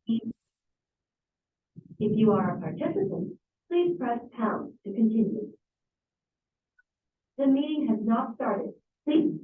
If you are a participant, please press pound to continue. The meeting has not started. Please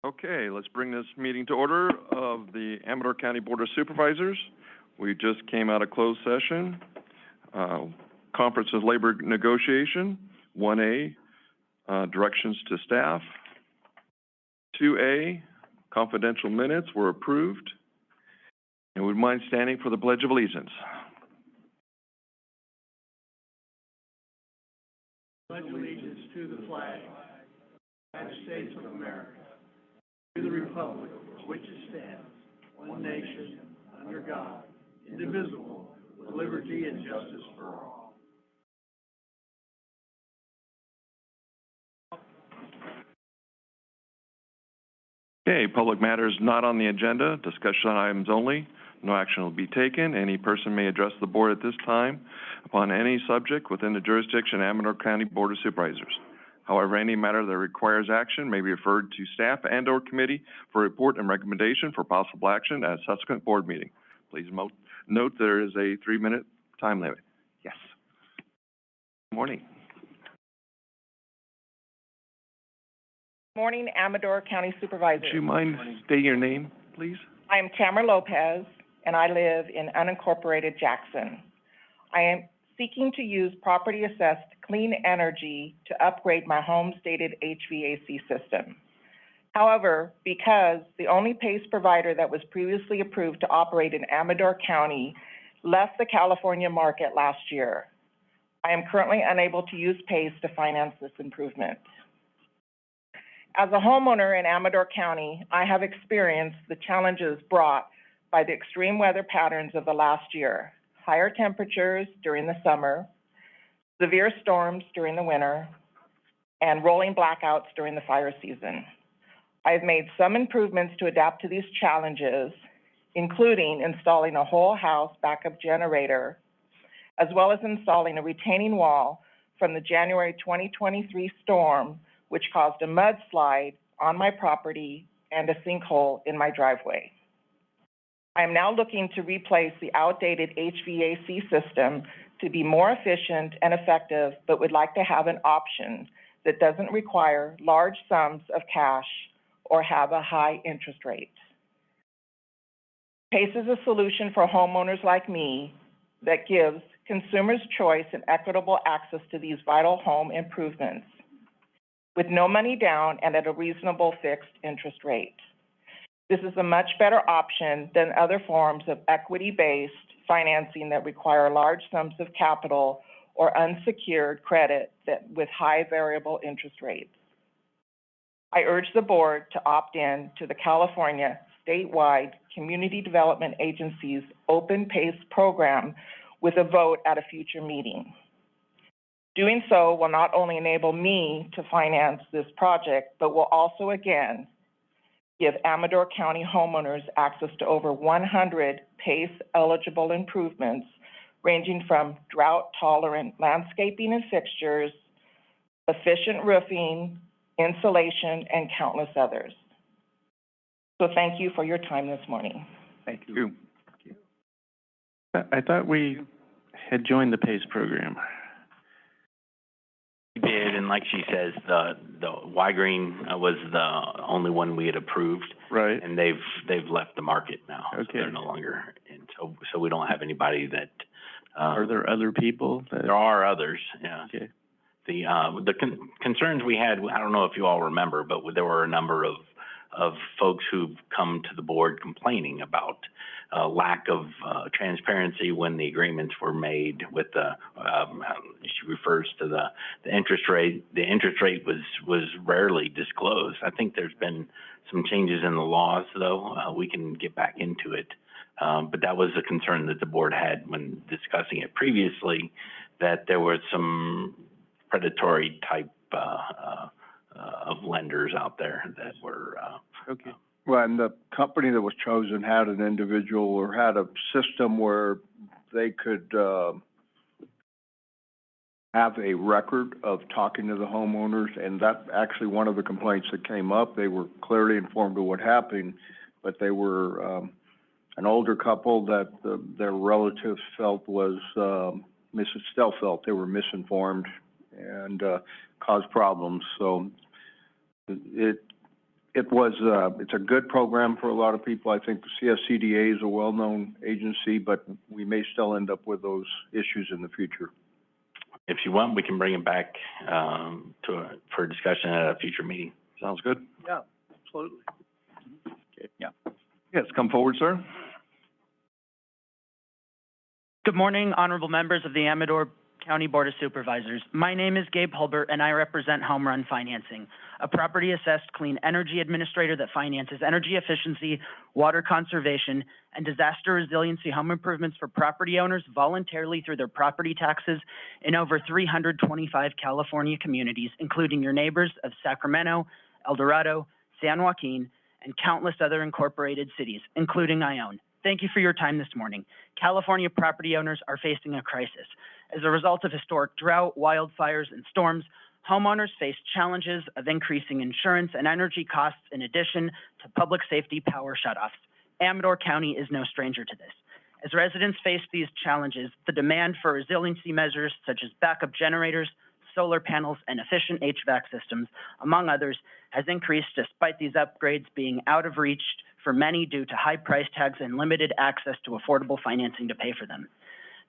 Okay, let's bring this meeting to order of the Amador County Board of Supervisors. We just came out of closed session. Conference of Labor Negotiation, 1A, directions to staff. 2A, confidential minutes were approved. And would mind standing for the Pledge of Allegiance. Pledge allegiance to the flag of the United States of America, to the republic for which it stands, one nation, under God, indivisible, with liberty and justice for all. Okay, public matters not on the agenda, discussion items only. No action will be taken. Any person may address the board at this time upon any subject within the jurisdiction of Amador County Board of Supervisors. However, any matter that requires action may be referred to staff and/or committee for report and recommendation for possible action at a subsequent board meeting. Please note there is a 3-minute time limit. Yes. Good morning. Morning, Amador County Supervisors. Would you mind stating your name, please? I am Tamara Lopez, and I live in unincorporated Jackson. I am seeking to use property-assessed clean energy to upgrade my home's dated HVAC system. However, because the only PACE provider that was previously approved to operate in Amador County left the California market last year, I am currently unable to use PACE to finance this improvement. As a homeowner in Amador County, I have experienced the challenges brought by the extreme weather patterns of the last year: higher temperatures during the summer, severe storms during the winter, and rolling blackouts during the fire season. I have made some improvements to adapt to these challenges, including installing a whole house backup generator, as well as installing a retaining wall from the January 2023 storm, which caused a mudslide on my property and a sinkhole in my driveway. I am now looking to replace the outdated HVAC system to be more efficient and effective, but would like to have an option that doesn't require large sums of cash or have a high interest rate. PACE is a solution for homeowners like me that gives consumers choice and equitable access to these vital home improvements, with no money down and at a reasonable fixed interest rate. This is a much better option than other forms of equity-based financing that require large sums of capital or unsecured credit with high variable interest rates. I urge the board to opt in to the California statewide Community Development Agency's Open PACE program with a vote at a future meeting. Doing so will not only enable me to finance this project, but will also, again, give Amador County homeowners access to over 100 PACE-eligible improvements, ranging from drought-tolerant landscaping and fixtures, efficient roofing, insulation, and countless others. So thank you for your time this morning. Thank you. I thought we had joined the PACE program. We did, and like she says, the Y-Green was the only one we had approved. Right. And they've left the market now. Okay. So they're no longer in. So we don't have anybody that. Are there other people? There are others. Yeah. Okay. The concerns we had, I don't know if you all remember, but there were a number of folks who've come to the board complaining about lack of transparency when the agreements were made with the, she refers to the interest rate. The interest rate was rarely disclosed. I think there's been some changes in the laws, though. We can get back into it. But that was a concern that the board had when discussing it previously, that there was some predatory type of lenders out there that were. Okay. Well, and the company that was chosen had an individual or had a system where they could have a record of talking to the homeowners, and that actually one of the complaints that came up. They were clearly informed of what happened, but they were an older couple that their relatives felt was still felt they were misinformed and caused problems. So it It was, it's a good program for a lot of people. I think the CSCDA is a well-known agency, but we may still end up with those issues in the future. If you want, we can bring it back, for discussion at a future meeting. Sounds good. Yeah, absolutely. Okay, yeah. Yes, come forward, sir. Good morning, honorable members of the Amador County Board of Supervisors. My name is Gabe Hulbert, and I represent Home Run Financing, a property-assessed clean energy administrator that finances energy efficiency, water conservation, and disaster resiliency home improvements for property owners voluntarily through their property taxes in over 325 California communities, including your neighbors of Sacramento, El Dorado, San Joaquin, and countless other incorporated cities, including Ione. Thank you for your time this morning. California property owners are facing a crisis. As a result of historic drought, wildfires, and storms, homeowners face challenges of increasing insurance and energy costs in addition to public safety power shutoffs. Amador County is no stranger to this. As residents face these challenges, the demand for resiliency measures such as backup generators, solar panels, and efficient HVAC systems, among others, has increased despite these upgrades being out of reach for many due to high price tags and limited access to affordable financing to pay for them.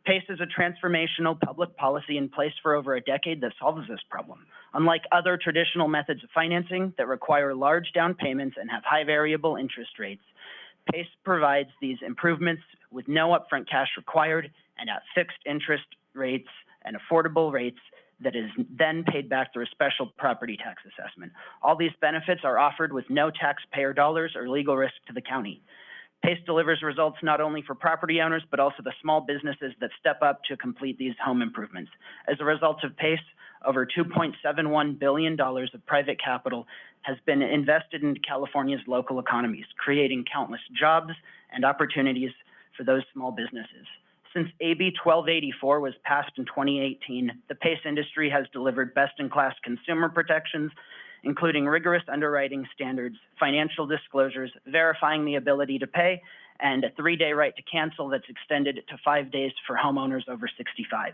PACE is a transformational public policy in place for over a decade that solves this problem. Unlike other traditional methods of financing that require large down payments and have high variable interest rates, PACE provides these improvements with no upfront cash required and at fixed interest rates and affordable rates that is then paid back through a special property tax assessment. All these benefits are offered with no taxpayer dollars or legal risk to the county. PACE delivers results not only for property owners, but also the small businesses that step up to complete these home improvements. As a result of PACE, over $2.71 billion of private capital has been invested into California's local economies, creating countless jobs and opportunities for those small businesses. Since AB 1284 was passed in 2018, the PACE industry has delivered best-in-class consumer protections, including rigorous underwriting standards, financial disclosures, verifying the ability to pay, and a 3-day right to cancel that's extended to 5 days for homeowners over 65.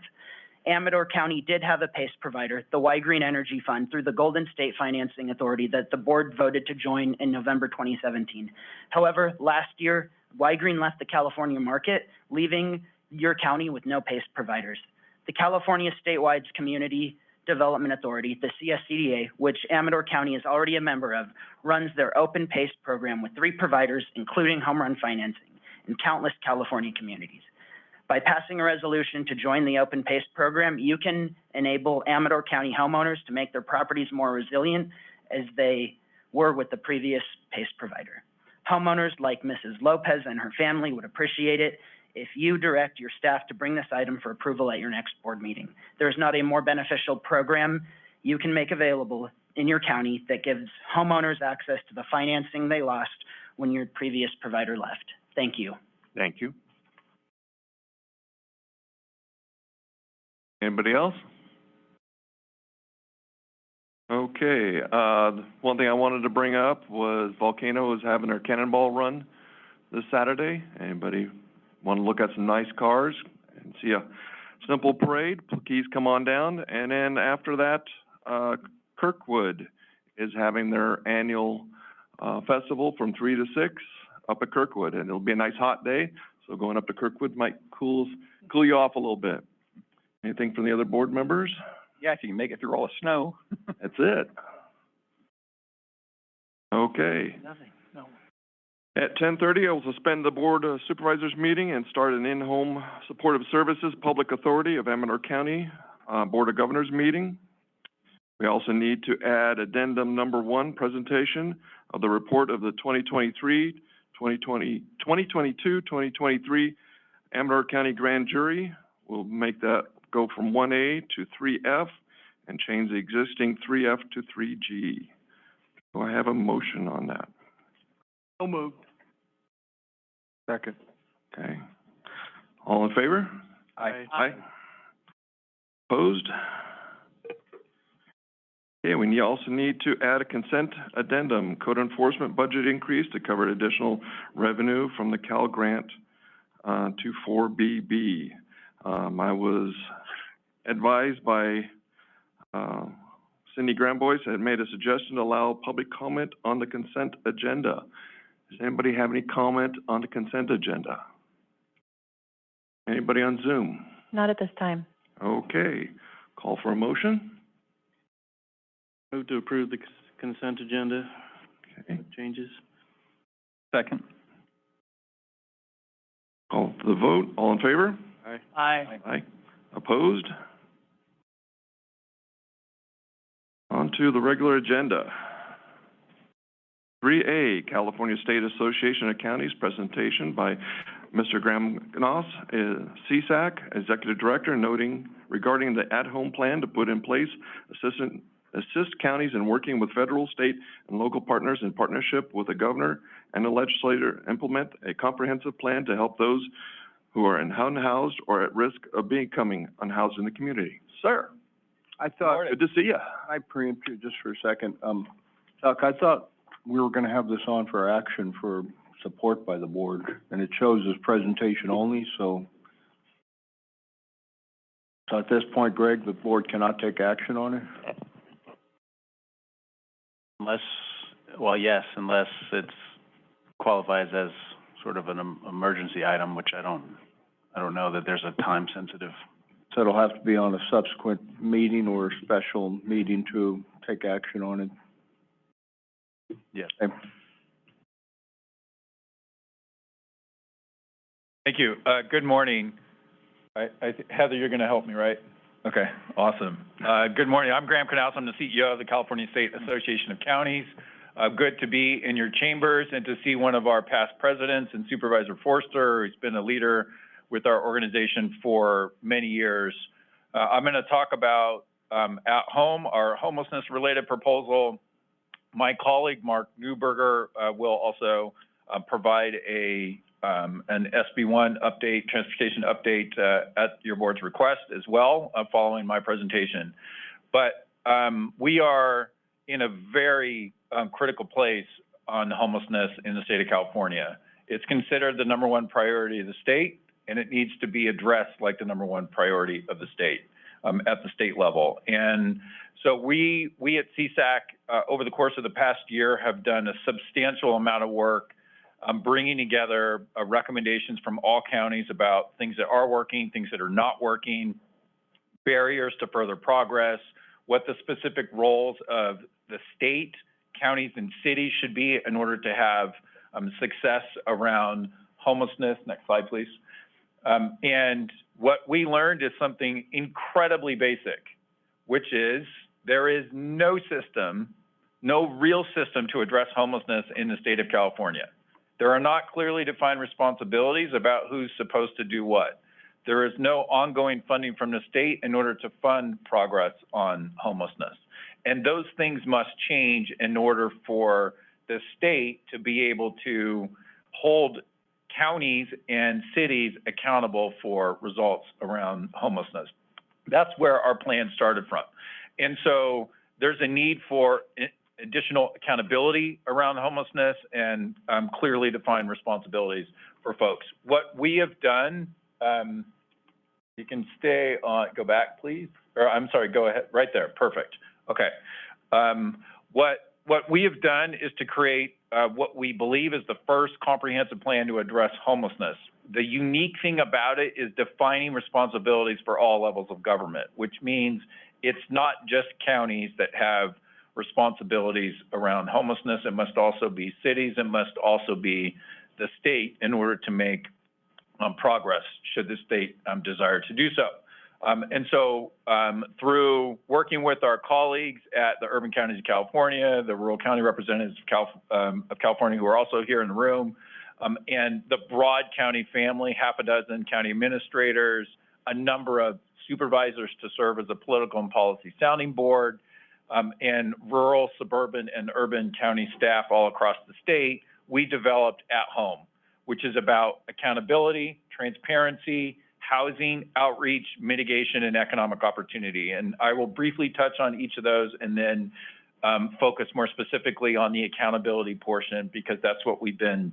Amador County did have a PACE provider, the Y Green Energy Fund, through the Golden State Financing Authority that the board voted to join in November 2017. However, last year, Y Green left the California market, leaving your county with no PACE providers. The California Statewide Community Development Authority, the CSCDA, which Amador County is already a member of, runs their open PACE program with 3 providers, including Home Run Financing, in countless California communities. By passing a resolution to join the open PACE program, you can enable Amador County homeowners to make their properties more resilient as they were with the previous PACE provider. Homeowners like Mrs. Lopez and her family would appreciate it if you direct your staff to bring this item for approval at your next board meeting. There is not a more beneficial program you can make available in your county that gives homeowners access to the financing they lost when your previous provider left. Thank you. Thank you. Anybody else? Okay, one thing I wanted to bring up was Volcano is having their cannonball run this Saturday. Anybody want to look at some nice cars and see a simple parade? Please come on down. And then after that, Kirkwood is having their annual festival from 3 to 6 up at Kirkwood, and it'll be a nice hot day, so going up to Kirkwood might cool you off a little bit. Anything from the other board members? Yeah, if you can make it through all the snow. That's it. Okay. Nothing, no. At 10:30, I will suspend the Board of Supervisors meeting and start an in-home supportive services public authority of Amador County Board of Governors meeting. We also need to add addendum number 1, presentation of the report of the 2022-2023 Amador County Grand Jury. We'll make that go from 1A to 3F and change the existing 3F to 3G. Do I have a motion on that? So moved. Second. Okay. All in favor? Aye. Aye. Opposed? Okay, we also need to add a consent addendum, code enforcement budget increase to cover additional revenue from the Cal Grant 24BB. I was advised by Cindy Grambois had made a suggestion to allow public comment on the consent agenda. Does anybody have any comment on the consent agenda? Anybody on Zoom? Not at this time. Okay, call for a motion. Move to approve the consent agenda. Okay, Changes. Second. call for the vote. All in favor? Aye. Aye. Aye. Opposed? On to the regular agenda. 3A, California State Association of Counties, presentation by Mr. Graham Gnoss, CSAC, Executive Director, noting regarding the at-home plan to put in place, assist counties in working with federal, state, and local partners in partnership with the governor and the legislature implement a comprehensive plan to help those who are unhoused or at risk of becoming unhoused in the community. Sir, I thought, good to see you. I preempt you just for a second. Chuck, I thought we were gonna have this on for action for support by the board, and it shows as presentation only, so at this point, Greg, the board cannot take action on it? Unless, well, yes, unless it's qualifies as sort of an emergency item, which I don't know that there's a time sensitive. So it'll have to be on a subsequent meeting or special meeting to take action on it? Yes. Okay. Thank you. Good morning. Heather, you're going to help me, right? Okay, awesome. Good morning. I'm Graham Knaus. I'm the CEO of the California State Association of Counties. Good to be in your chambers and to see one of our past presidents and Supervisor Forster, who's been a leader with our organization for many years. I'm going to talk about at home, our homelessness-related proposal. My colleague, Mark Newberger, will also provide an SB1 update, transportation update at your board's request as well, following my presentation. But we are in a very critical place on homelessness in the state of California. It's considered the #1 priority of the state, and it needs to be addressed like the #1 priority of the state at the state level. And so we at CSAC, over the course of the past year, have done a substantial amount of work bringing together recommendations from all counties about things that are working, things that are not working, barriers to further progress, what the specific roles of the state, counties, and cities should be in order to have success around homelessness. Next slide, please. And what we learned is something incredibly basic, which is there is no system, no real system to address homelessness in the state of California. There are not clearly defined responsibilities about who's supposed to do what. There is no ongoing funding from the state in order to fund progress on homelessness. And those things must change in order for the state to be able to hold counties and cities accountable for results around homelessness. That's where our plan started from. And so there's a need for additional accountability around homelessness and clearly defined responsibilities for folks. What we have done, you can stay on, go back, please. Or I'm sorry, go ahead, right there, perfect. Okay. What we have done is to create what we believe is the first comprehensive plan to address homelessness. The unique thing about it is defining responsibilities for all levels of government, which means it's not just counties that have responsibilities around homelessness. It must also be cities. It must also be the state in order to make progress, should the state desire to do so. And so through working with our colleagues at the Urban Counties of California, the Rural County Representatives of California who are also here in the room, and the broad county family, half a dozen county administrators, a number of supervisors to serve as a political and policy sounding board, and rural, suburban, and urban county staff all across the state, we developed At Home, which is about accountability, transparency, housing, outreach, mitigation, and economic opportunity. And I will briefly touch on each of those and then focus more specifically on the accountability portion, because that's what we've been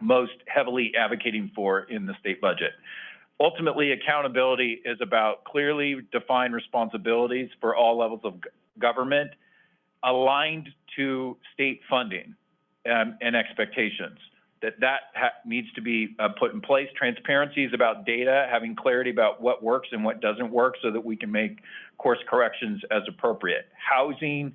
most heavily advocating for in the state budget. Ultimately, accountability is about clearly defined responsibilities for all levels of government aligned to state funding and expectations. That needs to be put in place. Transparency is about data, having clarity about what works and what doesn't work so that we can make course corrections as appropriate. Housing,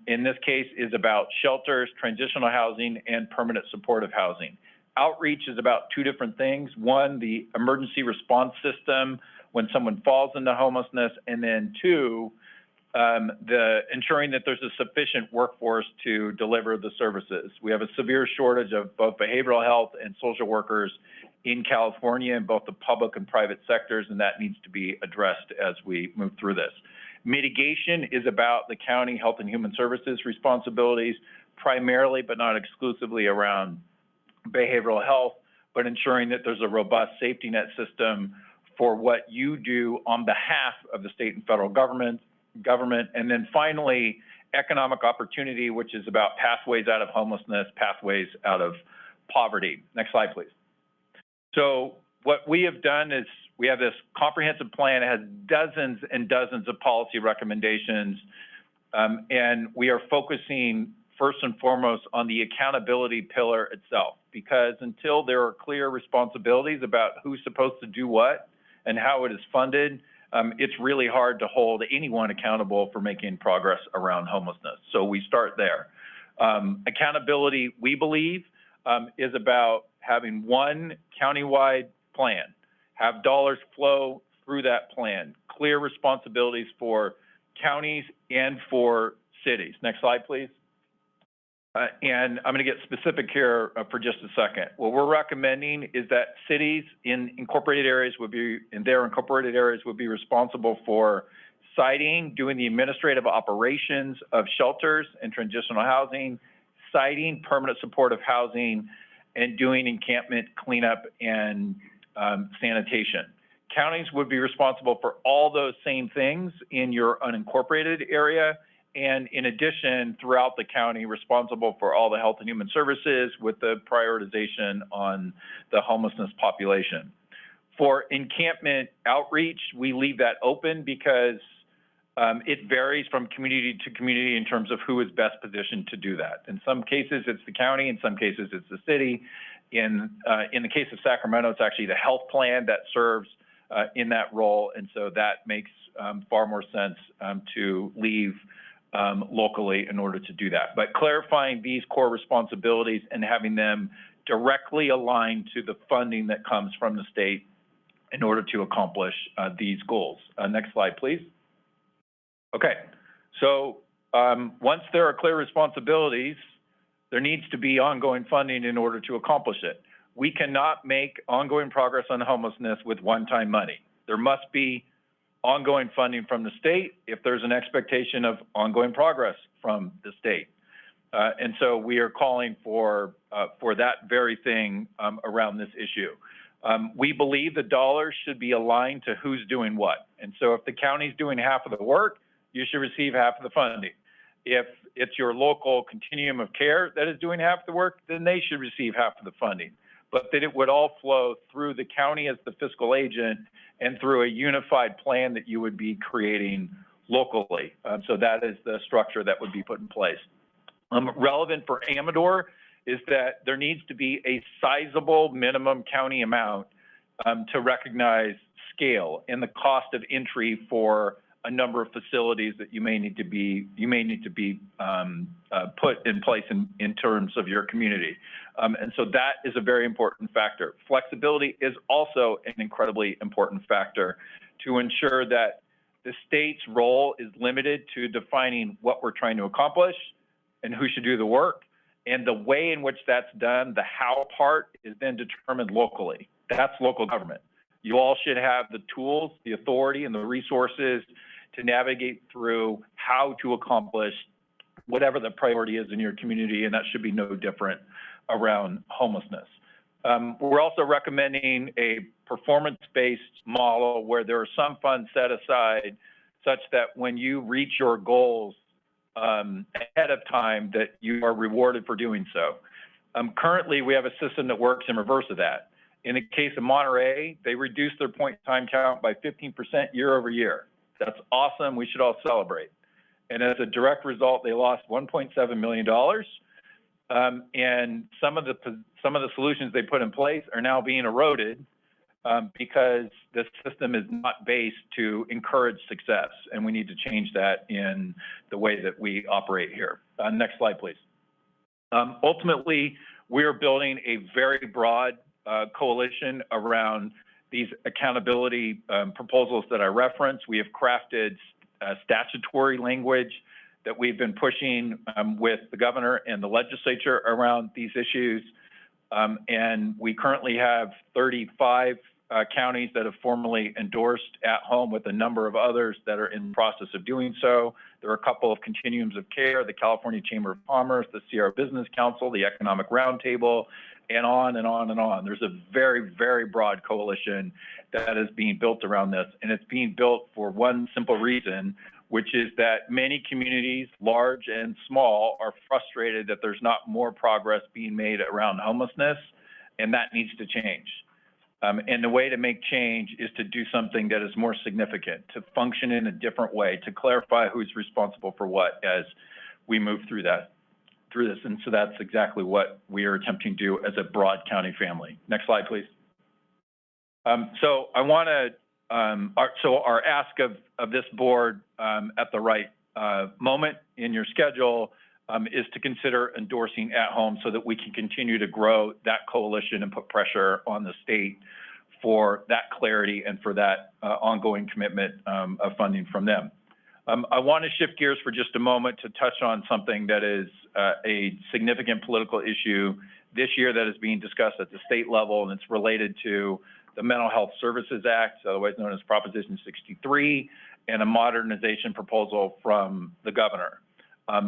in this case, is about shelters, transitional housing, and permanent supportive housing. Outreach is about two different things. One, the emergency response system when someone falls into homelessness, and then two, the ensuring that there's a sufficient workforce to deliver the services. We have a severe shortage of both behavioral health and social workers in California in both the public and private sectors, and that needs to be addressed as we move through this. Mitigation is about the county health and human services responsibilities, primarily but not exclusively around behavioral health, but ensuring that there's a robust safety net system for what you do on behalf of the state and federal government. And then finally, economic opportunity, which is about pathways out of homelessness, pathways out of poverty. Next slide, please. So what we have done is we have this comprehensive plan. It has dozens and dozens of policy recommendations, and we are focusing first and foremost on the accountability pillar itself, because until there are clear responsibilities about who's supposed to do what and how it is funded, it's really hard to hold anyone accountable for making progress around homelessness. So we start there. Accountability, we believe, is about having one countywide plan, have dollars flow through that plan, clear responsibilities for counties and for cities. Next slide, please. And I'm going to get specific here for just a second. What we're recommending is that cities in incorporated areas would be responsible for siting, doing the administrative operations of shelters and transitional housing, siting permanent supportive housing, and doing encampment cleanup and sanitation. Counties would be responsible for all those same things in your unincorporated area, and in addition, throughout the county, responsible for all the health and human services with the prioritization on the homelessness population. For encampment outreach, we leave that open because it varies from community to community in terms of who is best positioned to do that. In some cases, it's the county. In some cases, it's the city. In the case of Sacramento, it's actually the health plan that serves in that role, and so that makes far more sense to leave locally in order to do that. But clarifying these core responsibilities and having them directly aligned to the funding that comes from the state in order to accomplish these goals. Next slide, please. Okay, so once there are clear responsibilities, there needs to be ongoing funding in order to accomplish it. We cannot make ongoing progress on homelessness with one-time money. There must be ongoing funding from the state if there's an expectation of ongoing progress from the state. And so we are calling for that very thing around this issue. We believe the dollars should be aligned to who's doing what. And so if the county's doing half of the work, you should receive half of the funding. If it's your local continuum of care that is doing half the work, then they should receive half of the funding. But that it would all flow through the county as the fiscal agent and through a unified plan that you would be creating locally. So that is the structure that would be put in place. Relevant for Amador is that there needs to be a sizable minimum county amount to recognize scale and the cost of entry for a number of facilities that you may need to be put in place in terms of your community. And so that is a very important factor. Flexibility is also an incredibly important factor to ensure that the state's role is limited to defining what we're trying to accomplish and who should do the work. And the way in which that's done, the how part, is then determined locally. That's local government. You all should have the tools, the authority, and the resources to navigate through how to accomplish whatever the priority is in your community, and that should be no different around homelessness. We're also recommending a performance-based model where there are some funds set aside such that when you reach your goals ahead of time, that you are rewarded for doing so. Currently, we have a system that works in reverse of that. In the case of Monterey, they reduced their point time count by 15% year over year. That's awesome. We should all celebrate. and as a direct result, they lost $1.7 million. And some of the solutions they put in place are now being eroded because the system is not based to encourage success, and we need to change that in the way that we operate here. Next slide, please. Ultimately, we are building a very broad coalition around these accountability proposals that I referenced. We have crafted statutory language that we've been pushing with the governor and the legislature around these issues. And we currently have 35 counties that have formally endorsed at home, with a number of others that are in the process of doing so. There are a couple of continuums of care, the California Chamber of Commerce, the Sierra Business Council, the Economic Roundtable, and on and on and on. There's a very, very broad coalition that is being built around this, and it's being built for one simple reason, which is that many communities, large and small, are frustrated that there's not more progress being made around homelessness, and that needs to change. And the way to make change is to do something that is more significant, to function in a different way, to clarify who's responsible for what as we move through this. And so that's exactly what we are attempting to do as a broad county family. Next slide, please. So I want to, our ask of this board at the right moment in your schedule is to consider endorsing at home so that we can continue to grow that coalition and put pressure on the state for that clarity and for that ongoing commitment of funding from them. I want to shift gears for just a moment to touch on something that is a significant political issue this year that is being discussed at the state level, and it's related to the Mental Health Services Act, otherwise known as Proposition 63, and a modernization proposal from the governor.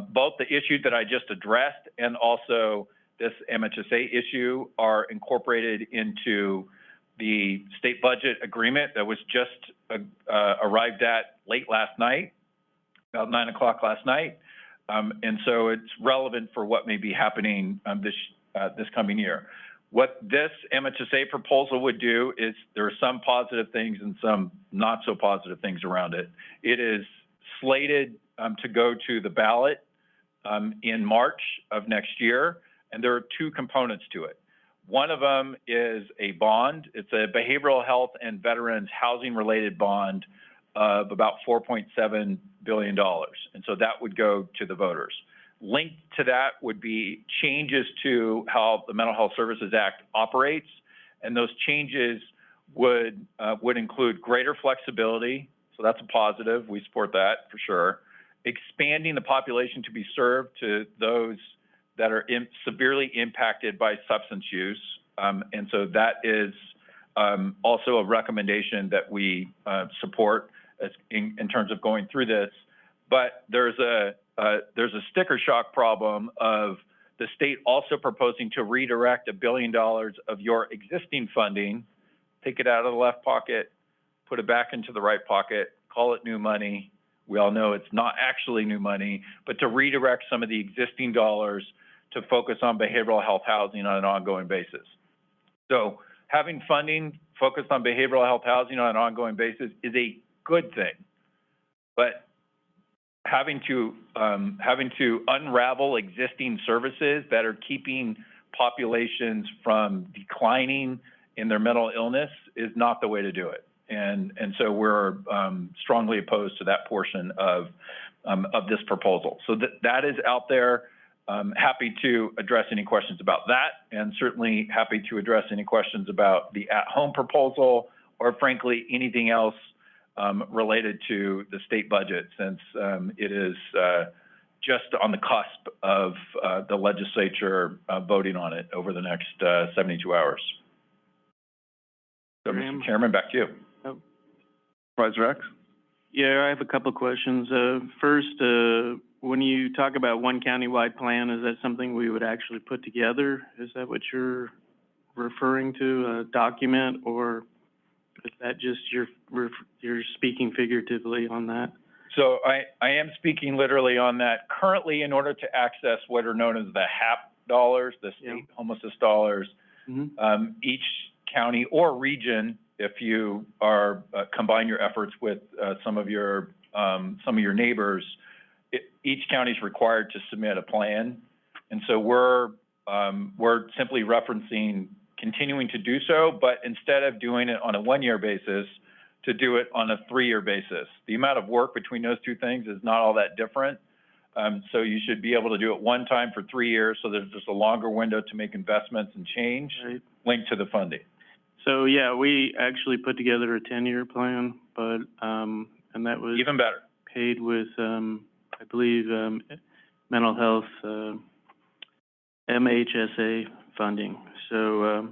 Both the issue that I just addressed and also this MHSA issue are incorporated into the state budget agreement that was just arrived at late last night, about 9 o'clock last night. And so it's relevant for what may be happening this coming year. What this MHSA proposal would do is there are some positive things and some not so positive things around it. It is slated to go to the ballot in March of next year, and there are two components to it. One of them is a bond. It's a behavioral health and veterans housing related bond of about $4.7 billion. And so that would go to the voters. Linked to that would be changes to how the Mental Health Services Act operates. And those changes would include greater flexibility. So that's a positive. We support that for sure. Expanding the population to be served to those that are severely impacted by substance use. And so that is also a recommendation that we support in terms of going through this. But there's a sticker shock problem of the state also proposing to redirect $1 billion of your existing funding, take it out of the left pocket, put it back into the right pocket, call it new money. We all know it's not actually new money, but to redirect some of the existing dollars to focus on behavioral health housing on an ongoing basis. So having funding focused on behavioral health housing on an ongoing basis is a good thing, but having to unravel existing services that are keeping populations from declining in their mental illness is not the way to do it. And so we're strongly opposed to that portion of this proposal. So that is out there. Happy to address any questions about that, and certainly happy to address any questions about the at-home proposal or frankly anything else related to the state budget, since it is just on the cusp of the legislature voting on it over the next 72 hours. So, Mr. Chairman, back to you. Supervisor X? Yeah, I have a couple of questions. First, when you talk about one countywide plan, is that something we would actually put together? Is that what you're referring to, a document, or is that just you're speaking figuratively on that? So I am speaking literally on that. Currently, in order to access what are known as the HAP dollars, the state homelessness dollars, each county or region, if you are combine your efforts with some of your neighbors, each county is required to submit a plan. And so we're simply referencing continuing to do so, but instead of doing it on a 1-year basis, to do it on a 3-year basis. The amount of work between those two things is not all that different. So you should be able to do it one time for 3 years, so there's just a longer window to make investments and change linked to the funding. So, yeah, we actually put together a 10-year plan, but, and that was Even better. paid with, I believe, mental health, MHSA funding. So,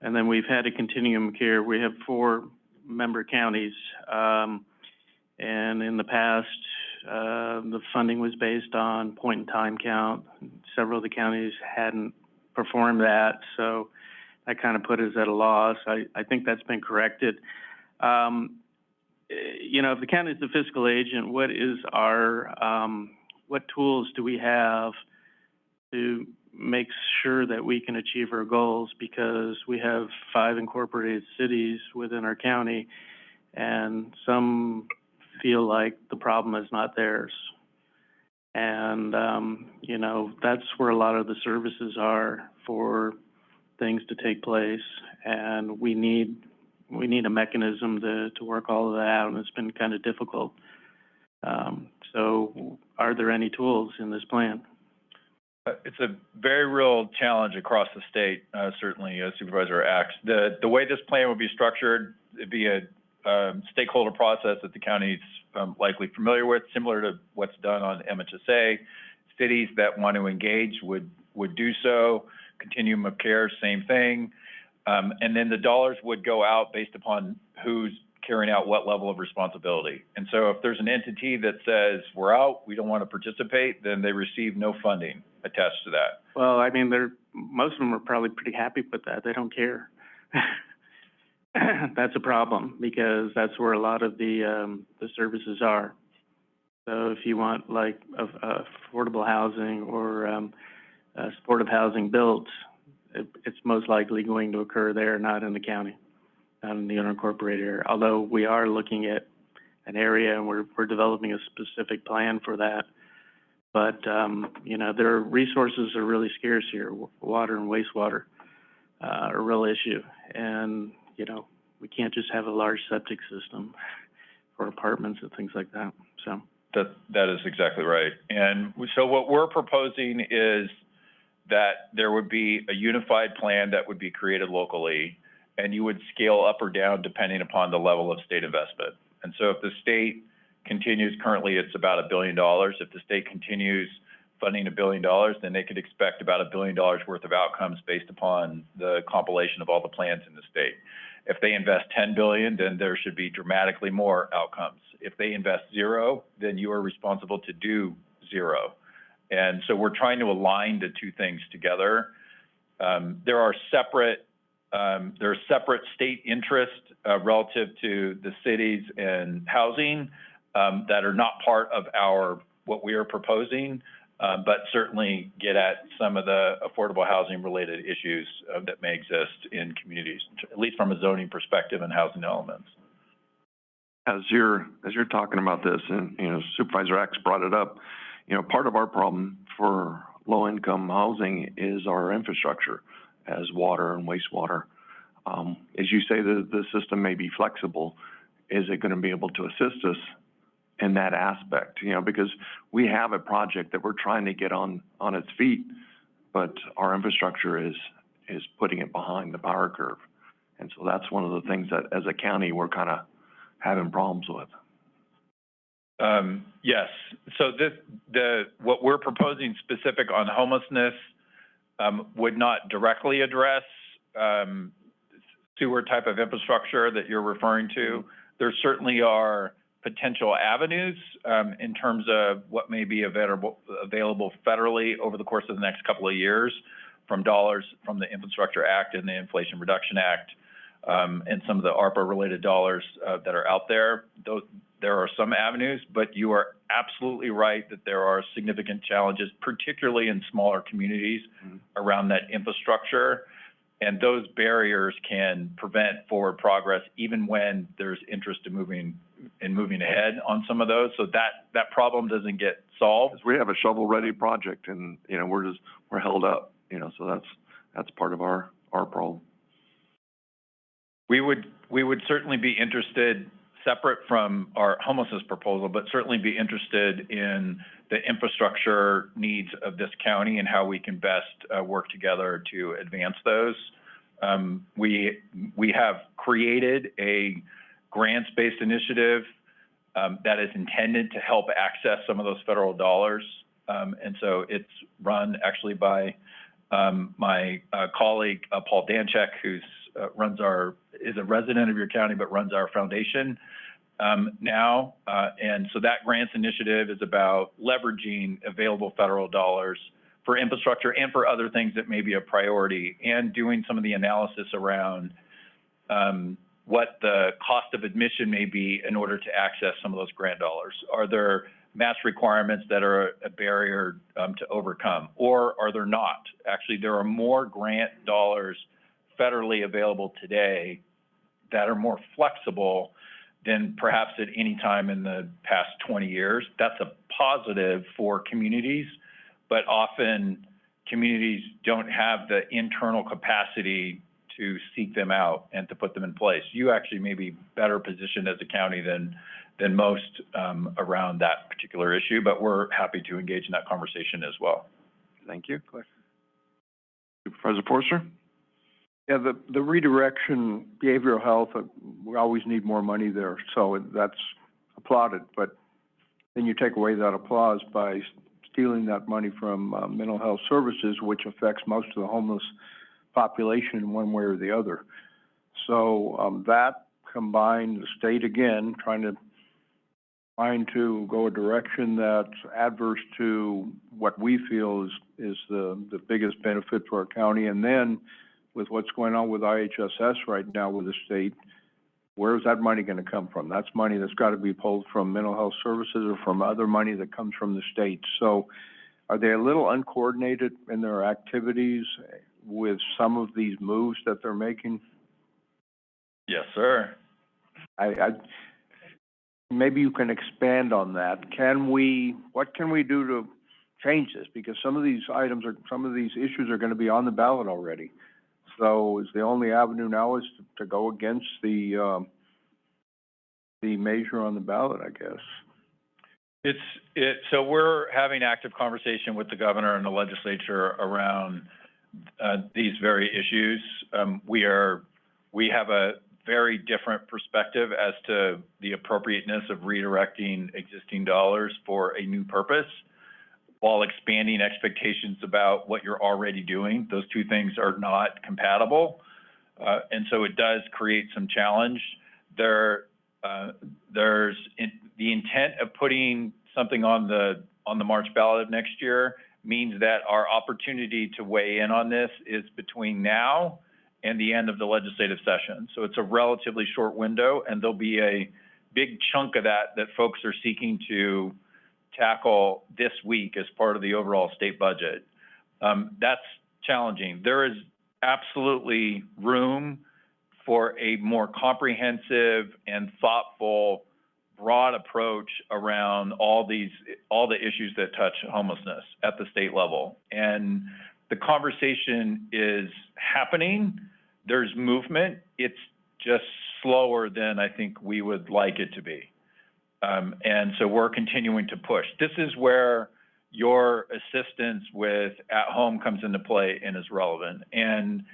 and then we've had a continuum of care. We have 4 member counties, and in the past, the funding was based on point-in-time count. Several of the counties hadn't performed that, so that kind of put us at a loss. I think that's been corrected. You know, if the county is the fiscal agent, what is our, what tools do we have to make sure that we can achieve our goals? Because we have 5 incorporated cities within our county, and some feel like the problem is not theirs. And, you know, that's where a lot of the services are for things to take place, and we need a mechanism to work all of that out, and it's been kind of difficult. So are there any tools in this plan? It's a very real challenge across the state, certainly, Supervisor Axe. The way this plan would be structured, it'd be a stakeholder process that the county's likely familiar with, similar to what's done on MHSA. Cities that want to engage would do so. Continuum of care, same thing. And then the dollars would go out based upon who's carrying out what level of responsibility. And so if there's an entity that says, we're out, we don't want to participate, then they receive no funding attached to that. Well, I mean, most of them are probably pretty happy with that. They don't care. That's a problem, because that's where a lot of the services are. So if you want like affordable housing or supportive housing built, it's most likely going to occur there, not in the county, not in the unincorporated area. Although we are looking at an area and we're developing a specific plan for that. But, you know, their resources are really scarce here. Water and wastewater are a real issue. And, you know, we can't just have a large septic system for apartments and things like that, so. That is exactly right. And so what we're proposing is that there would be a unified plan that would be created locally, and you would scale up or down depending upon the level of state investment. And so if the state continues, currently it's about $1 billion. If the state continues funding $1 billion, then they could expect about $1 billion worth of outcomes based upon the compilation of all the plans in the state. If they invest $10 billion, then there should be dramatically more outcomes. If they invest 0, then you are responsible to do 0. And so we're trying to align the two things together. There are separate state interests relative to the cities and housing that are not part of what we are proposing, but certainly get at some of the affordable housing related issues that may exist in communities, at least from a zoning perspective and housing elements. As you're talking about this, and, you know, Supervisor Axe brought it up, you know, part of our problem for low-income housing is our infrastructure as water and wastewater. As you say, the system may be flexible. Is it going to be able to assist us in that aspect? You know, because we have a project that we're trying to get on its feet, but our infrastructure is putting it behind the power curve. And so that's one of the things that, as a county, we're kind of having problems with. Yes. So what we're proposing specific on homelessness would not directly address sewer type of infrastructure that you're referring to. There certainly are potential avenues in terms of what may be available federally over the course of the next couple of years from dollars from the Infrastructure Act and the Inflation Reduction Act and some of the ARPA-related dollars that are out there. There are some avenues, but you are absolutely right that there are significant challenges, particularly in smaller communities around that infrastructure. And those barriers can prevent forward progress even when there's interest in moving in moving ahead on some of those, so that problem doesn't get solved. 'Cause we have a shovel-ready project and, you know, we're held up, you know, so that's part of our problem. We would certainly be interested, separate from our homelessness proposal, but certainly be interested in the infrastructure needs of this county and how we can best work together to advance those. We have created a grants-based initiative that is intended to help access some of those federal dollars. And so it's run actually by my colleague, Paul Danchek, who's is a resident of your county, but runs our foundation now. And so that grants initiative is about leveraging available federal dollars for infrastructure and for other things that may be a priority, and doing some of the analysis around what the cost of admission may be in order to access some of those grant dollars. Are there mass requirements that are a barrier to overcome, or are there not? Actually, there are more grant dollars federally available today that are more flexible than perhaps at any time in the past 20 years. That's a positive for communities, but often communities don't have the internal capacity to seek them out and to put them in place. You actually may be better positioned as a county than most around that particular issue, but we're happy to engage in that conversation as well. Thank you. Supervisor Forster? Yeah, the redirection, behavioral health, we always need more money there, so that's applauded. But then you take away that applause by stealing that money from mental health services, which affects most of the homeless population in one way or the other. So that combined, the state again trying to go a direction that's adverse to what we feel is the biggest benefit for our county, and then with what's going on with IHSS right now with the state, where's that money going to come from? That's money that's got to be pulled from mental health services or from other money that comes from the state. So are they a little uncoordinated in their activities with some of these moves that they're making? Yes, sir. Maybe you can expand on that. What can we do to change this? Because some of these issues are going to be on the ballot already. So is the only avenue now is to go against the measure on the ballot, I guess. So we're having active conversation with the governor and the legislature around these very issues. We have a very different perspective as to the appropriateness of redirecting existing dollars for a new purpose, while expanding expectations about what you're already doing. Those two things are not compatible. And so it does create some challenge. There's the intent of putting something on the March ballot of next year means that our opportunity to weigh in on this is between now and the end of the legislative session. So it's a relatively short window, and there'll be a big chunk of that folks are seeking to tackle this week as part of the overall state budget. That's challenging. There is absolutely room for a more comprehensive and thoughtful, broad approach around all the issues that touch homelessness at the state level. And the conversation is happening. There's movement. It's just slower than I think we would like it to be. And so we're continuing to push. This is where your assistance with At Home comes into play and is relevant. And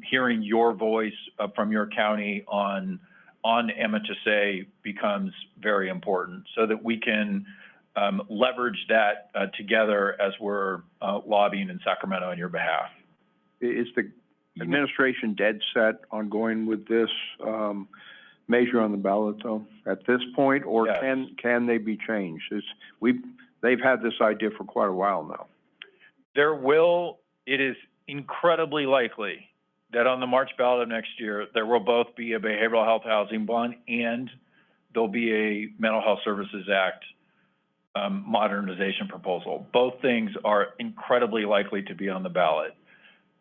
hearing your voice from your county on MHSA becomes very important, so that we can leverage that together as we're lobbying in Sacramento on your behalf. Is the administration dead set on going with this measure on the ballot, though, at this point, or yes. Can they be changed? They've had this idea for quite a while now. It is incredibly likely that on the March ballot of next year, there will both be a behavioral health housing bond and there'll be a Mental Health Services Act modernization proposal. Both things are incredibly likely to be on the ballot.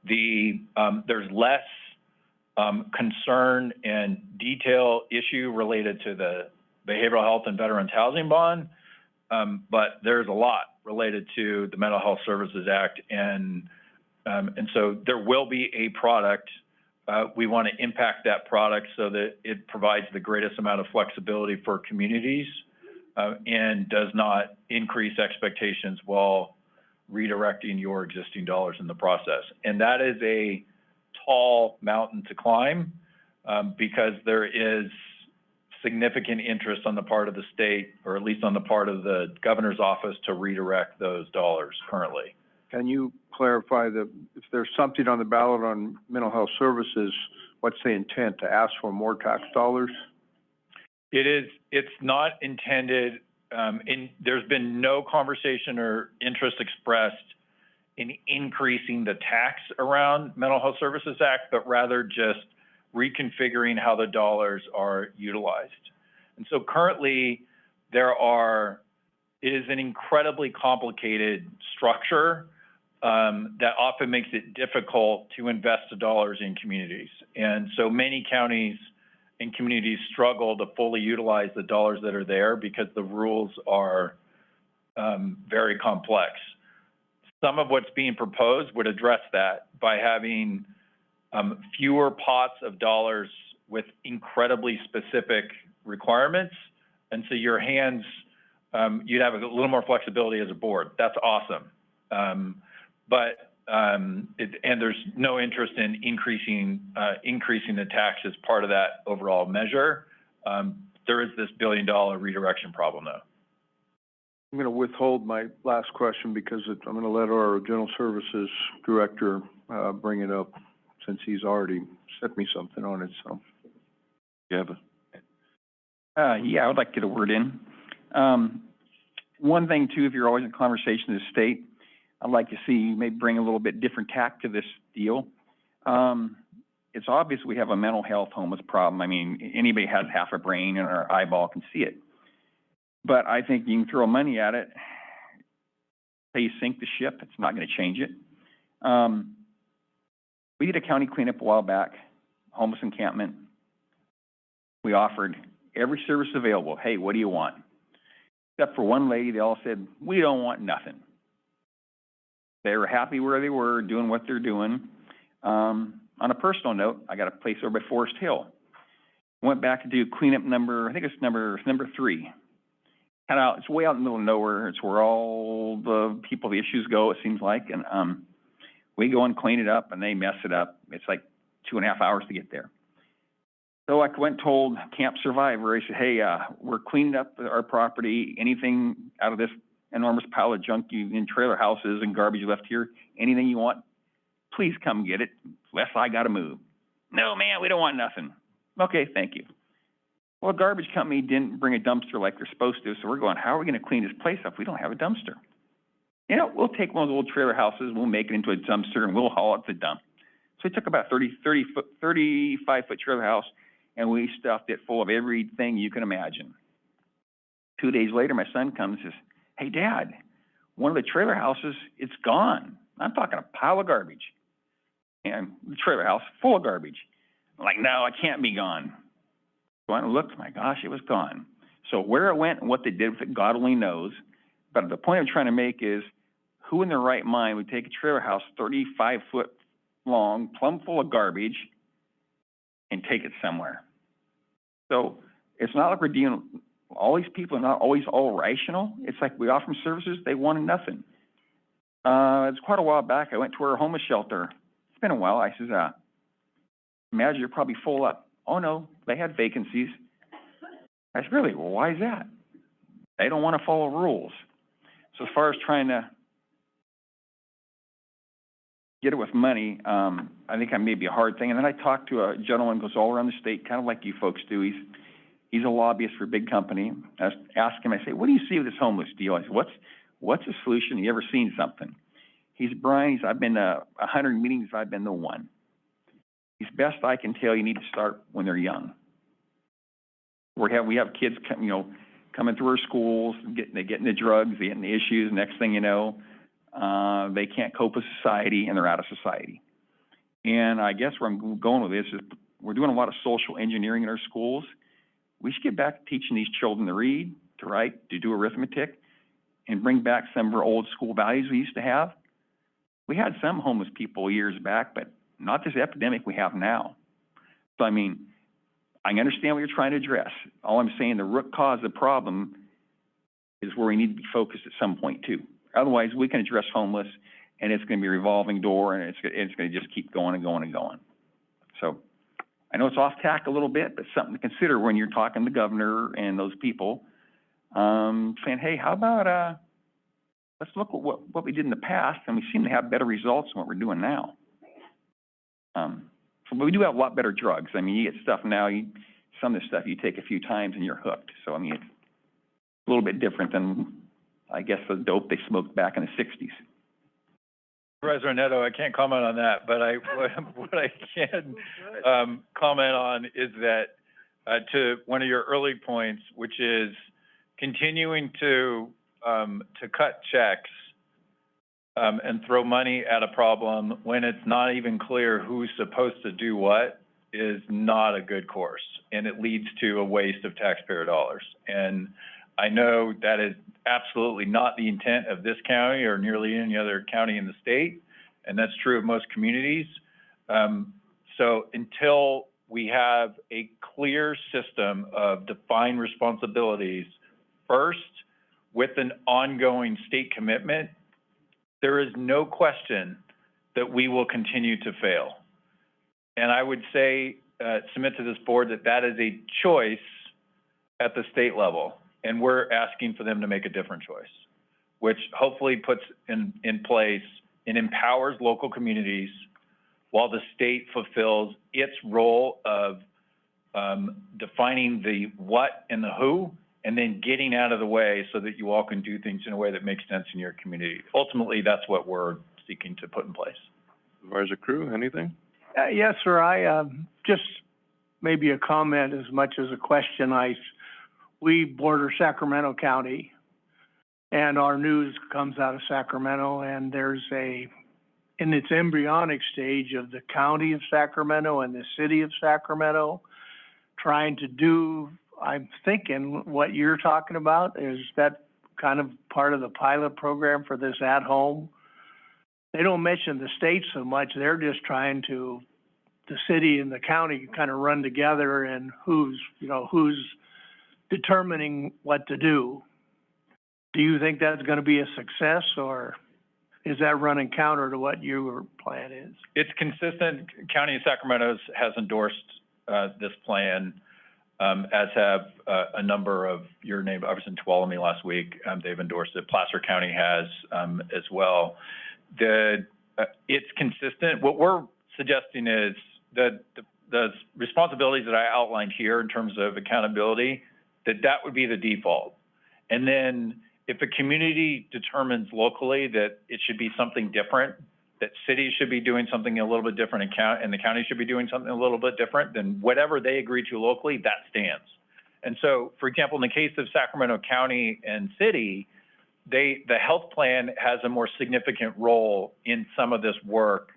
There's less concern and detail issue related to the behavioral health and veterans housing bond, but there's a lot related to the Mental Health Services Act, and so there will be a product. We want to impact that product so that it provides the greatest amount of flexibility for communities and does not increase expectations while redirecting your existing dollars in the process. And that is a tall mountain to climb because there is significant interest on the part of the state, or at least on the part of the governor's office, to redirect those dollars currently. Can you clarify that if there's something on the ballot on mental health services, what's the intent, to ask for more tax dollars? It's not intended, there's been no conversation or interest expressed in increasing the tax around Mental Health Services Act, but rather just reconfiguring how the dollars are utilized. And so currently it is an incredibly complicated structure that often makes it difficult to invest the dollars in communities. And so many counties and communities struggle to fully utilize the dollars that are there because the rules are very complex. Some of what's being proposed would address that by having fewer pots of dollars with incredibly specific requirements. And so your hands, you'd have a little more flexibility as a board. That's awesome. And there's no interest in increasing the tax as part of that overall measure. There is this $1 billion redirection problem, though. I'm going to withhold my last question because I'm going to let our General Services Director bring it up, since he's already sent me something on it, so. Yeah. Yeah, I would like to get a word in. One thing, too, if you're always in conversation with the state, I'd like to see you maybe bring a little bit different tack to this deal. It's obvious we have a mental health homeless problem. I mean, anybody has half a brain and our eyeball can see it. But I think you can throw money at it, say you sink the ship, it's not going to change it. We did a county cleanup a while back, homeless encampment. We offered every service available. Hey, what do you want? Except for one lady, they all said, we don't want nothing. They were happy where they were, doing what they're doing. On a personal note, I got a place over by Forest Hill. Went back to do cleanup number, I think it's number 3. Kind of, it's way out in the middle of nowhere. It's where all the people, the issues go, it seems like. And we go and clean it up, and they mess it up. It's like 2.5 hours to get there. So I went and told Camp Survivor, I said, hey, we're cleaning up our property. Anything out of this enormous pile of junk in trailer houses and garbage left here, anything you want, please come get it, unless I got to move. No, man, we don't want nothing. Okay, thank you. Well, a garbage company didn't bring a dumpster like they're supposed to, so we're going, how are we going to clean this place up if we don't have a dumpster? You know, we'll take one of those old trailer houses, we'll make it into a dumpster, and we'll haul it to the dump. So we took about 35-foot trailer house, and we stuffed it full of everything you can imagine. 2 days later, my son comes and says, hey, Dad, one of the trailer houses, it's gone. I'm talking a pile of garbage. And the trailer house full of garbage. I'm like, no, it can't be gone. So I looked, my gosh, it was gone. So where it went and what they did with it, God only knows. But the point I'm trying to make is, who in their right mind would take a trailer house 35 foot long, plumb full of garbage, and take it somewhere? So it's not like we're dealing, all these people are not always all rational. It's like we offer them services, they wanted nothing. It's quite a while back, I went to our homeless shelter. It's been a while. I says, imagine you're probably full up. Oh no, they had vacancies. I said, really? Well, why is that? They don't want to follow rules. So as far as trying to get it with money, I think that may be a hard thing. And then I talked to a gentleman who goes all around the state, kind of like you folks do. He's a lobbyist for a big company. I asked him, I say, what do you see with this homeless deal? I said, what's the solution? You ever seen something? He's Brian. I've been to 100 meetings. I've been to one. He's best I can tell. You need to start when they're young. We have kids, coming through our schools. They get into drugs. They get into issues. Next thing you know, they can't cope with society, and they're out of society. And I guess where I'm going with this is we're doing a lot of social engineering in our schools. we should get back to teaching these children to read, to write, to do arithmetic, and bring back some of our old school values we used to have. We had some homeless people years back, but not this epidemic we have now. So, I mean, I understand what you're trying to address. All I'm saying, the root cause of the problem is where we need to be focused at some point too. Otherwise, we can address homeless, and it's going to be a revolving door, and it's going to just keep going and going and going. So, I know it's off tack a little bit, but something to consider when you're talking to the governor and those people, saying, hey, how about, let's look at what we did in the past, and we seem to have better results than what we're doing now. But we do have a lot better drugs. I mean, you get stuff now, some of the stuff you take a few times and you're hooked. So, I mean, it's a little bit different than, I guess, the dope they smoked back in the 60s. Supervisor Neto, I can't comment on that, but what I can comment on is that to one of your early points, which is continuing to cut checks and throw money at a problem when it's not even clear who's supposed to do what is not a good course, and it leads to a waste of taxpayer dollars. And I know that is absolutely not the intent of this county or nearly any other county in the state, and that's true of most communities. So until we have a clear system of defined responsibilities, first, with an ongoing state commitment, there is no question that we will continue to fail. And I would say, submit to this board that is a choice at the state level. And we're asking for them to make a different choice, which hopefully puts in place and empowers local communities while the state fulfills its role of defining the what and the who, and then getting out of the way so that you all can do things in a way that makes sense in your community. Ultimately, that's what we're seeking to put in place. Supervisor Crew, anything? Yes, sir. I just maybe a comment as much as a question. We border Sacramento County, and our news comes out of Sacramento, and there's in its embryonic stage of the county of Sacramento and the city of Sacramento trying to do, I'm thinking what you're talking about, is that kind of part of the pilot program for this at home? They don't mention the state so much. They're just trying to, the city and the county kind of run together, and who's determining what to do. Do you think that's going to be a success, or is that running counter to what your plan is? It's consistent. County of Sacramento has endorsed this plan, as have a number of your name, Everson Tuolumne last week. They've endorsed it. Placer County has as well. It's consistent. What we're suggesting is that the responsibilities that I outlined here in terms of accountability, that would be the default. And then if a community determines locally that it should be something different, that cities should be doing something a little bit different and the county should be doing something a little bit different, then whatever they agree to locally, that stands. And so, for example, in the case of Sacramento County and City, the health plan has a more significant role in some of this work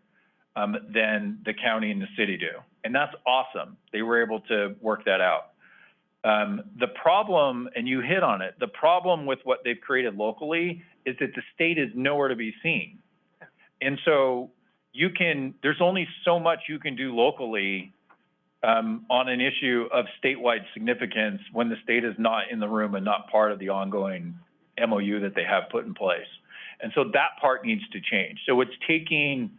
than the county and the city do. And that's awesome. They were able to work that out. The problem, and you hit on it, the problem with what they've created locally is that the state is nowhere to be seen. And so there's only so much you can do locally on an issue of statewide significance when the state is not in the room and not part of the ongoing MOU that they have put in place. And so that part needs to change. So it's taking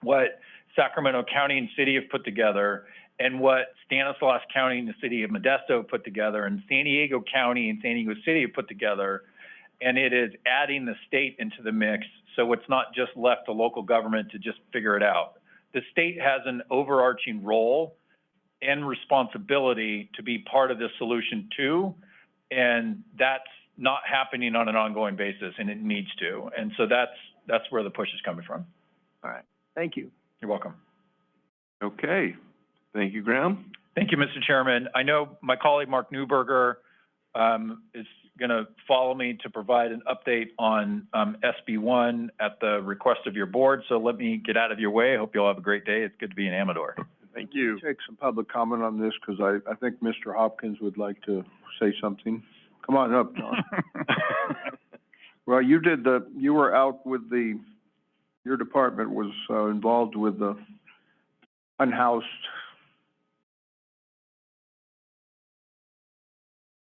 what Sacramento County and City have put together and what Stanislaus County and the City of Modesto put together and San Diego County and San Diego City have put together, and it is adding the state into the mix so it's not just left to local government to just figure it out. The state has an overarching role and responsibility to be part of this solution too, and that's not happening on an ongoing basis, and it needs to. And so that's where the push is coming from. All right. Thank you. You're welcome. Okay. Thank you, Graham. Thank you, Mr. Chairman. I know my colleague, Mark Newberger, is going to follow me to provide an update on SB1 at the request of your board. So let me get out of your way. I hope you all have a great day. It's good to be in Amador. Thank you. Take some public comment on this, because I think Mr. Hopkins would like to say something. Come on up, John. Well, you were out with your department was, involved with the unhoused.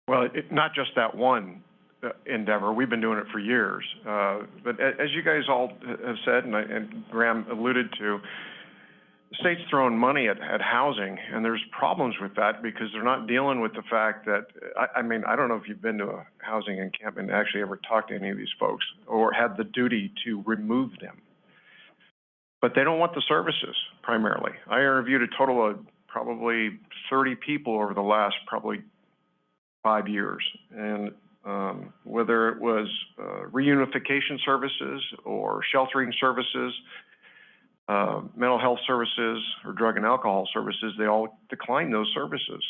Well, not just that one endeavor. We've been doing it for years. But as you guys all have said, and Graham alluded to, the state's throwing money at housing, and there's problems with that because they're not dealing with the fact that, I mean, I don't know if you've been to a housing encampment and actually ever talked to any of these folks or had the duty to remove them. But they don't want the services, primarily. I interviewed a total of probably 30 people over the last probably 5 years, and whether it was reunification services or sheltering services, mental health services, or drug and alcohol services, they all decline those services.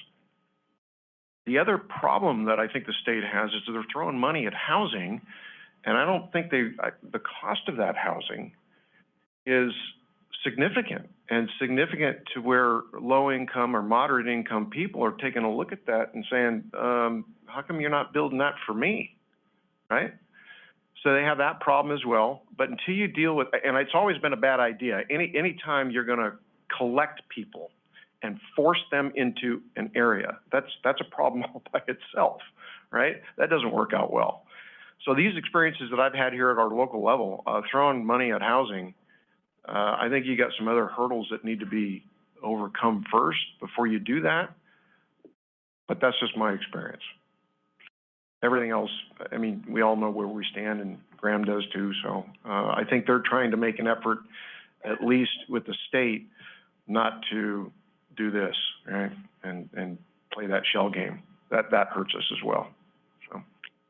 The other problem that I think the state has is that they're throwing money at housing, and I don't think the cost of that housing is significant to where low income or moderate income people are taking a look at that and saying, how come you're not building that for me, right? So they have that problem as well. But until you deal with, and it's always been a bad idea, any time you're going to collect people and force them into an area, that's a problem all by itself, right? That doesn't work out well. So these experiences that I've had here at our local level, throwing money at housing, I think you got some other hurdles that need to be overcome first before you do that. But that's just my experience. Everything else, I mean, we all know where we stand, and Graham does too. So I think they're trying to make an effort, at least with the state, not to do this, right? And play that shell game. That hurts us as well. So.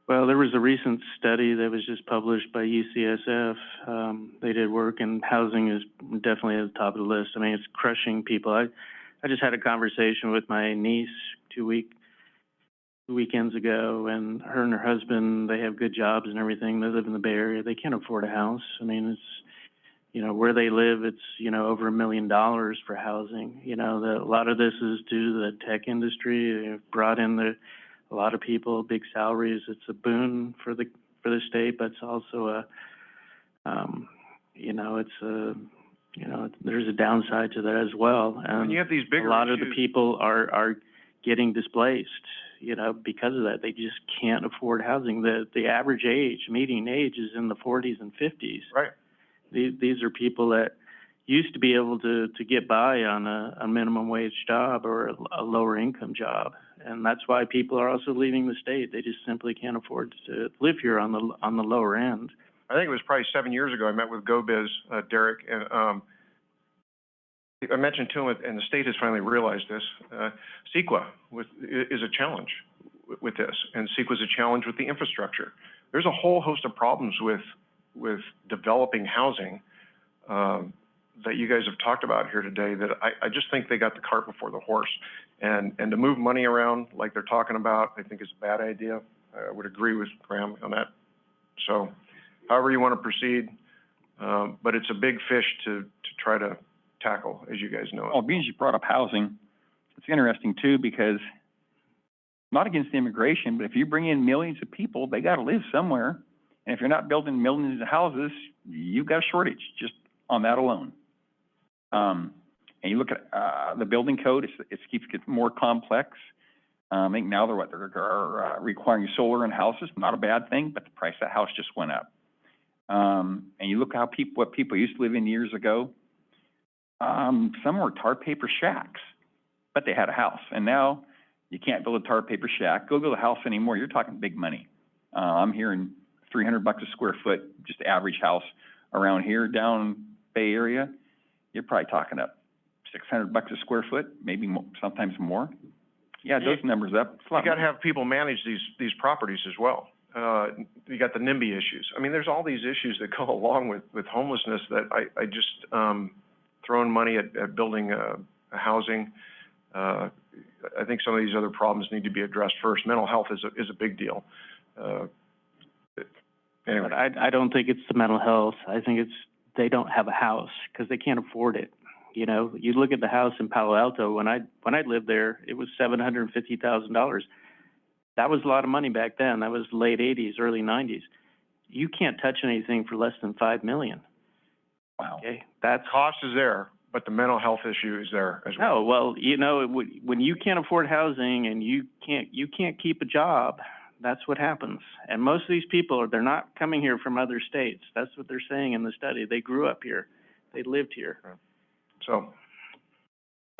Well, there was a recent study that was just published by UCSF. They did work, and housing is definitely at the top of the list. I mean, it's crushing people. I just had a conversation with my niece 2 weekends ago, and her and her husband, they have good jobs and everything. They live in the Bay Area. They can't afford a house. I mean, it's, you know, where they live, it's, you know, over $1 million for housing. You know, a lot of this is due to the tech industry. They've brought in a lot of people, big salaries. It's a boon for the state, but it's also there's a downside to that as well. And when you have these bigger a lot issues, of the people are getting displaced, you know, because of that. They just can't afford housing. The average median age is in the 40s and 50s. Right. These are people that used to be able to get by on a minimum wage job or a lower income job. And that's why people are also leaving the state. They just simply can't afford to live here on the lower end. I think it was probably 7 years ago, I met with GoBiz, Derek, and I mentioned to him, and the state has finally realized this, CEQA is a challenge with this, and CEQA is a challenge with the infrastructure. There's a whole host of problems with developing housing that you guys have talked about here today that I just think they got the cart before the horse. And to move money around like they're talking about, I think is a bad idea. I would agree with Graham on that. So however you want to proceed, but it's a big fish to try to tackle, as you guys know. Well, being you brought up housing, it's interesting too, because not against immigration, but if you bring in millions of people, they got to live somewhere. And if you're not building millions of houses, you've got a shortage just on that alone. And you look at the building code, it keeps getting more complex. I think now they're requiring solar in houses, not a bad thing, but the price of the house just went up. And you look how what people used to live in years ago. Some were tar paper shacks, but they had a house. And now you can't build a tar paper shack. Go build a house anymore. You're talking big money. I'm hearing $300 a square foot, just average house around here, down Bay Area. You're probably talking up $600 a square foot, maybe sometimes more. Yeah, those numbers up. You got to have people manage these properties as well. You got the NIMBY issues. I mean, there's all these issues that go along with homelessness that I just throwing money at building housing. I think some of these other problems need to be addressed first. Mental health is a big deal. Anyway. But I don't think it's the mental health. I think it's they don't have a house because they can't afford it. You know, you look at the house in Palo Alto, when I lived there, it was $750,000. That was a lot of money back then. That was late 80s, early 90s. You can't touch anything for less than $5 million. Wow. Okay, that's... Cost is there, but the mental health issue is there as well. No, well, you know, when you can't afford housing and you can't keep a job, that's what happens. And most of these people, they're not coming here from other states. That's what they're saying in the study. They grew up here. They lived here. So,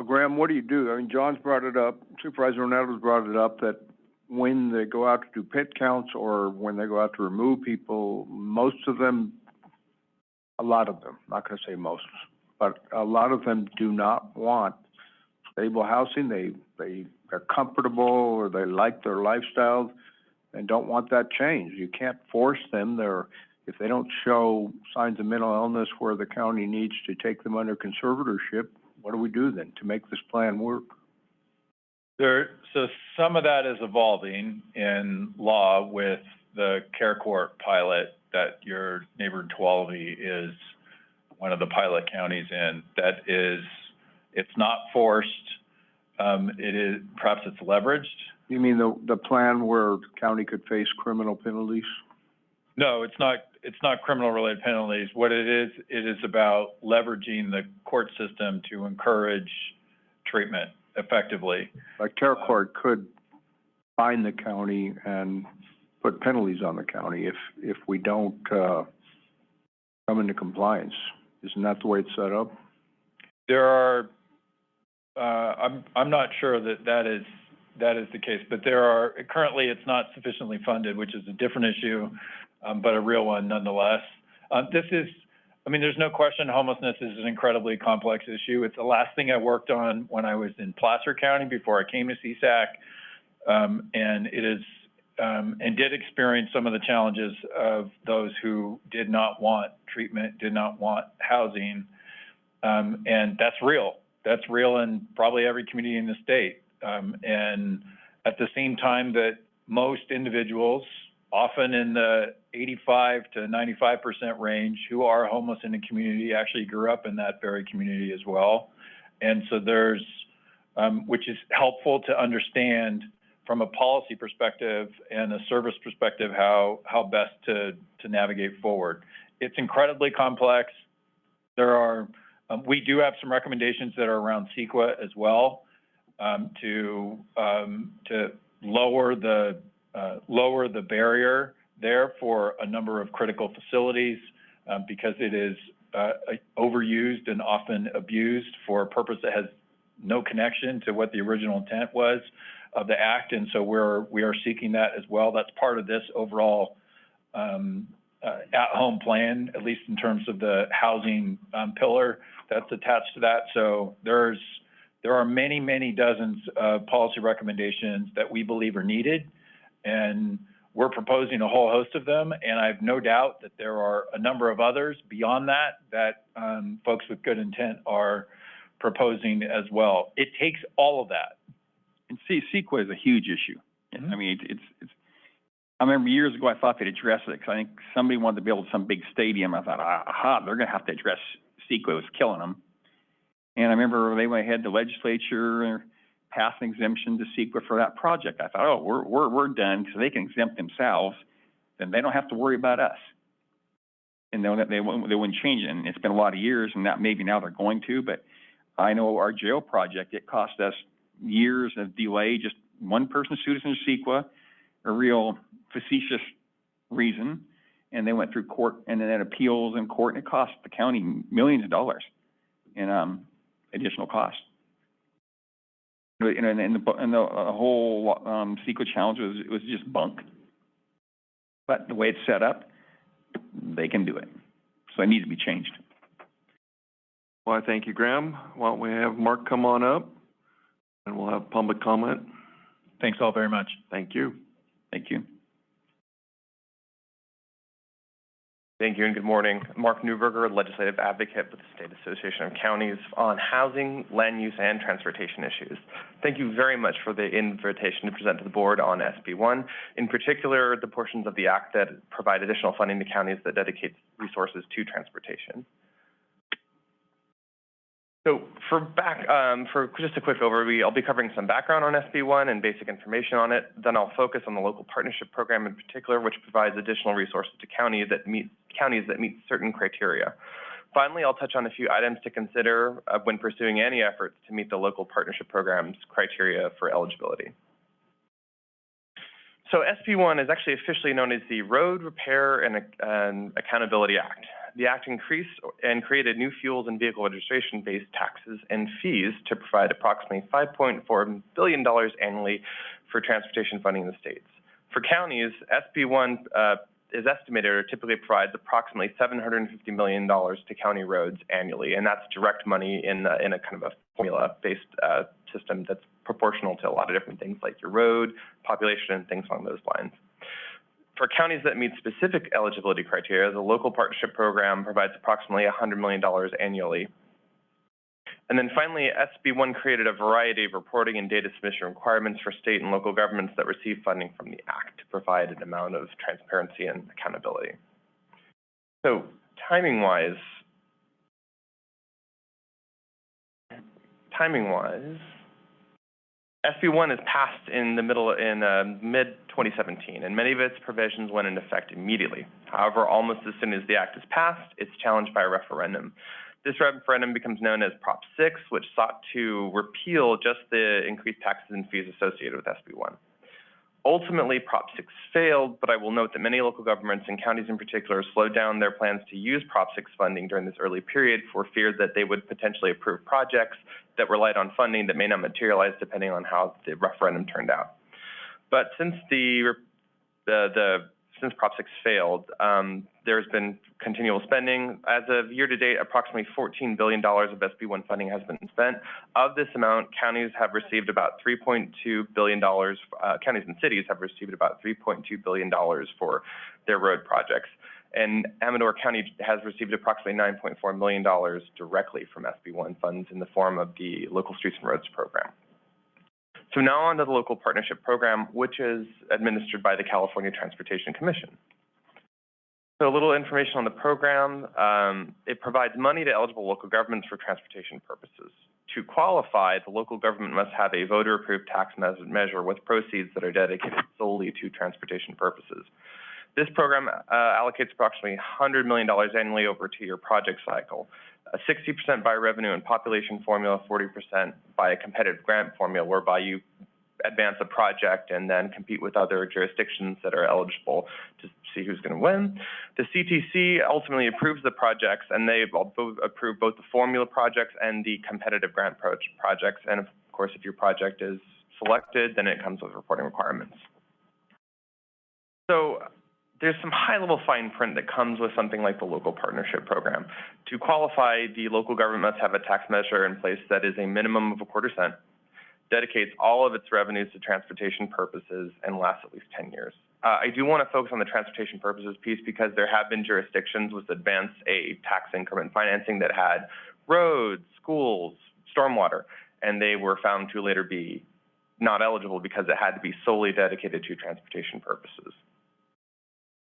Graham, what do you do? I mean, John's brought it up, Supervisor Nettles brought it up, that when they go out to do pit counts or when they go out to remove people, most of them, a lot of them, not gonna say most, but a lot of them do not want stable housing. They're comfortable or they like their lifestyles and don't want that change. You can't force them. If they don't show signs of mental illness where the county needs to take them under conservatorship, what do we do then to make this plan work? So some of that is evolving in law with the Care Court pilot that your neighbor Tuolumne is one of the pilot counties in. That is, it's not forced. It is, perhaps it's leveraged. You mean the plan where the county could face criminal penalties? No, it's not criminal-related penalties. What it is about leveraging the court system to encourage treatment effectively. Like Care Court could fine the county and put penalties on the county if we don't come into compliance. Isn't that the way it's set up? There are, I'm not sure that is the case, but there are, currently it's not sufficiently funded, which is a different issue, but a real one nonetheless. There's no question homelessness is an incredibly complex issue. It's the last thing I worked on when I was in Placer County before I came to CSAC, and it is, and did experience some of the challenges of those who did not want treatment, did not want housing, and that's real. That's real in probably every community in the state. And at the same time that most individuals, often in the 85 to 95% range, who are homeless in the community actually grew up in that very community as well. And so there's, which is helpful to understand from a policy perspective and a service perspective how best to navigate forward. It's incredibly complex. There are, we do have some recommendations that are around CEQA as well, to lower the barrier there for a number of critical facilities, because it is overused and often abused for a purpose that has no connection to what the original intent was of the act. And so we are seeking that as well. That's part of this overall at-home plan, at least in terms of the housing pillar that's attached to that. So there are many, many dozens of policy recommendations that we believe are needed, and we're proposing a whole host of them. And I have no doubt that there are a number of others beyond that folks with good intent are proposing as well. It takes all of that. And see, CEQA is a huge issue. Mm-hmm. I mean, it's. I remember years ago I thought they'd address it because I think somebody wanted to build some big stadium. I thought, they're going to have to address CEQA. It was killing them. And I remember they went ahead, the legislature passed an exemption to CEQA for that project. I thought, we're done because they can exempt themselves, then they don't have to worry about us. And they wouldn't change it. And it's been a lot of years, and that maybe now they're going to. But I know our jail project, it cost us years of delay. Just one person sued us in CEQA, a real facetious reason, and they went through court and then appeals in court, and it cost the county millions of dollars in additional costs. And the whole CEQA challenge was just bunk. But the way it's set up, they can do it. So it needs to be changed. Well, I thank you, Graham. Why don't we have Mark come on up, and we'll have public comment. Thanks all very much. Thank you. Thank you. Thank you and good morning. Mark Neuberger, legislative advocate with the State Association of Counties on housing, land use, and transportation issues. Thank you very much for the invitation to present to the board on SB1, in particular the portions of the act that provide additional funding to counties that dedicate resources to transportation. So for just a quick overview, I'll be covering some background on SB1 and basic information on it. Then I'll focus on the local partnership program in particular, which provides additional resources to counties that meet certain criteria. Finally, I'll touch on a few items to consider when pursuing any efforts to meet the local partnership program's criteria for eligibility. So SB1 is actually officially known as the Road Repair and Accountability Act. The act increased and created new fuels and vehicle registration-based taxes and fees to provide approximately $5.4 billion annually for transportation funding in the states. For counties, SB1 is estimated or typically provides approximately $750 million to county roads annually, and that's direct money in a kind of a formula-based system that's proportional to a lot of different things like your road, population, and things along those lines. For counties that meet specific eligibility criteria, the local partnership program provides approximately $100 million annually. And then finally, SB1 created a variety of reporting and data submission requirements for state and local governments that receive funding from the Act to provide an amount of transparency and accountability. So timing-wise, SB1 is passed in mid-2017, and many of its provisions went into effect immediately. However, almost as soon as the Act is passed, it's challenged by a referendum. This referendum becomes known as Prop 6, which sought to repeal just the increased taxes and fees associated with SB1. Ultimately, Prop 6 failed, but I will note that many local governments and counties in particular slowed down their plans to use Prop 6 funding during this early period for fear that they would potentially approve projects that relied on funding that may not materialize depending on how the referendum turned out. But since since Prop 6 failed, there's been continual spending. As of year to date, approximately $14 billion of SB1 funding has been spent. Of this amount, counties have received about $3.2 billion, counties and cities have received about $3.2 billion for their road projects. And Amador County has received approximately $9.4 million directly from SB1 funds in the form of the Local Streets and Roads program. So now on to the local partnership program, which is administered by the California Transportation Commission. So a little information on the program. It provides money to eligible local governments for transportation purposes. To qualify, the local government must have a voter-approved tax measure with proceeds that are dedicated solely to transportation purposes. This program allocates approximately $100 million annually over a 2-year project cycle. 60% by revenue and population formula, 40% by a competitive grant formula, whereby you advance a project and then compete with other jurisdictions that are eligible to see who's going to win. The CTC ultimately approves the projects, and they approve both the formula projects and the competitive grant projects. And of course, if your project is selected, then it comes with reporting requirements. So there's some high-level fine print that comes with something like the local partnership program. To qualify, the local government must have a tax measure in place that is a minimum of 1/4 cent, dedicates all of its revenues to transportation purposes, and lasts at least 10 years. I do want to focus on the transportation purposes piece because there have been jurisdictions with advanced tax increment financing that had roads, schools, stormwater, and they were found to later be not eligible because it had to be solely dedicated to transportation purposes.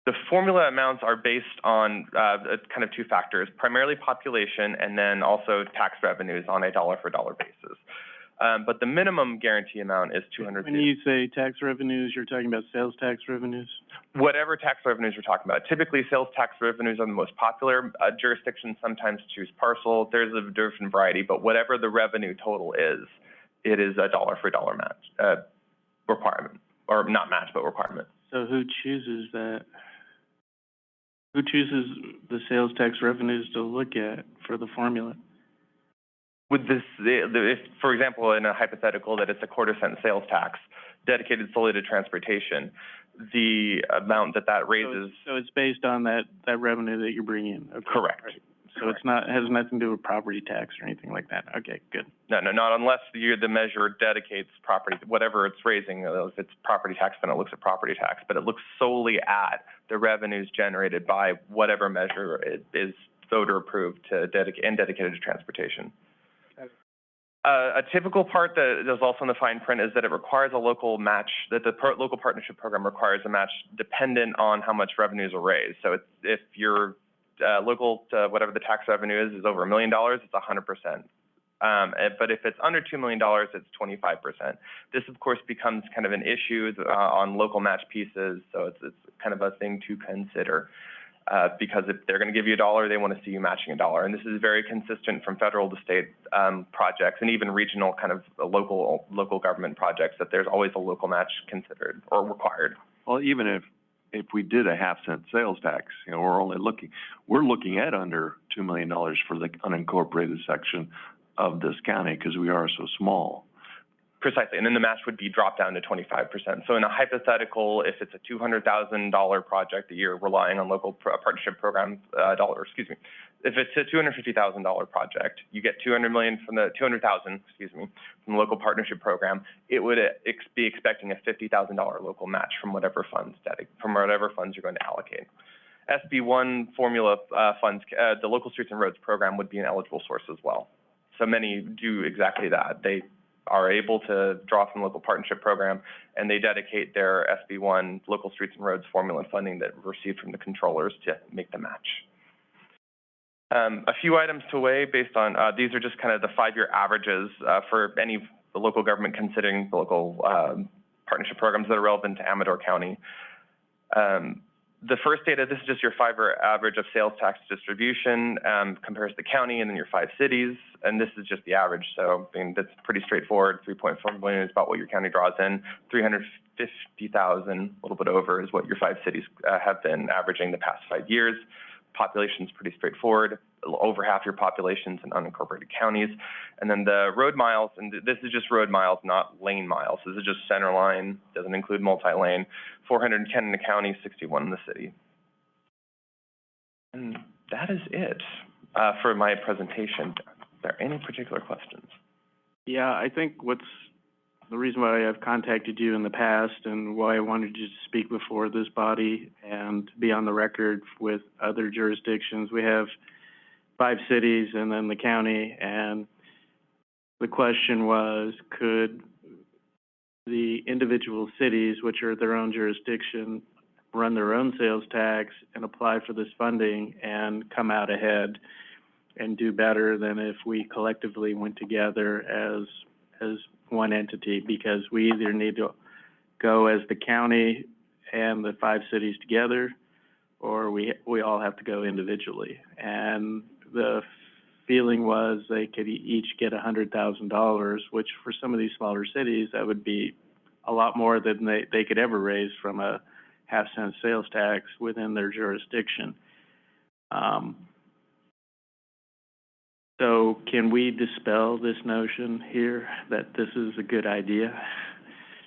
The formula amounts are based on kind of 2 factors, primarily population and then also tax revenues on a dollar-for-dollar basis. But the minimum guarantee amount is $200. When you say tax revenues, you're talking about sales tax revenues? Whatever tax revenues we're talking about. Typically, sales tax revenues are the most popular. Jurisdictions sometimes choose parcel. There's a different variety, but whatever the revenue total is, it is a dollar-for-dollar match requirement, or not match, but requirement. So who chooses that? Who chooses the sales tax revenues to look at for the formula? With this, if, for example, in a hypothetical that it's a 1/4 cent sales tax dedicated solely to transportation, the amount that raises. So it's based on that revenue that you're bringing in. Okay. Correct. Right. So it's not, has nothing to do with property tax or anything like that. Okay, good. No, not unless the measure dedicates property, whatever it's raising. If it's property tax, then it looks at property tax, but it looks solely at the revenues generated by whatever measure it is voter approved and dedicated to transportation. A typical part that is also in the fine print is that it requires a local match, that the local partnership program requires a match dependent on how much revenues are raised. So if your local, whatever the tax revenue is over $1 million, it's 100% But if it's under $2 million, it's 25%. This, of course, becomes kind of an issue on local match pieces, so it's kind of a thing to consider. Because if they're going to give you $1, they want to see you matching $1. And this is very consistent from federal to state projects and even regional kind of local government projects, that there's always a local match considered or required. Well, even if we did a half-cent sales tax, you know, we're looking at under $2 million for the unincorporated section of this county because we are so small. Precisely, and then the match would be dropped down to 25%. So in a hypothetical, if it's a $200,000 project that you're relying on local partnership program dollars, if it's a $250,000 project, you get $200,000 from the local partnership program, it would be expecting a $50,000 local match from whatever funds you're going to allocate. SB1 formula funds, the local streets and roads program would be an eligible source as well. So many do exactly that. They are able to draw from the local partnership program, and they dedicate their SB1 local streets and roads formula funding that received from the controllers to make the match. A few items to weigh based on, these are just kind of the 5-year averages for any local government considering the local partnership programs that are relevant to Amador County. The first data, this is just your 5-year average of sales tax distribution, compares the county and then your 5 cities, and this is just the average. So, I mean, that's pretty straightforward. 3.4 million is about what your county draws in. 350,000, a little bit over, is what your 5 cities have been averaging the past 5 years. Population's pretty straightforward. Over half your population's in unincorporated counties. And then the road miles, and this is just road miles, not lane miles. This is just center line, doesn't include multi-lane. 410 in the county, 61 in the city. And that is it for my presentation. Are there any particular questions? Yeah, I think the reason why I've contacted you in the past and why I wanted you to speak before this body and be on the record with other jurisdictions, we have 5 cities and then the county, and the question was, could the individual cities, which are their own jurisdiction, run their own sales tax and apply for this funding and come out ahead and do better than if we collectively went together as one entity? Because we either need to go as the county and the 5 cities together, or we all have to go individually. And the feeling was they could each get $100,000, which for some of these smaller cities, that would be a lot more than they could ever raise from a half-cent sales tax within their jurisdiction. So can we dispel this notion here that this is a good idea?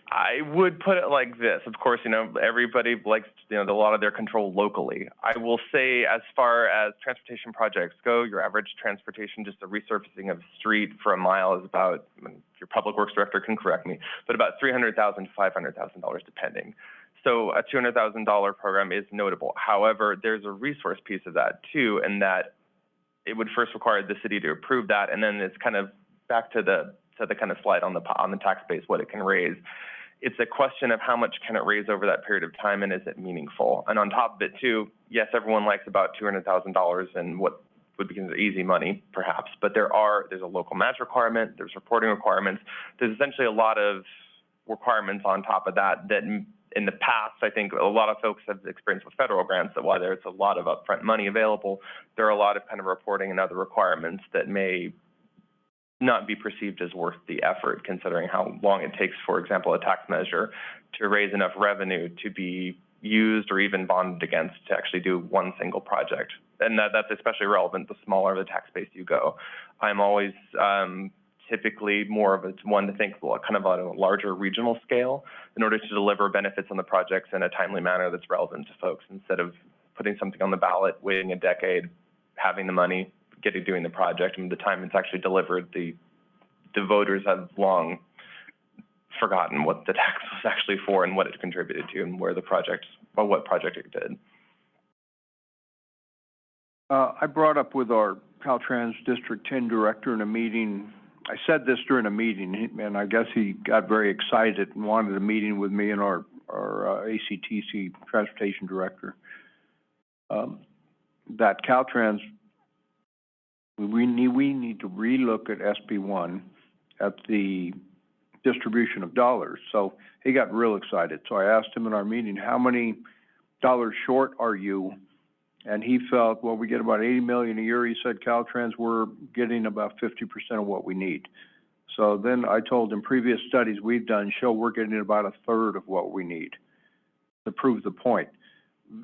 I would put it like this. Of course, you know, everybody likes, you know, a lot of their control locally. I will say, as far as transportation projects go, your average transportation, just a resurfacing of street for a mile, is about, your public works director can correct me, but about $300,000 to $500,000 depending. So a $200,000 program is notable. However, there's a resource piece of that too, and that it would first require the city to approve that, and then it's kind of back to the kind of slide on the tax base, what it can raise. It's a question of how much can it raise over that period of time, and is it meaningful? And on top of it too, yes, everyone likes about $200,000 and what would be considered easy money, perhaps, but there's a local match requirement, there's reporting requirements, there's essentially a lot of requirements on top of that in the past, I think a lot of folks have experienced with federal grants that while there's a lot of upfront money available, there are a lot of kind of reporting and other requirements that may not be perceived as worth the effort, considering how long it takes, for example, a tax measure to raise enough revenue to be used or even bonded against to actually do one single project. And that's especially relevant the smaller the tax base you go. I'm always typically more of one to think kind of on a larger regional scale in order to deliver benefits on the projects in a timely manner that's relevant to folks, instead of putting something on the ballot, waiting a decade, having the money, doing the project, and the time it's actually delivered, the voters have long forgotten what the tax was actually for and what it contributed to and what project it did. I brought up with our Caltrans District 10 director in a meeting. I said this during a meeting, and I guess he got very excited and wanted a meeting with me and our ACTC transportation director. That Caltrans We need to relook at SB 1, at the distribution of dollars. So he got real excited. So I asked him in our meeting, how many dollars short are you? And he felt, well, we get about 80 million a year. He said, Caltrans, we're getting about 50% of what we need. So then I told him, previous studies we've done show we're getting about a third of what we need to prove the point.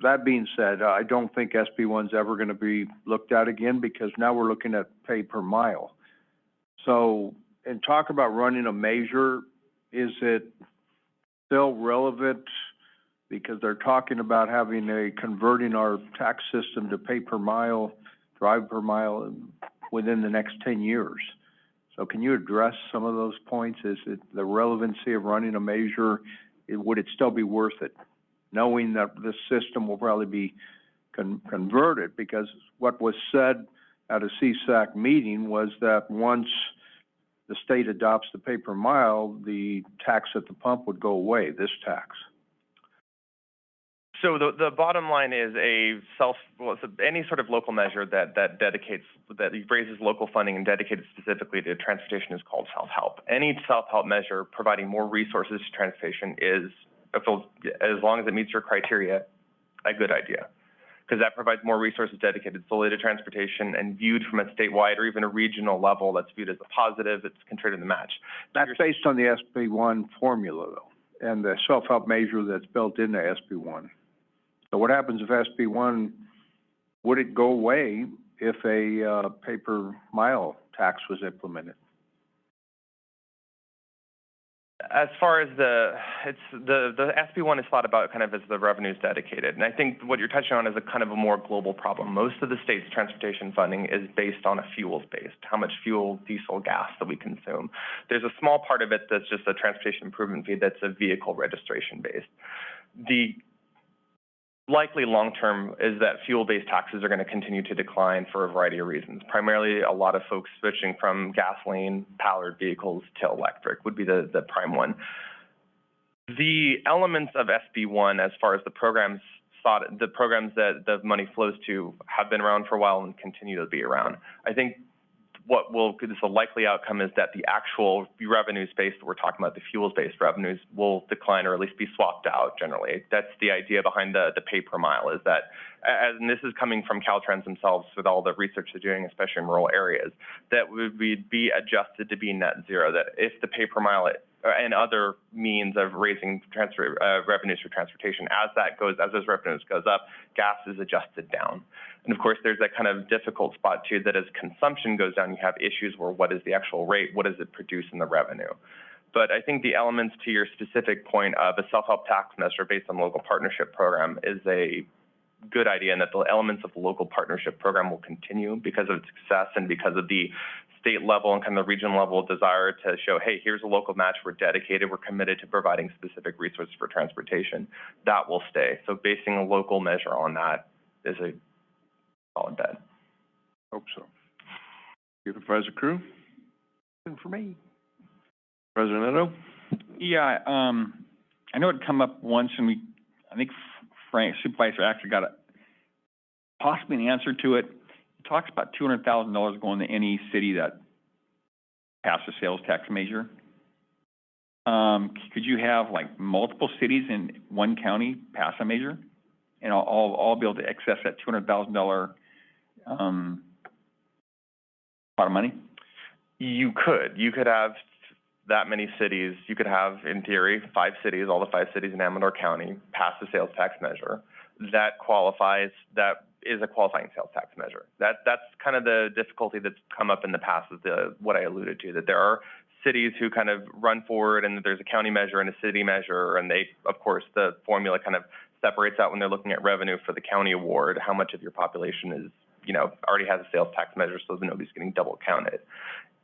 That being said, I don't think SB 1's ever going to be looked at again, because now we're looking at pay per mile. So, and talk about running a measure, is it still relevant? Because they're talking about converting our tax system to pay per mile, drive per mile within the next 10 years. So can you address some of those points? Is it the relevancy of running a measure? Would it still be worth it, knowing that this system will probably be converted? Because what was said at a CSAC meeting was that once the state adopts the pay per mile, the tax at the pump would go away, this tax. So the bottom line is any sort of local measure that raises local funding and dedicated specifically to transportation is called self-help. Any self-help measure providing more resources to transportation is, as long as it meets your criteria, a good idea, because that provides more resources dedicated solely to transportation and viewed from a statewide or even a regional level. That's viewed as a positive. It's considered to match. That's based on the SB 1 formula, though, and the self-help measure that's built into SB 1. So what happens if SB 1, would it go away if a pay per mile tax was implemented? As far as the SB 1 is thought about kind of as the revenues dedicated. And I think what you're touching on is a kind of a more global problem. Most of the state's transportation funding is based on a fuels based, how much fuel, diesel, gas that we consume. There's a small part of it that's just a transportation improvement fee that's a vehicle registration based. The likely long-term is that fuel-based taxes are going to continue to decline for a variety of reasons. Primarily, a lot of folks switching from gasoline-powered vehicles to electric would be the prime one. The elements of SB 1, as far as the programs that the money flows to, have been around for a while and continue to be around. I think the likely outcome is that the actual revenue space that we're talking about, the fuels-based revenues, will decline or at least be swapped out generally. That's the idea behind the pay per mile, is that, and this is coming from Caltrans themselves with all the research they're doing, especially in rural areas, that would be adjusted to be net zero, that if the pay per mile and other means of raising revenues for transportation, as those revenues goes up, gas is adjusted down. And of course, there's that kind of difficult spot too, that as consumption goes down, you have issues where what is the actual rate, what does it produce in the revenue? But I think the elements to your specific point of a self-help tax measure based on local partnership program is a good idea, and that the elements of the local partnership program will continue because of its success and because of the state level and kind of the regional level desire to show, hey, here's a local match, we're dedicated, we're committed to providing specific resources for transportation. That will stay. So basing a local measure on that is a solid bet. Hope so. Supervisor Crew? And for me. President Edo? Yeah, I know it come up once, and I think Frank, Supervisor, actually got possibly an answer to it. It talks about $200,000 going to any city that passed a sales tax measure. Could you have like multiple cities in one county pass a measure, and all be able to access that $200,000 pot of money? You could have that many cities. You could have, in theory, 5 cities, all the 5 cities in Amador County, pass a sales tax measure. That is a qualifying sales tax measure. That's kind of the difficulty that's come up in the past, is what I alluded to, that there are cities who kind of run forward, and there's a county measure and a city measure, and they, of course, the formula kind of separates out when they're looking at revenue for the county award, how much of your population is, already has a sales tax measure, so that nobody's getting double counted.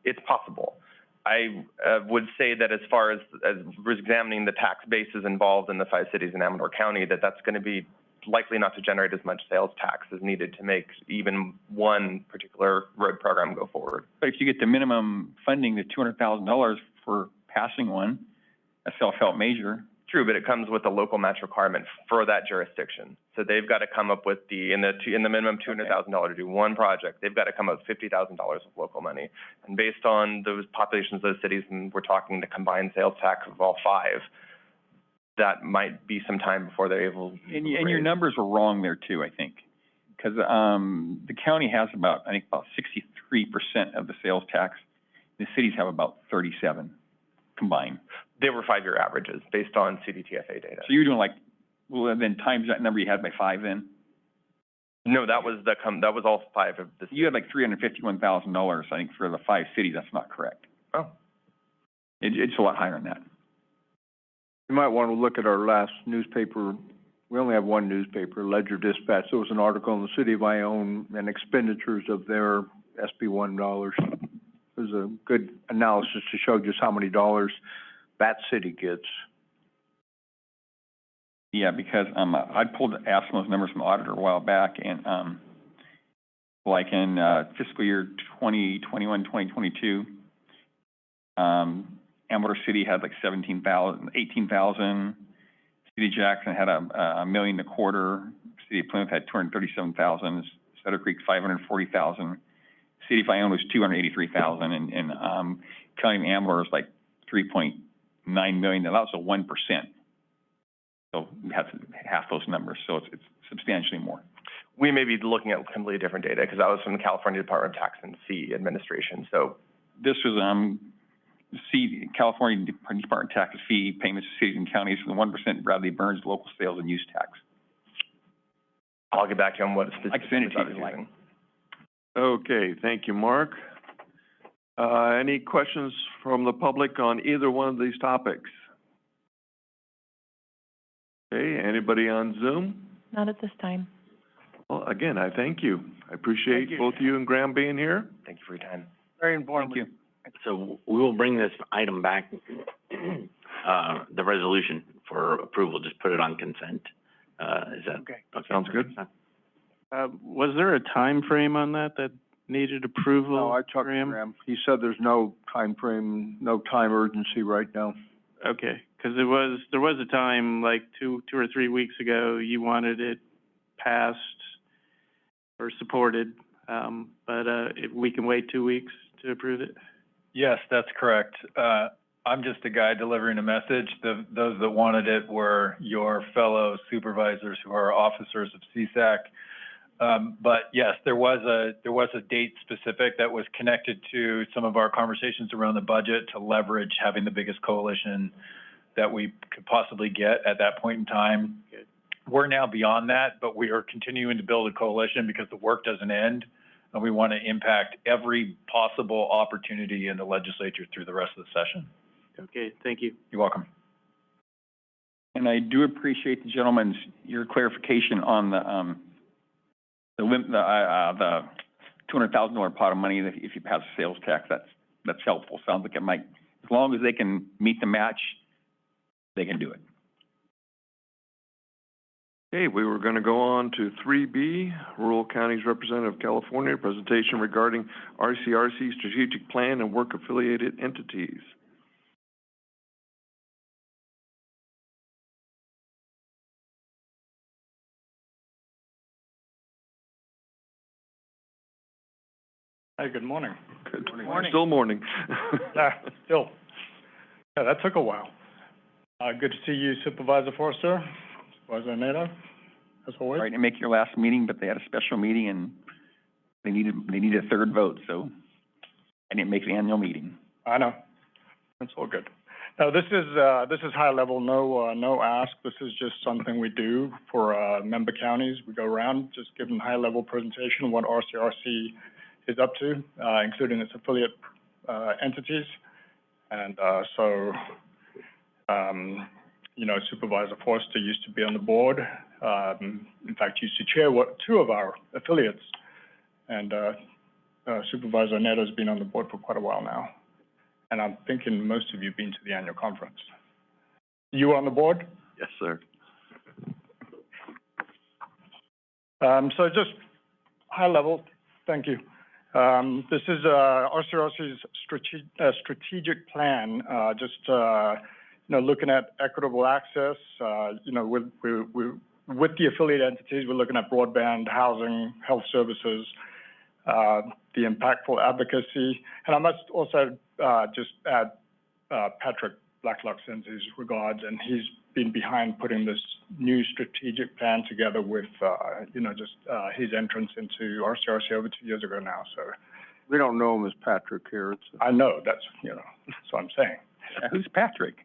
It's possible. I would say that as far as examining the tax bases involved in the 5 cities in Amador County, that's going to be likely not to generate as much sales tax as needed to make even one particular road program go forward. But if you get the minimum funding, the $200,000 for passing one, a self-help measure, True, but it comes with a local match requirement for that jurisdiction. So they've got to come up with in the minimum $200,000 to do one project, they've got to come up with $50,000 of local money. And based on those populations of those cities, and we're talking the combined sales tax of all 5, that might be some time before they're able to And your numbers were wrong there too, I think. Because, the county has about 63% of the sales tax. The cities have about 37 combined. They were 5-year averages based on CDTFA data. So you're doing well, then times that number you had by 5 then? No, that was all 5 of the. You had $351,000, I think, for the 5 cities. That's not correct. Oh. It's a lot higher than that. You might want to look at our last newspaper. We only have one newspaper, Ledger Dispatch. There was an article in the city of Ione and expenditures of their SB1 dollars. It was a good analysis to show just how many dollars that city gets. Yeah, because I asked those numbers from the auditor a while back, and in fiscal year 2021, 2022, Amador City had 18,000. City of Jackson had $1.25 million. City of Plymouth had $237,000. Cedar Creek $540,000. City of Ione was $283,000, and County of Amador was $3.9 million. Now, that was a 1%. So we have half those numbers. So it's substantially more. We may be looking at completely different data because that was from the California Department of Tax and Fee Administration. So this was California Department of Tax and Fee payments to cities and counties for the 1% Bradley Burns local sales and use tax. I'll get back to you on what specific. I can send it to you. Okay, thank you, Mark. Any questions from the public on either one of these topics? Okay, anybody on Zoom? Not at this time. Well, again, I thank you. I appreciate both you and Graham being here. Thank you for your time. Very informative. Thank you. So we will bring this item back, the resolution for approval, just put it on consent. Is that? Okay. Sounds good. Was there a time frame on that needed approval? No, I talked to Graham. He said there's no time frame, no time urgency right now. Okay, because there was a time 2 or 3 weeks ago you wanted it passed or supported, but if we can wait 2 weeks to approve it. Yes, that's correct. I'm just a guy delivering a message. Those that wanted it were your fellow supervisors who are officers of CSAC. But yes, there was a date specific that was connected to some of our conversations around the budget to leverage having the biggest coalition that we could possibly get at that point in time. We're now beyond that, but we are continuing to build a coalition because the work doesn't end, and we want to impact every possible opportunity in the legislature through the rest of the session. Okay, thank you. You're welcome. And I do appreciate the your clarification on the $200,000 pot of money that if you pass a sales tax. That's helpful. Sounds like it might, as long as they can meet the match, they can do it. Okay, we were going to go on to 3B, Rural Counties Representative of California, presentation regarding RCRC strategic plan and work affiliated entities. Hi, good morning. Good morning. Still morning. Still. Yeah, that took a while. Good to see you, Supervisor Forster, Supervisor Nato, as always. Right, to make your last meeting, but they had a special meeting and they needed a third vote, so I didn't make the annual meeting. I know. It's all good. Now, this is high level, no ask. This is just something we do for member counties. We go around, just give them high level presentation of what RCRC is up to, including its affiliate entities. And Supervisor Forster used to be on the board. In fact, used to chair two of our affiliates. And Supervisor Neto's been on the board for quite a while now. And I'm thinking most of you have been to the annual conference. You on the board? Yes, sir. So just high level, thank you. This is RCRC's strategic plan. looking at equitable access, with the affiliate entities, we're looking at broadband, housing, health services, the impactful advocacy. And I must also just add Patrick Blacklock sends his regards, and he's been behind putting this new strategic plan together with, his entrance into RCRC over 2 years ago now. So We don't know him as Patrick here. I know, that's what I'm saying. Who's Patrick?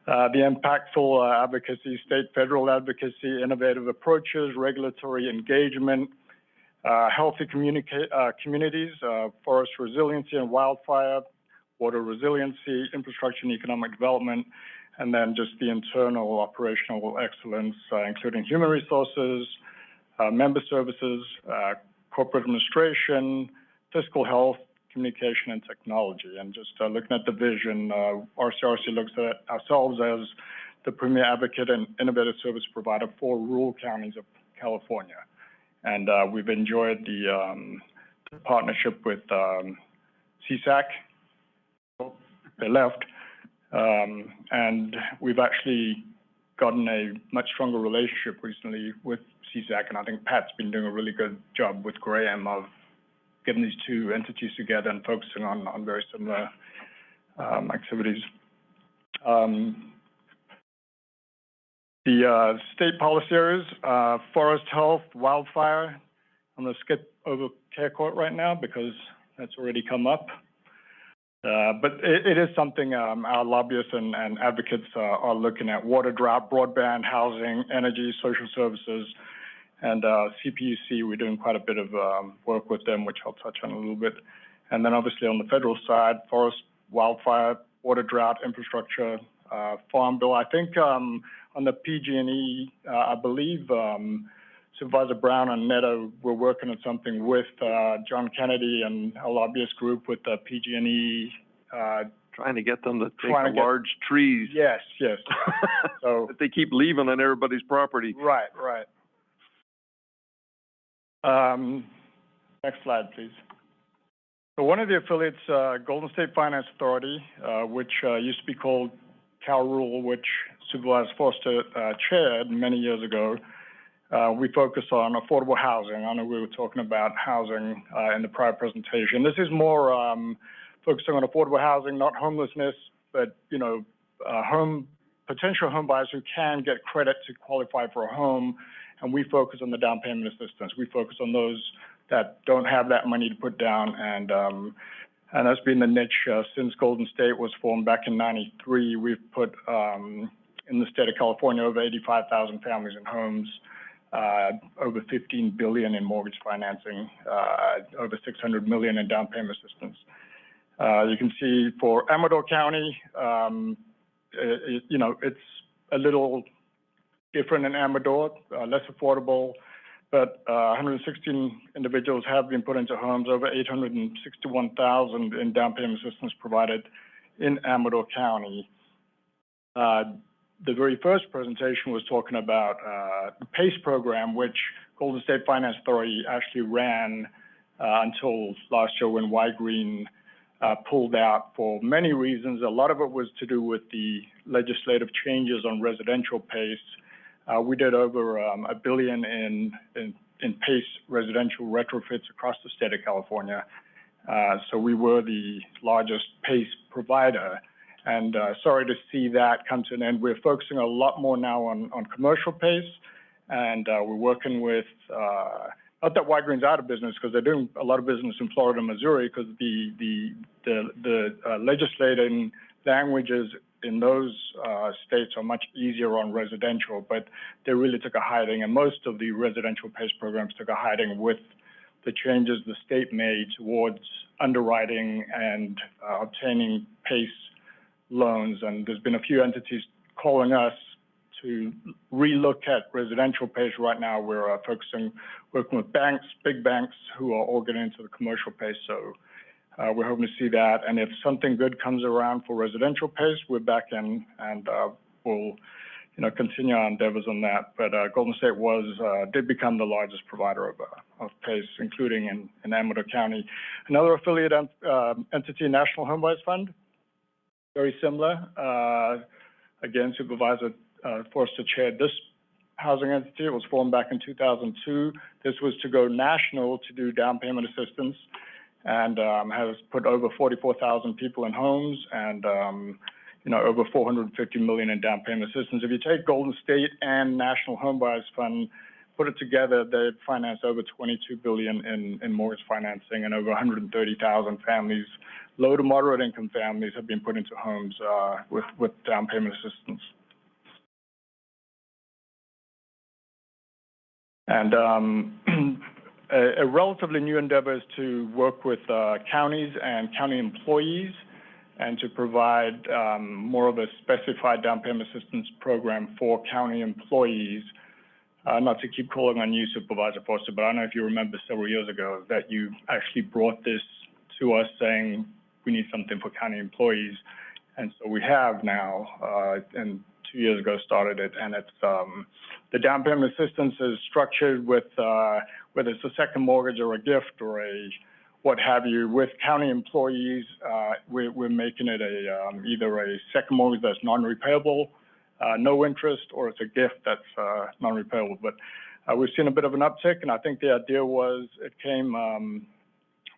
The impactful advocacy, state, federal advocacy, innovative approaches, regulatory engagement, healthy communities, forest resiliency and wildfire, water resiliency, infrastructure and economic development, and then just the internal operational excellence, including human resources, member services, corporate administration, fiscal health, communication, and technology. And just looking at the vision, RCRC looks at ourselves as the premier advocate and innovative service provider for rural counties of California. And we've enjoyed the partnership with CSAC. They left. And we've actually gotten a much stronger relationship recently with CSAC, and I think Pat's been doing a really good job with Graham of getting these two entities together and focusing on very similar activities. The state policy areas, forest health, wildfire. I'm going to skip over care court right now because that's already come up. But it is something our lobbyists and advocates are looking at: water, drought, broadband, housing, energy, social services, and CPUC. We're doing quite a bit of work with them, which I'll touch on a little bit. And then obviously on the federal side, forest, wildfire, water, drought, infrastructure, farm bill. I think on the PG&E, I believe Supervisor Brown and Neto were working on something with John Kennedy and a lobbyist group with the PG&E. Trying to get them to take the large trees. Yes. So that they keep leaving on everybody's property. Right. Next slide, please. So one of the affiliates, Golden State Finance Authority, which used to be called CalRule, which Supervisor Foster chaired many years ago. We focus on affordable housing. I know we were talking about housing in the prior presentation. This is more focusing on affordable housing, not homelessness, but potential home buyers who can get credit to qualify for a home. And we focus on the down payment assistance. We focus on those that don't have that money to put down, and that's been the niche since Golden State was formed back in '93. We've put in the state of California over 85,000 families in homes. Over $15 billion in mortgage financing, over $600 million in down payment assistance. You can see for Amador County, it's a little different in Amador, less affordable, but 116 individuals have been put into homes, over 861,000 in down payment assistance provided in Amador County. The very first presentation was talking about the PACE program, which Golden State Finance Authority actually ran until last year when Y-Green pulled out for many reasons. A lot of it was to do with the legislative changes on residential PACE. We did over $1 billion in PACE residential retrofits across the state of California. So we were the largest PACE provider. And sorry to see that come to an end. We're focusing a lot more now on commercial PACE, and we're working with, not that Y-Green's out of business, because they're doing a lot of business in Florida and Missouri, because the legislating languages in those states are much easier on residential, but they really took a hiding, and most of the residential PACE programs took a hiding with the changes the state made towards underwriting and obtaining PACE loans. And there's been a few entities calling us to relook at residential PACE. Right now, we're working with banks, big banks, who are all getting into the commercial PACE. So we're hoping to see that. And if something good comes around for residential PACE, we're back in, and we'll continue our endeavors on that. But Golden State did become the largest provider of PACE, including in Amador County. Another affiliate entity, National Homebuyers Fund. very similar. Again, Supervisor Forster chaired this housing entity. It was formed back in 2002. This was to go national to do down payment assistance, and has put over 44,000 people in homes and over $450 million in down payment assistance. If you take Golden State and National Home Buyers Fund, put it together, they've financed over $22 billion in mortgage financing, and over 130,000 families, low to moderate income families, have been put into homes with down payment assistance. And a relatively new endeavor is to work with counties and county employees, and to provide more of a specified down payment assistance program for county employees. Not to keep calling on you, Supervisor Forster, but I don't know if you remember several years ago that you actually brought this to us saying we need something for county employees. And so we have now, and 2 years ago started it, and it's, the down payment assistance is structured with, whether it's a second mortgage or a gift or a what have you, with county employees, we're making it either a second mortgage that's non-repayable, no interest, or it's a gift that's non-repayable. But we've seen a bit of an uptick, and I think the idea was it came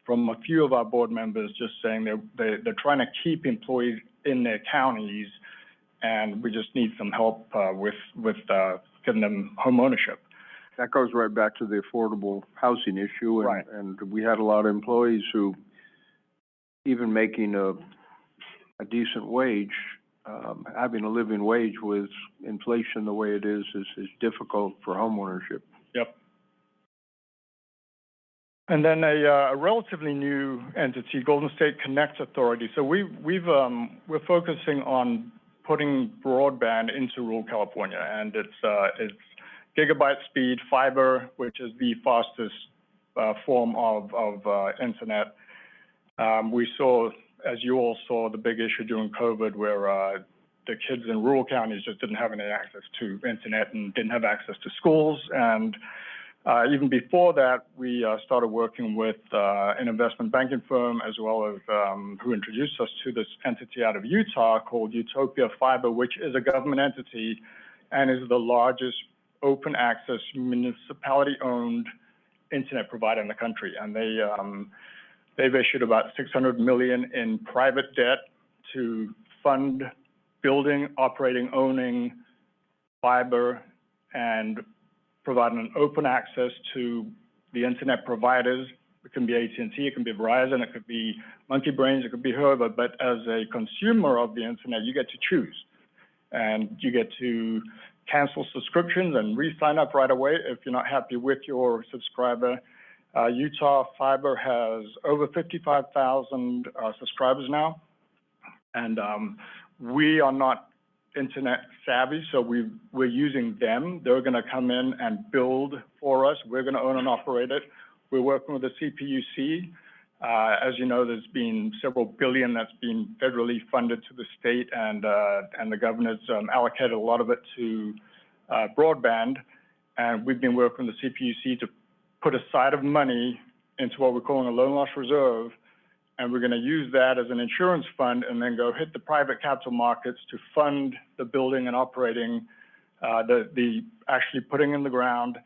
from a few of our board members just saying they're trying to keep employees in their counties, and we just need some help with getting them home ownership. That goes right back to the affordable housing issue, and, right. And we had a lot of employees who, even making a decent wage, having a living wage with inflation the way it is difficult for homeownership. Yep. And then a relatively new entity, Golden State Connect Authority. So we're focusing on putting broadband into rural California, and it's gigabyte speed fiber, which is the fastest form of internet. We saw, as you all saw, the big issue during COVID where the kids in rural counties just didn't have any access to internet and didn't have access to schools. And even before that, we started working with an investment banking firm, as well as who introduced us to this entity out of Utah called Utopia Fiber, which is a government entity and is the largest open access municipality-owned internet provider in the country. And they've issued about $600 million in private debt to fund building, operating, owning fiber, and providing an open access to the internet providers. It can be AT&T, it can be Verizon, it could be Monkey Brains, it could be whoever, but as a consumer of the internet, you get to choose. And you get to cancel subscriptions and re-sign up right away if you're not happy with your subscriber. Utah Fiber has over 55,000 subscribers now, and we are not internet savvy, so we're using them. They're going to come in and build for us. We're going to own and operate it. We're working with the CPUC. As you know, there's been several billion that's been federally funded to the state, and the governor's allocated a lot of it to broadband. And we've been working with the CPUC to put a side of money into what we're calling a loan loss reserve, and we're going to use that as an insurance fund and then go hit the private capital markets to fund the building and operating, the actually putting in the ground.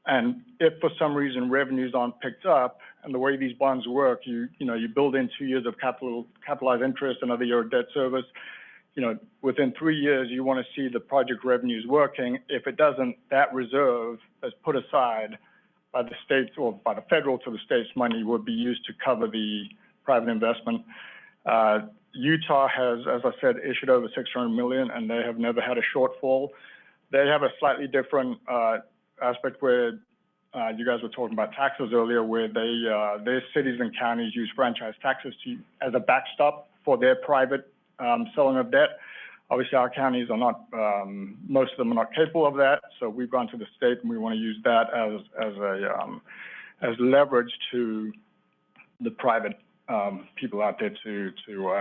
And if for some reason revenues aren't picked up, and the way these bonds work, you build in 2 years of capitalized interest, another year of debt service. Within 3 years, you want to see the project revenues working. If it doesn't, that reserve that's put aside by the states or by the federal to the states money would be used to cover the private investment. Utah has, as I said, issued over $600 million, and they have never had a shortfall. They have a slightly different aspect where you guys were talking about taxes earlier, where their cities and counties use franchise taxes as a backstop for their private selling of debt. Obviously, our counties are not, most of them are not capable of that, so we've gone to the state and we want to use that as leverage to the private people out there to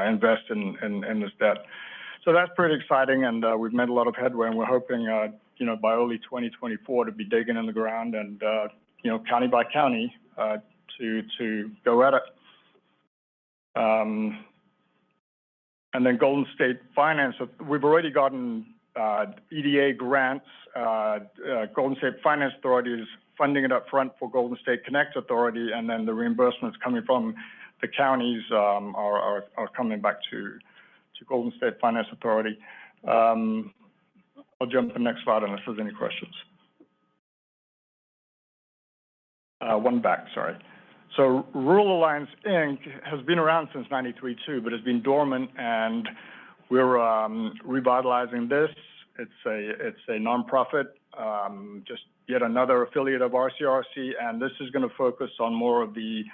invest in this debt. So that's pretty exciting, and we've made a lot of headway, and we're hoping, by early 2024 to be digging in the ground and, county by county to go at it. And then Golden State Finance, we've already gotten EDA grants. Golden State Finance Authority is funding it up front for Golden State Connect Authority, and then the reimbursements coming from the counties are coming back to Golden State Finance Authority. I'll jump to the next slide unless there's any questions. One back, sorry. So Rural Alliance, Inc. has been around since '93 too, but has been dormant, and we're revitalizing this. It's a nonprofit, just yet another affiliate of RCRC, and this is going to focus on more of the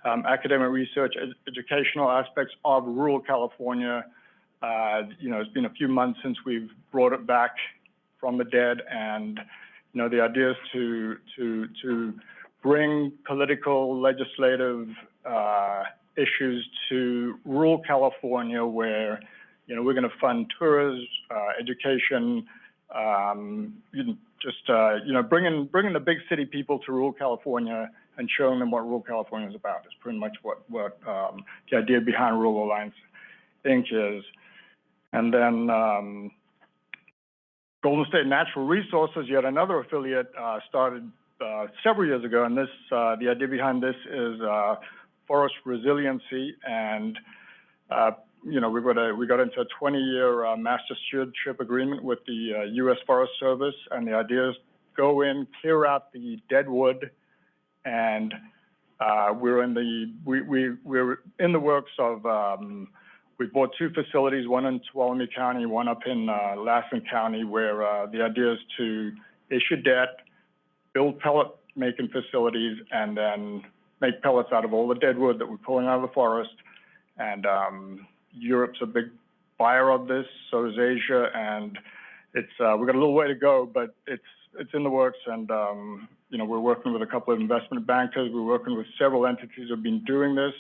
academic research, educational aspects of rural California. You know, it's been a few months since we've brought it back from the dead, and you know, the idea is to bring political, legislative issues to rural California, where you know, we're going to fund tourism, education, you know, bringing the big city people to rural California and showing them what rural California is about. Is pretty much what the idea behind Rural Alliance, Inc. is. And then Golden State Natural Resources, yet another affiliate, started several years ago, and this the idea behind this is forest resiliency, and you know, we got into a 20-year master stewardship agreement with the U.S. Forest Service, and the idea is go in, clear out the dead wood, and we're in the works of we bought two facilities, one in Tuolumne County, one up in Lassen County, where the idea is to issue debt, build pellet-making facilities, and then make pellets out of all the dead wood that we're pulling out of the forest. And Europe's a big buyer of this, so is Asia, and it's we've got a little way to go, but it's in the works. And you know, we're working with a couple of investment bankers. We're working with several entities who've been doing this.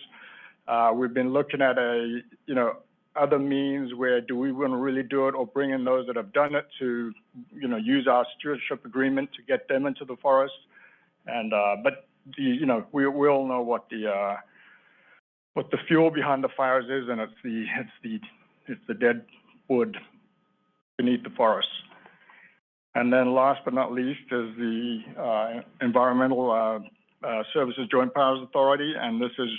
We've been looking at other means where do we want to really do it, or bring in those that have done it to, you know, use our stewardship agreement to get them into the forest. And but you know, we all know what the fuel behind the fires is, and it's the dead wood beneath the forest. And then last but not least is the Environmental Services Joint Powers Authority, and this is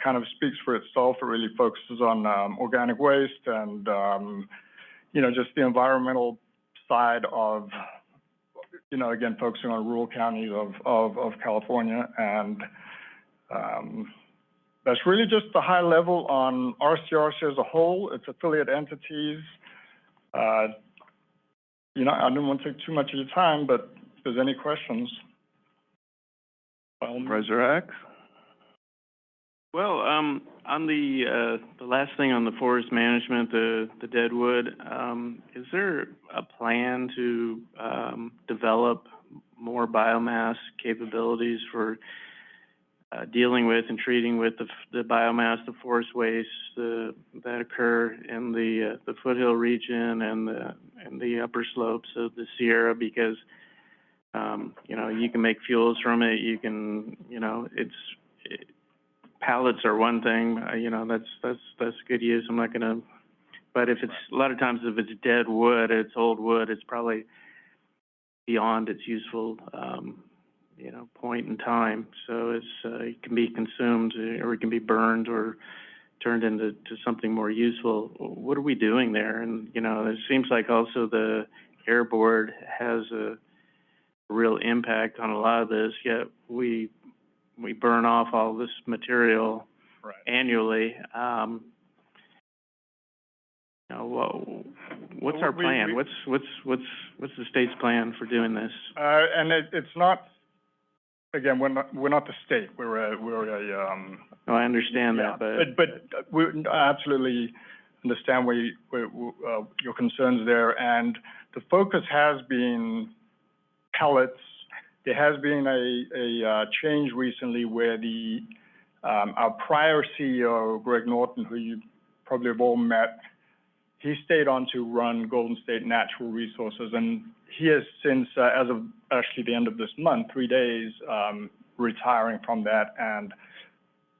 kind of speaks for itself. It really focuses on organic waste and you know, just the environmental side of, you know, again, focusing on rural counties of California. And that's really just the high level on RCRC as a whole, its affiliate entities. You know, I didn't want to take too much of your time, but if there's any questions. Supervisor X? Well, on the last thing on the forest management, the dead wood, is there a plan to develop more biomass capabilities for dealing with and treating with the biomass, the forest wastes that occur in the foothill region and the upper slopes of the Sierra? Because you know, you can make fuels from it. You can, you know, pallets are one thing. You know, that's good use. I'm not gonna. But if it's a lot of times, if it's dead wood, it's old wood, it's probably beyond its useful you know, point in time. So it can be consumed, or it can be burned, or turned into something more useful. What are we doing there? And you know, it seems like also the Air Board has a real impact on a lot of this. Yet we burn off all this material annually. You know, what's our plan? What's the state's plan for doing this? And it's not. Again, we're not the state. We're a. Oh, I understand that, but we absolutely understand where your concerns there, and the focus has been pellets. There has been a change recently where our prior CEO, Greg Norton, who you probably have all met, he stayed on to run Golden State Natural Resources, and he has since, as of actually the end of this month, 3 days, retiring from that. And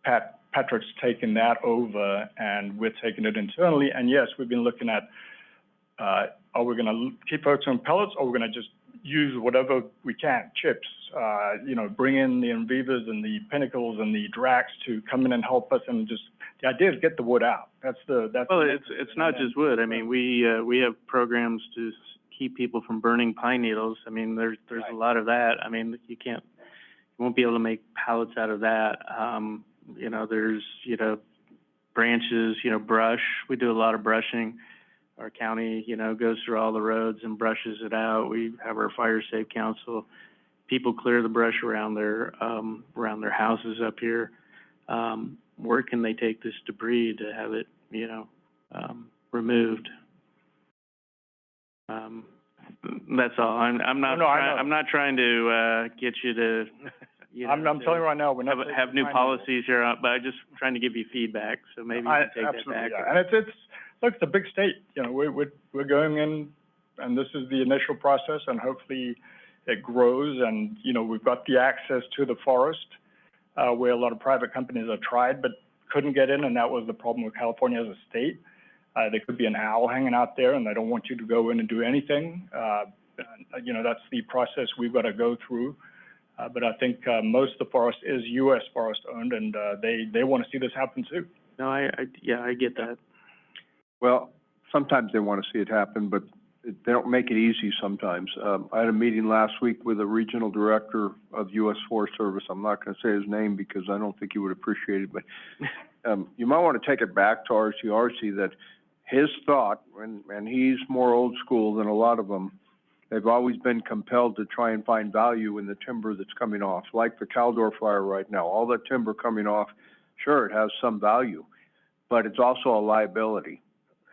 Pat Patrick's taken that over, and we're taking it internally. And yes, we've been looking at, are we gonna keep focusing on pellets, or we're gonna just use whatever we can, chips, you know, bring in the Envivas and the Pinnacles and the Dracs to come in and help us, and just, the idea is get the wood out. That's Well, it's not just wood. I mean, we have programs to keep people from burning pine needles. I mean, there's a lot of that. I mean, you won't be able to make pallets out of that. You know, there's, you know, branches, you know, brush. We do a lot of brushing. Our county, you know, goes through all the roads and brushes it out. We have our fire safe council. People clear the brush around their houses up here. Where can they take this debris to have it, you know, removed? That's all. I'm not trying to get you to, you know, I'm telling you right now, we're not have new policies here, but I'm just trying to give you feedback, so maybe you can take that back. Yeah. And look, it's a big state. You know, we're going in, and this is the initial process, and hopefully it grows. And you know, we've got the access to the forest, where a lot of private companies have tried but couldn't get in, and that was the problem with California as a state. There could be an owl hanging out there, and they don't want you to go in and do anything. You know, that's the process we've got to go through. But I think most of the forest is U.S. forest owned, and they want to see this happen too. No, I get that. Well, sometimes they want to see it happen, but they don't make it easy sometimes. I had a meeting last week with a regional director of U.S. Forest Service. I'm not going to say his name because I don't think he would appreciate it, but you might want to take it back to RCRC that his thought, and he's more old school than a lot of them, they've always been compelled to try and find value in the timber that's coming off, like the Caldor fire right now. All that timber coming off, sure, it has some value, but it's also a liability.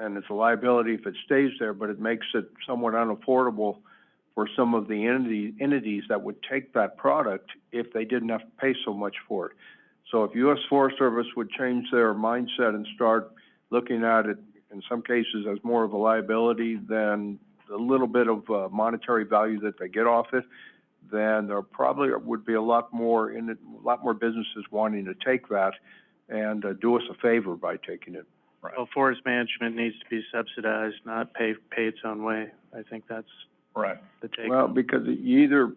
And it's a liability if it stays there, but it makes it somewhat unaffordable for some of the entities that would take that product if they didn't have to pay so much for it. So if U.S. Forest Service would change their mindset and start looking at it, in some cases, as more of a liability than a little bit of monetary value that they get off it, then there probably would be a lot more businesses wanting to take that and do us a favor by taking it. Right. Well, forest management needs to be subsidized, not pay its own way. I think that's right. The take. Well, because you either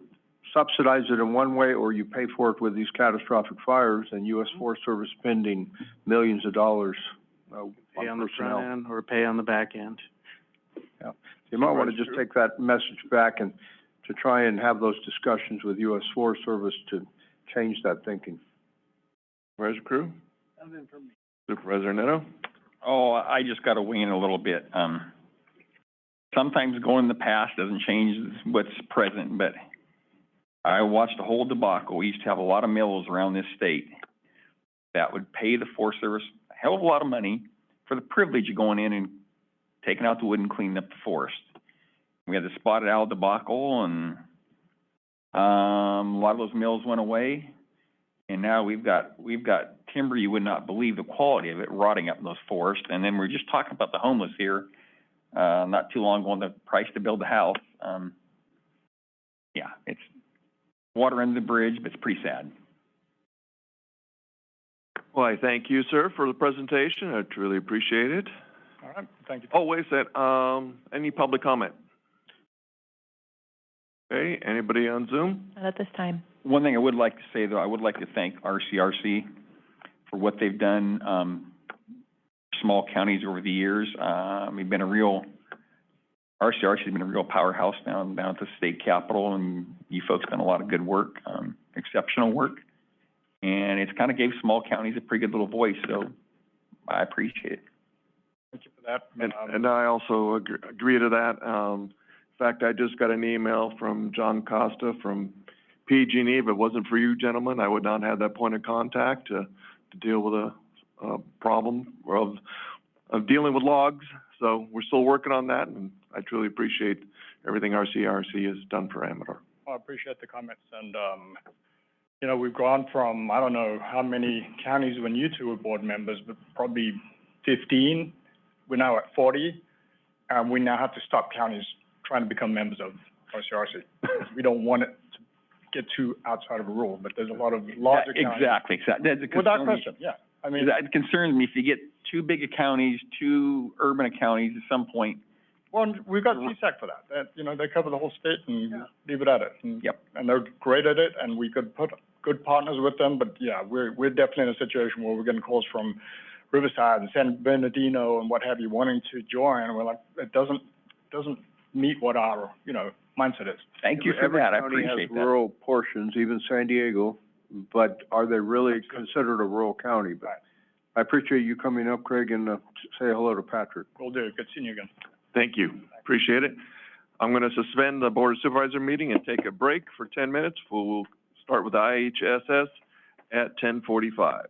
subsidize it in one way or you pay for it with these catastrophic fires, and U.S. Forest Service spending millions of dollars pay on the front end or pay on the back end. Yeah. You might want to just take that message back and to try and have those discussions with U.S. Forest Service to change that thinking. Supervisor Crew? Nothing from me. Supervisor Neto? Oh, I just got to wing it a little bit. Sometimes going in the past doesn't change what's present, but I watched the whole debacle. We used to have a lot of mills around this state that would pay the Forest Service a hell of a lot of money for the privilege of going in and taking out the wood and cleaning up the forest. We had the spotted owl debacle, and a lot of those mills went away. And now we've got timber you would not believe the quality of it rotting up in those forests. And then we're just talking about the homeless here, not too long ago, on the price to build a house. Yeah, it's water under the bridge, but it's pretty sad. Well, I thank you, sir, for the presentation. I truly appreciate it. All right, thank you. Oh, wait a second. Any public comment? Okay, anybody on Zoom? Not at this time. One thing I would like to say, though, I would like to thank RCRC for what they've done, small counties over the years. RCRC has been a real powerhouse down at the state capitol, and you folks done a lot of good work, exceptional work. And it's kind of gave small counties a pretty good little voice, so I appreciate it. Thank you for that. And I also agree to that. In fact, I just got an email from John Costa from PG&E. If it wasn't for you gentlemen, I would not have that point of contact to deal with a problem of dealing with logs. So we're still working on that, and I truly appreciate everything RCRC has done for Amador. I appreciate the comments. And, you know, we've gone from, I don't know how many counties when you two were board members, but probably 15. We're now at 40, and we now have to stop counties trying to become members of RCRC. We don't want it to get too outside of a rule, but there's a lot of larger counties. Exactly. That's a without question, yeah. I mean, That concerns me if you get too big of counties, too urban of counties at some point. well, we've got CSAC for that. That, you know, they cover the whole state and leave it at it. And- Yep. And they're great at it, and we could put good partners with them, but yeah, we're definitely in a situation where we're getting calls from Riverside and San Bernardino and what have you, wanting to join, and we're like, it doesn't meet what our, you know, mindset is. Thank you for that, I appreciate Every county has that. rural portions, even San Diego, but are they really considered a rural county? But I appreciate you coming up, Craig, and, say hello to Patrick. Will do. Good seeing you again. Thank you, appreciate it. I'm gonna suspend the Board of Supervisor meeting and take a break for 10 minutes. We'll start with IHSS at 10:45.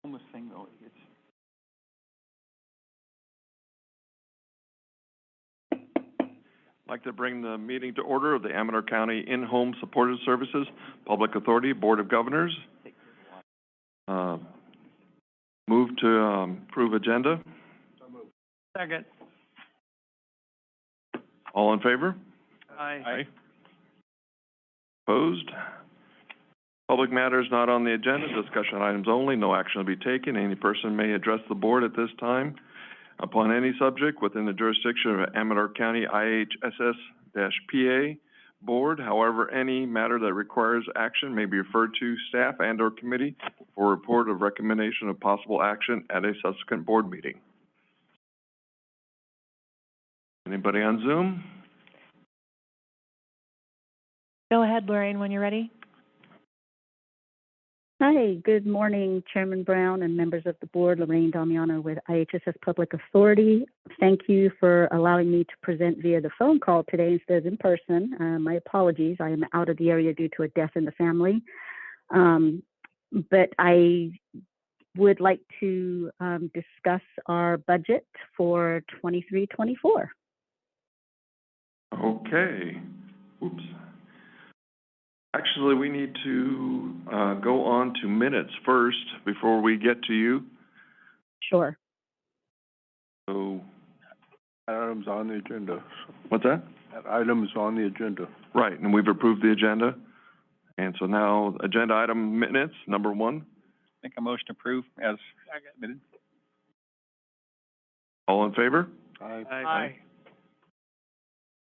Homeless thing though, it's. I'd like to bring the meeting to order of the Amador County In-Home Supportive Services Public Authority Board of Governors. Move to approve agenda. Second. All in favor? Aye. Opposed? Public matters not on the agenda, discussion items only, no action will be taken. Any person may address the board at this time upon any subject within the jurisdiction of Amador County IHSS-PA Board. However, any matter that requires action may be referred to staff and/or committee for report of recommendation of possible action at a subsequent board meeting. Anybody on Zoom? Go ahead, Lorraine, when you're ready. Hi, good morning, Chairman Brown and members of the board. Lorraine Damiano with IHSS Public Authority. Thank you for allowing me to present via the phone call today instead of in person. My apologies, I am out of the area due to a death in the family. But I would like to discuss our budget for 23-24. Okay. Oops. Actually, we need to go on to minutes first before we get to you. Sure. So, That item's on the agenda. what's that? That item is on the agenda. Right, and we've approved the agenda. And so now, agenda item minutes, number 1. Make a motion to approve as submitted. All in favor? Aye.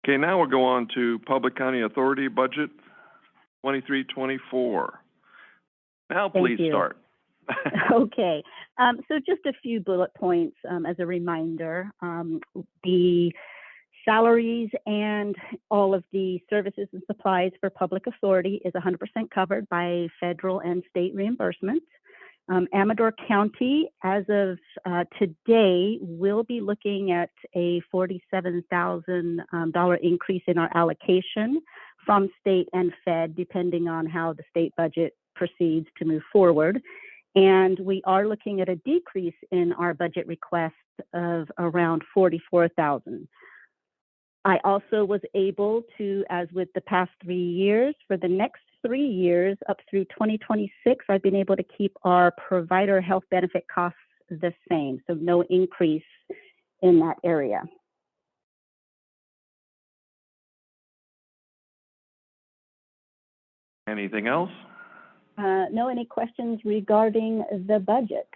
Okay, now we'll go on to Public County Authority Budget 23-24. Now, Thank please you. start. Okay, so just a few bullet points as a reminder. The salaries and all of the services and supplies for public authority is 100% covered by federal and state reimbursement. Amador County, as of today, will be looking at a $47,000 increase in our allocation from state and Fed, depending on how the state budget proceeds to move forward. And we are looking at a decrease in our budget request of around $44,000. I also was able to, as with the past 3 years, for the next 3 years up through 2026, I've been able to keep our provider health benefit costs the same, so no increase in that area. Anything else? No, any questions regarding the budget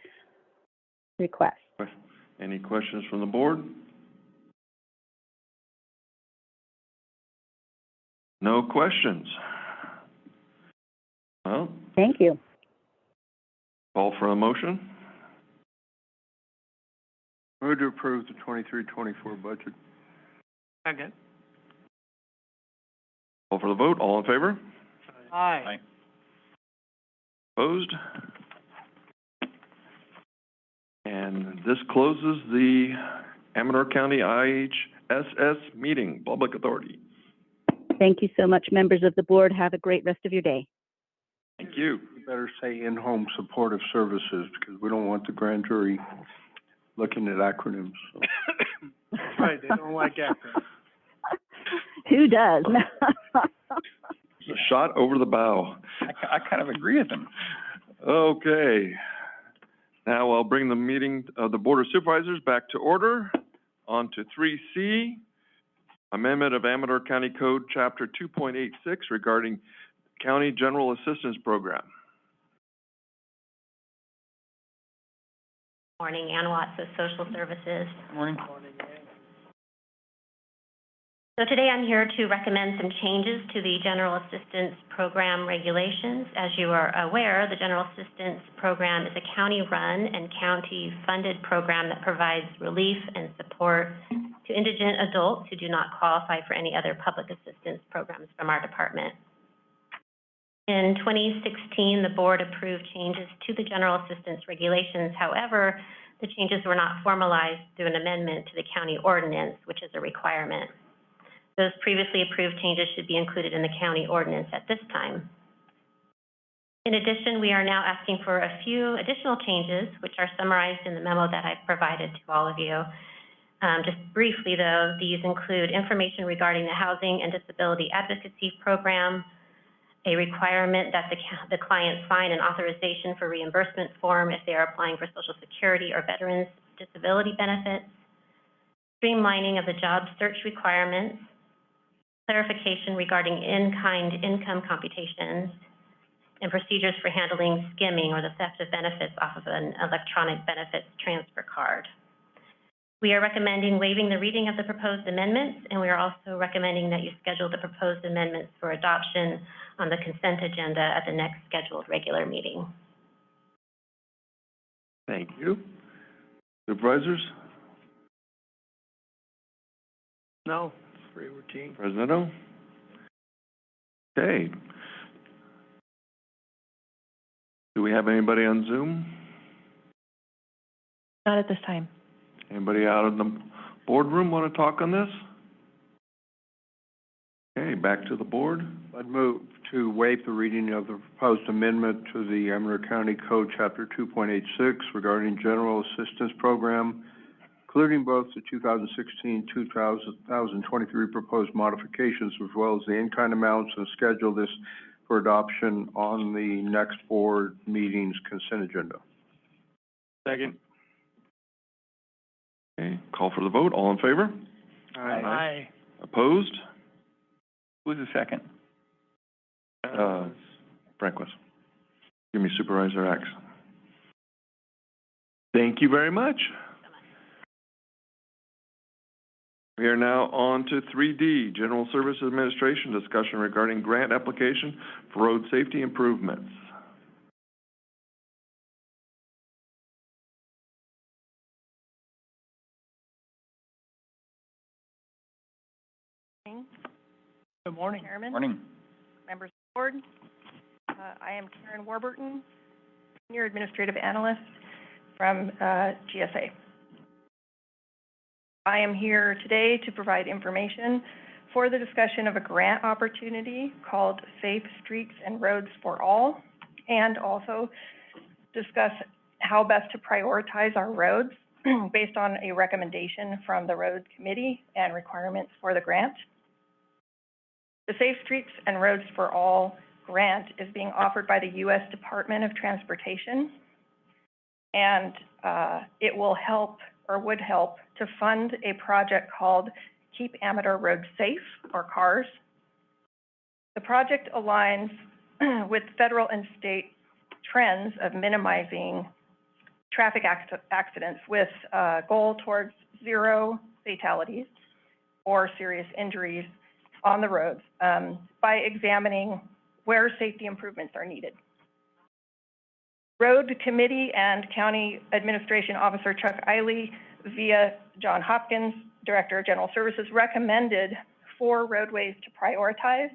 request? Any questions from the board? No questions. Well, thank you. Call for a motion. Move to approve the 23-24 budget. Second. Call for the vote. All in favor? Aye. Opposed? And this closes the Amador County IHSS meeting, Public Authority. Thank you so much, members of the board. Have a great rest of your day. Thank you. You better say in-home supportive services, because we don't want the grand jury looking at acronyms. So. That's right, they don't like acronyms. Who does? It's a shot over the bow. I kind of agree with them. Okay. Now I'll bring the meeting of the Board of Supervisors back to order. On to 3C, Amendment of Amador County Code, Chapter 2.86 regarding County General Assistance Program. Morning, Ann Watts of Social Services. Morning. So today I'm here to recommend some changes to the General Assistance Program regulations. As you are aware, the General Assistance Program is a county-run and county-funded program that provides relief and support to indigent adults who do not qualify for any other public assistance programs from our department. In 2016, the board approved changes to the General Assistance regulations. However, the changes were not formalized through an amendment to the county ordinance, which is a requirement. Those previously approved changes should be included in the county ordinance at this time. In addition, we are now asking for a few additional changes, which are summarized in the memo that I've provided to all of you. Just briefly, though, these include information regarding the Housing and Disability Advocacy Program, a requirement that the client sign an authorization for reimbursement form if they are applying for Social Security or Veterans Disability benefits, streamlining of the job search requirements, clarification regarding in-kind income computations, and procedures for handling skimming or the theft of benefits off of an electronic benefits transfer card. We are recommending waiving the reading of the proposed amendments, and we are also recommending that you schedule the proposed amendments for adoption on the consent agenda at the next scheduled regular meeting. Thank you. Supervisors? No, it's pretty routine. Presidento? Okay. Do we have anybody on Zoom? Not at this time. Anybody out of the boardroom want to talk on this? Okay, back to the board. I'd move to waive the reading of the proposed amendment to the Amador County Code, Chapter 2.86, regarding General Assistance Program, including both the 2016-2023 proposed modifications, as well as the in-kind amounts, and schedule this for adoption on the next board meeting's consent agenda. Second. Okay, call for the vote. All in favor? Aye. Opposed? Who's the second? Franquist. Give me Supervisor Axe. Thank you very much. We are now on to 3D, General Services Administration, discussion regarding grant application for road safety improvements. Good morning. Chairman, Morning. members of the board. I am Karen Warburton, Senior Administrative Analyst from GSA. I am here today to provide information for the discussion of a grant opportunity called Safe Streets and Roads for All, and also discuss how best to prioritize our roads based on a recommendation from the Road Committee and requirements for the grant. The Safe Streets and Roads for All grant is being offered by the U.S. Department of Transportation, and it will help, or would help, to fund a project called Keep Amador Roads Safe, or CARS. The project aligns with federal and state trends of minimizing traffic accidents with a goal towards zero fatalities or serious injuries on the roads by examining where safety improvements are needed. Road Committee and County Administration Officer Chuck Eiley, via John Hopkins, Director of General Services, recommended 4 roadways to prioritize.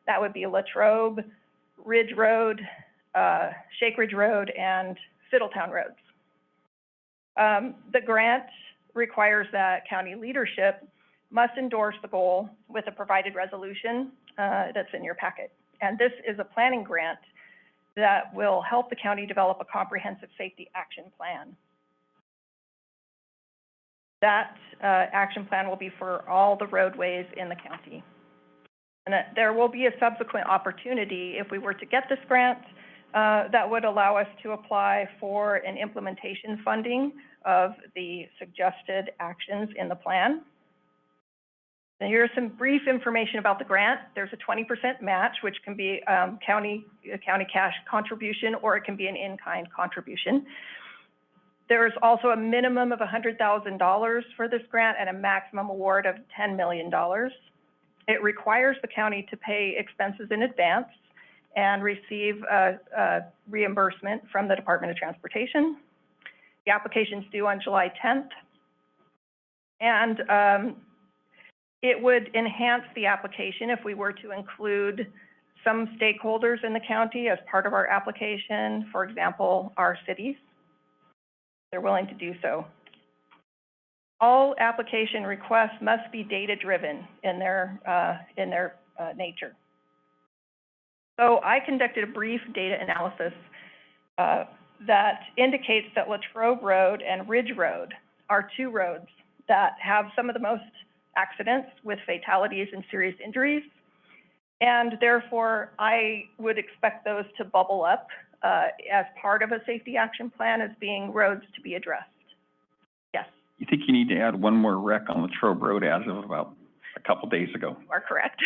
That would be Latrobe, Ridge Road, Shake Ridge Road, and Fiddletown Roads. The grant requires that county leadership must endorse the goal with a provided resolution that's in your packet. And this is a planning grant that will help the county develop a comprehensive safety action plan. That action plan will be for all the roadways in the county. And there will be a subsequent opportunity, if we were to get this grant, that would allow us to apply for an implementation funding of the suggested actions in the plan. Now, here's some brief information about the grant. There's a 20% match, which can be county cash contribution, or it can be an in-kind contribution. There's also a minimum of $100,000 for this grant and a maximum award of $10 million. It requires the county to pay expenses in advance and receive a reimbursement from the Department of Transportation. The application's due on July 10th. And it would enhance the application if we were to include some stakeholders in the county as part of our application, for example, our cities. They're willing to do so. All application requests must be data-driven in their nature. So I conducted a brief data analysis that indicates that Latrobe Road and Ridge Road are two roads that have some of the most accidents with fatalities and serious injuries. And therefore, I would expect those to bubble up as part of a safety action plan as being roads to be addressed. Yes. You think you need to add one more wreck on Latrobe Road as of about a couple days ago? You are correct.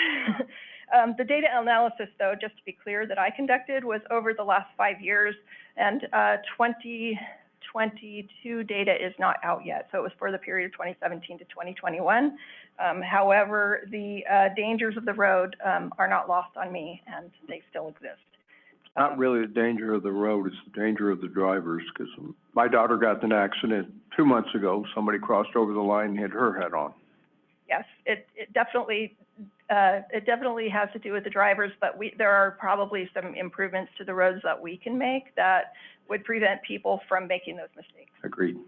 The data analysis, though, just to be clear, that I conducted was over the last 5 years, and 2022 data is not out yet. So it was for the period of 2017 to 2021. However, the dangers of the road are not lost on me, and they still exist. Not really the danger of the road, it's the danger of the drivers, because my daughter got in an accident 2 months ago. Somebody crossed over the line and hit her head on. Yes, it definitely has to do with the drivers, but there are probably some improvements to the roads that we can make that would prevent people from making those mistakes. Agreed.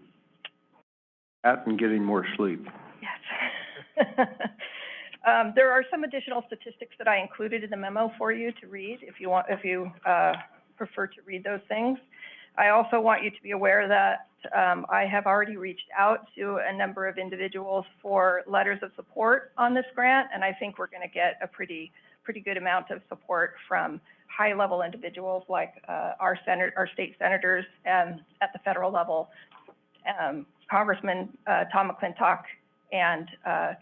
That and getting more sleep. Yes. There are some additional statistics that I included in the memo for you to read if you prefer to read those things. I also want you to be aware that I have already reached out to a number of individuals for letters of support on this grant, and I think we're going to get a pretty good amount of support from high-level individuals like our state senators at the federal level, Congressman Tom McClintock, and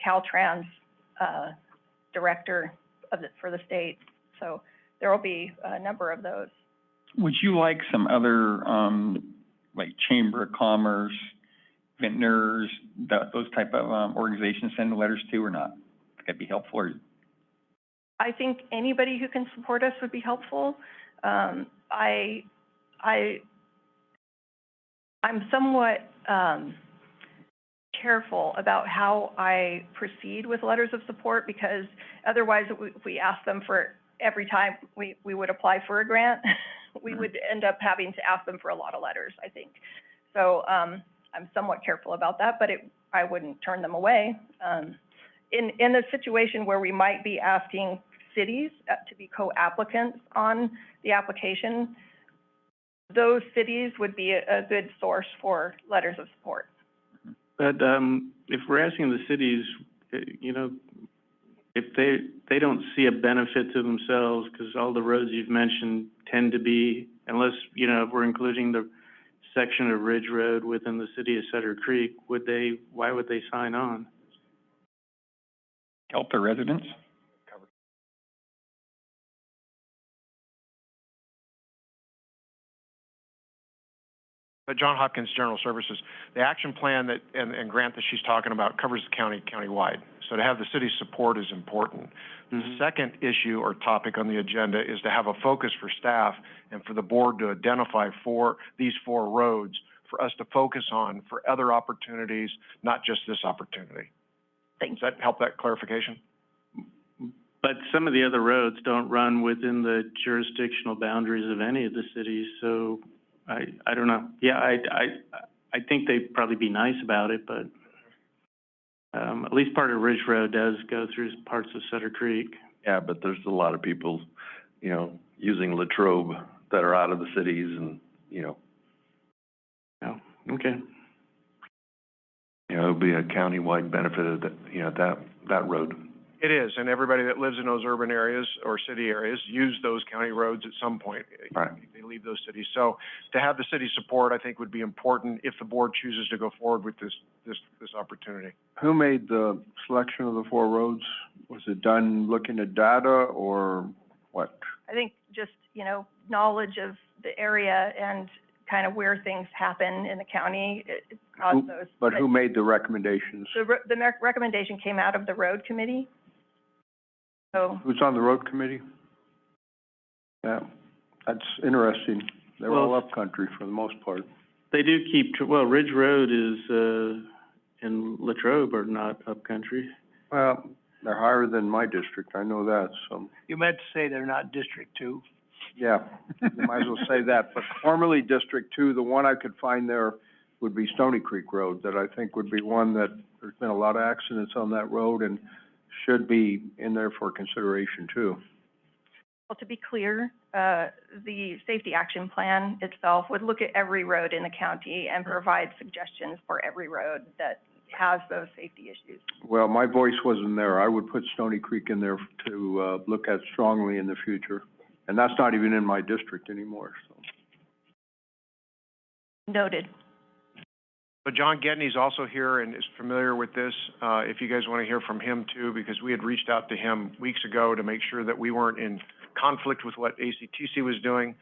Caltrans director for the state. So there will be a number of those. Would you like some other, like Chamber of Commerce, vintners, those type of organizations send letters to or not? Would that be helpful? Or? I think anybody who can support us would be helpful. I'm somewhat careful about how I proceed with letters of support, because otherwise, if we ask them for every time we would apply for a grant, we would end up having to ask them for a lot of letters, I think. So I'm somewhat careful about that, but I wouldn't turn them away. In a situation where we might be asking cities to be co-applicants on the application, those cities would be a good source for letters of support. But if we're asking the cities, you know, if they don't see a benefit to themselves, because all the roads you've mentioned tend to be, unless, you know, if we're including the section of Ridge Road within the city of Sutter Creek, why would they sign on? Help the residents? But John Hopkins General Services, the action plan that and grant that she's talking about covers the countywide. So to have the city's support is important. The second issue or topic on the agenda is to have a focus for staff and for the board to identify these four roads for us to focus on for other opportunities, not just this opportunity. Does that help that clarification? But some of the other roads don't run within the jurisdictional boundaries of any of the cities, so I don't know. Yeah, I think they'd probably be nice about it, but at least part of Ridge Road does go through parts of Sutter Creek. Yeah, but there's a lot of people, you know, using Latrobe that are out of the cities and, you know. Oh, okay. You know, it would be a countywide benefit of that road. It is, and everybody that lives in those urban areas or city areas use those county roads at some point. Right. They leave those cities. So to have the city support, I think, would be important if the board chooses to go forward with this opportunity. Who made the selection of the four roads? Was it done looking at data or what? I think just, you know, knowledge of the area and kind of where things happen in the county, it caused those. But who made the recommendations? The recommendation came out of the road committee. So. Who's on the road committee? Yeah, that's interesting. They're all upcountry for the most part. They do keep, Ridge Road is, in Latrobe are not upcountry. Well, they're higher than my district, I know that, so. You meant to say they're not District 2. Yeah, you might as well say that, but formerly District 2, the one I could find there would be Stony Creek Road, that I think would be one that, there's been a lot of accidents on that road and should be in there for consideration too. Well, to be clear, the safety action plan itself would look at every road in the county and provide suggestions for every road that has those safety issues. Well, my voice wasn't there. I would put Stony Creek in there to, look at strongly in the future. And that's not even in my district anymore, so. Noted. So John Gedney's also here and is familiar with this, if you guys want to hear from him too, because we had reached out to him weeks ago to make sure that we weren't in conflict with what ACTC was doing.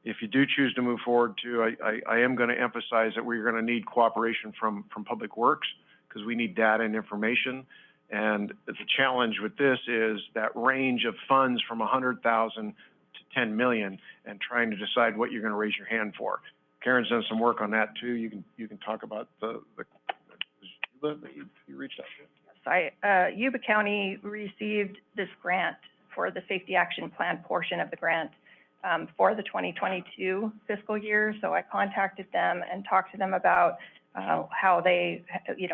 If you do choose to move forward too, I am going to emphasize that we're going to need cooperation from Public Works, because we need data and information. And the challenge with this is that range of funds from 100,000 to 10 million, and trying to decide what you're going to raise your hand for. Karen's done some work on that too. You can talk about the that you reached out to. Yes, Yuba County received this grant for the safety action plan portion of the grant for the 2022 fiscal year. So I contacted them and talked to them about how they,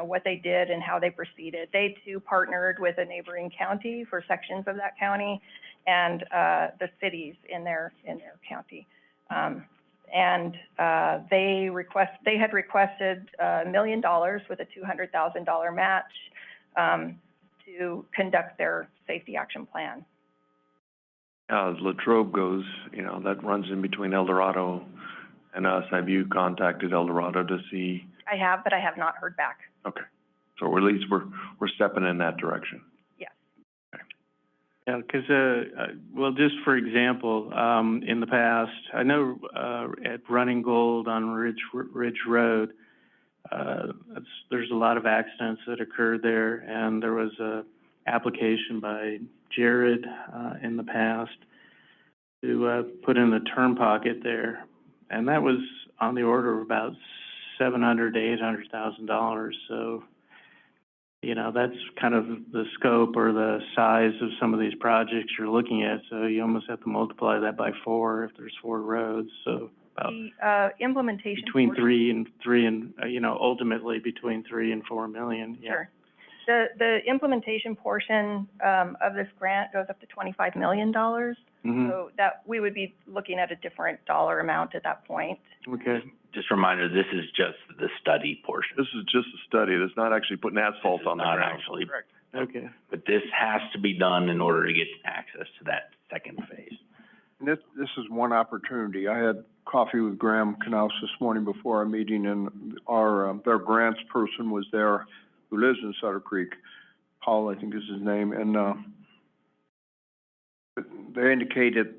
what they did and how they proceeded. They too partnered with a neighboring county for sections of that county and the cities in their county. They had requested $1 million with a $200,000 match to conduct their safety action plan. As Latrobe goes, that runs in between El Dorado and us. Have you contacted El Dorado to see? I have, but I have not heard back. Okay, so at least we're stepping in that direction. Yes. Okay. Yeah, because, well, just for example, in the past, I know at Running Gold on Ridge Road, there's a lot of accidents that occurred there, and there was a application by Jared in the past to put in the turn pocket there, and that was on the order of about $700,000 to $800,000. So, that's kind of the scope or the size of some of these projects you're looking at. So you almost have to multiply that by 4 if there's 4 roads. So about the implementation between portion, three and ultimately between 3 and 4 million. Yeah. Sure. The implementation portion of this grant goes up to $25 million. Mm-hmm. So that we would be looking at a different dollar amount at that point. Okay. Just a reminder, this is just the study portion. This is just a study. It's not actually putting asphalt on the ground. Not actually. Correct. Okay. But this has to be done in order to get access to that second phase. And this is one opportunity. I had coffee with Graham Knaus this morning before our meeting, and their grants person was there who lives in Sutter Creek. Paul, I think is his name, and they indicated